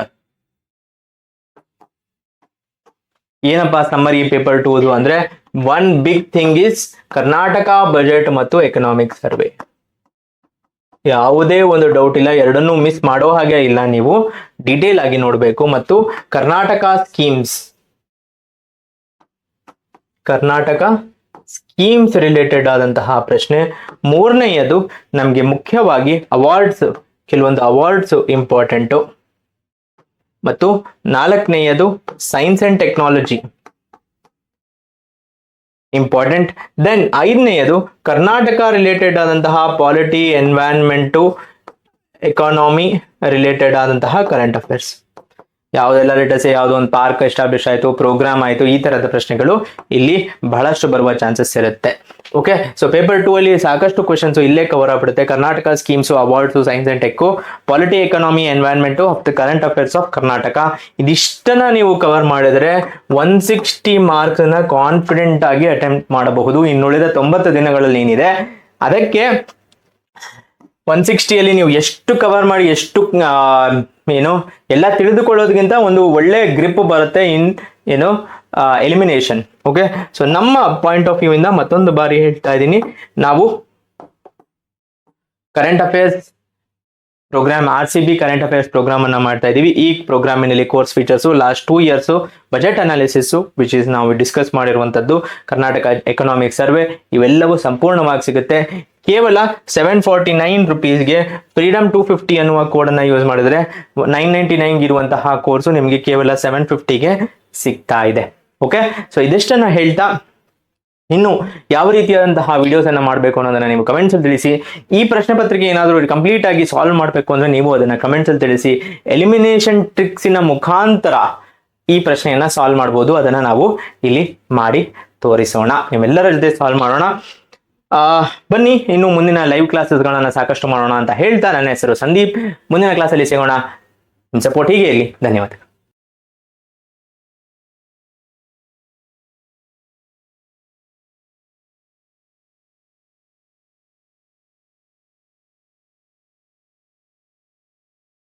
ಏನಪ್ಪಾ ಸಮ್ಮರಿ ಪೇಪರ್ 2 ಅಂದ್ರೆ one big thing is Karnataka budget ಮತ್ತು ಎಕನಾಮಿಕ್ ಸರ್ವೆ. ಯಾವುದೇ ಒಂದು ಡೌಟ್ ಇಲ್ಲ, ಎರಡನ್ನೂ ಮಿಸ್ ಮಾಡೋ ಹಾಗೆ ಇಲ್ಲ, ನೀವು ಡೀಟೇಲ್ ಆಗಿ ನೋಡಬೇಕು. ಮತ್ತು ಕರ್ನಾಟಕ ಸ್ಕೀಮ್ಸ್ ರಿಲೇಟೆಡ್ ಆದಂತಹ ಪ್ರಶ್ನೆ. ಮೂರನೆಯದು ನಮಗೆ ಮುಖ್ಯವಾಗಿ ಅವಾರ್ಡ್ಸ್, ಕೆಲವೊಂದು ಅವಾರ್ಡ್ಸ್ ಇಂಪಾರ್ಟೆಂಟು. ಮತ್ತು 4ನೆಯದು science and technology important. Then 5ನೆಯದು ಕರ್ನಾಟಕ ರಿಲೇಟೆಡ್ ಆದಂತಹ ಪಾಲಿಟಿ, ಎನ್ವೈರನ್ಮೆಂಟು, ಎಕಾನಮಿ ರಿಲೇಟೆಡ್ ಆದಂತಹ ಕರೆಂಟ್ ಅಫೇರ್ಸ್. ಯಾವುದೆಲ್ಲ ಲೇಟೆಸ್ಟ್, ಯಾವುದೋ ಒಂದು ಪಾರ್ಕ್ ಎಸ್ಟಾಬ್ಲಿಷ್ ಆಯಿತು, ಪ್ರೋಗ್ರಾಮ್ ಆಯಿತು, ಈ ತರದ ಪ್ರಶ್ನೆಗಳು ಇಲ್ಲಿ ಬಹಳಷ್ಟು ಬರುವ ಚಾನ್ಸಸ್ ಇರುತ್ತೆ. ಓಕೆ. ಸೊ ಪೇಪರ್ 2 ಅಲ್ಲಿ ಸಾಕಷ್ಟು ಕ್ವಶನ್ಸ್ ಇಲ್ಲೇ ಕವರ್ ಆಗ್ಬಿಡುತ್ತೆ. Karnataka schemes, awards, science and tech, polity, economy, environment, current affairs of Karnataka. ಇದಿಷ್ಟನ್ನ ನೀವು ಕವರ್ ಮಾಡಿದ್ರೆ 160 ಮಾರ್ಕ್ಸ್ ನ ಕಾನ್ಫಿಡೆಂಟ್ ಆಗಿ ಅಟೆಂಪ್ಟ್ ಮಾಡಬಹುದು. ಇನ್ನುಳಿದ 90 ದಿನಗಳಲ್ಲಿ ಏನಿದೆ ಅದಕ್ಕೆ 160 ಅಲ್ಲಿ ನೀವು ಎಷ್ಟು ಕವರ್ ಮಾಡಿ, ಎಷ್ಟು ಎಲ್ಲ ತಿಳಿದುಕೊಳ್ಳೋದಕ್ಕಿಂತ ಒಂದು ಒಳ್ಳೆ ಗ್ರಿಪ್ ಬರುತ್ತೆ ಇನ್ ಎಲಿಮಿನೇಷನ್. ಓಕೆ. ಸೊ ನಮ್ಮ ಪಾಯಿಂಟ್ ಆಫ್ ವ್ಯೂ ಇಂದ ಮತ್ತೊಂದು ಬಾರಿ ಹೇಳ್ತಾ ಇದ್ದೀನಿ, ನಾವು current affairs programme, RCB current affairs programme ಅನ್ನ ಮಾಡ್ತಾ ಇದೀವಿ. ಈ ಪ್ರೋಗ್ರಾಮಿನಲ್ಲಿ course features last 2 years budget analysis which is ನಾವು ಡಿಸ್ಕಸ್ ಮಾಡಿರುವಂತದ್ದು, ಕರ್ನಾಟಕ ಎಕನಾಮಿಕ್ ಸರ್ವೆ, ಇವೆಲ್ಲವೂ ಸಂಪೂರ್ಣವಾಗಿ ಸಿಗುತ್ತೆ. ಕೇವಲ 749 ರುಪೀಸ್ಗೆ ಫ್ರೀಡಮ್ 250 ಅನ್ನುವ ಕೋಡ್ ಅನ್ನ ಯೂಸ್ ಮಾಡಿದ್ರೆ 999 ಇರುವಂತಹ ಕೋರ್ಸು ನಿಮಗೆ ಕೇವಲ 750ಗೆ ಸಿಗ್ತಾ ಇದೆ. ಓಕೆ. ಸೊ ಇದಿಷ್ಟನ್ನ ಹೇಳ್ತಾ ಇನ್ನು ಯಾವ ರೀತಿಯಾದಂತಹ ವಿಡಿಯೋಸ್ ಅನ್ನ ಮಾಡಬೇಕು ಅನ್ನೋದನ್ನ ನೀವು ಕಮೆಂಟ್ಸ್ ಅಲ್ಲಿ ತಿಳಿಸಿ. ಈ ಪ್ರಶ್ನೆ ಪತ್ರಿಕೆ ಏನಾದರೂ ಕಂಪ್ಲೀಟ್ ಆಗಿ ಸಾಲ್ವ್ ಮಾಡಬೇಕು ಅಂದ್ರೆ ನೀವು ಅದನ್ನ ಕಮೆಂಟ್ಸ್ ಅಲ್ಲಿ ತಿಳಿಸಿ. ಎಲಿಮಿನೇಷನ್ ಟ್ರಿಕ್ಸಿನ ಮುಖಾಂತರ ಈ ಪ್ರಶ್ನೆಯನ್ನ ಸಾಲ್ವ್ ಮಾಡಬಹುದು, ಅದನ್ನ ನಾವು ಇಲ್ಲಿ ಮಾಡಿ ತೋರಿಸೋಣ, ನಿಮ್ಮೆಲ್ಲರ ಜೊತೆ ಸಾಲ್ವ್ ಮಾಡೋಣ. ಬನ್ನಿ ಇನ್ನು ಮುಂದಿನ ಲೈವ್ ಕ್ಲಾಸಸ್ಗಳನ್ನ ಸಾಕಷ್ಟು ಮಾಡೋಣ ಅಂತ ಹೇಳ್ತಾ, ನನ್ನ ಹೆಸರು ಸಂದೀಪ್. ಮುಂದಿನ ಕ್ಲಾಸಲ್ಲಿ ಸಿಗೋಣ. ನಿಮ್ಮ ಸಪೋರ್ಟ್ ಹೀಗೆ ಇರಲಿ. ಧನ್ಯವಾದ.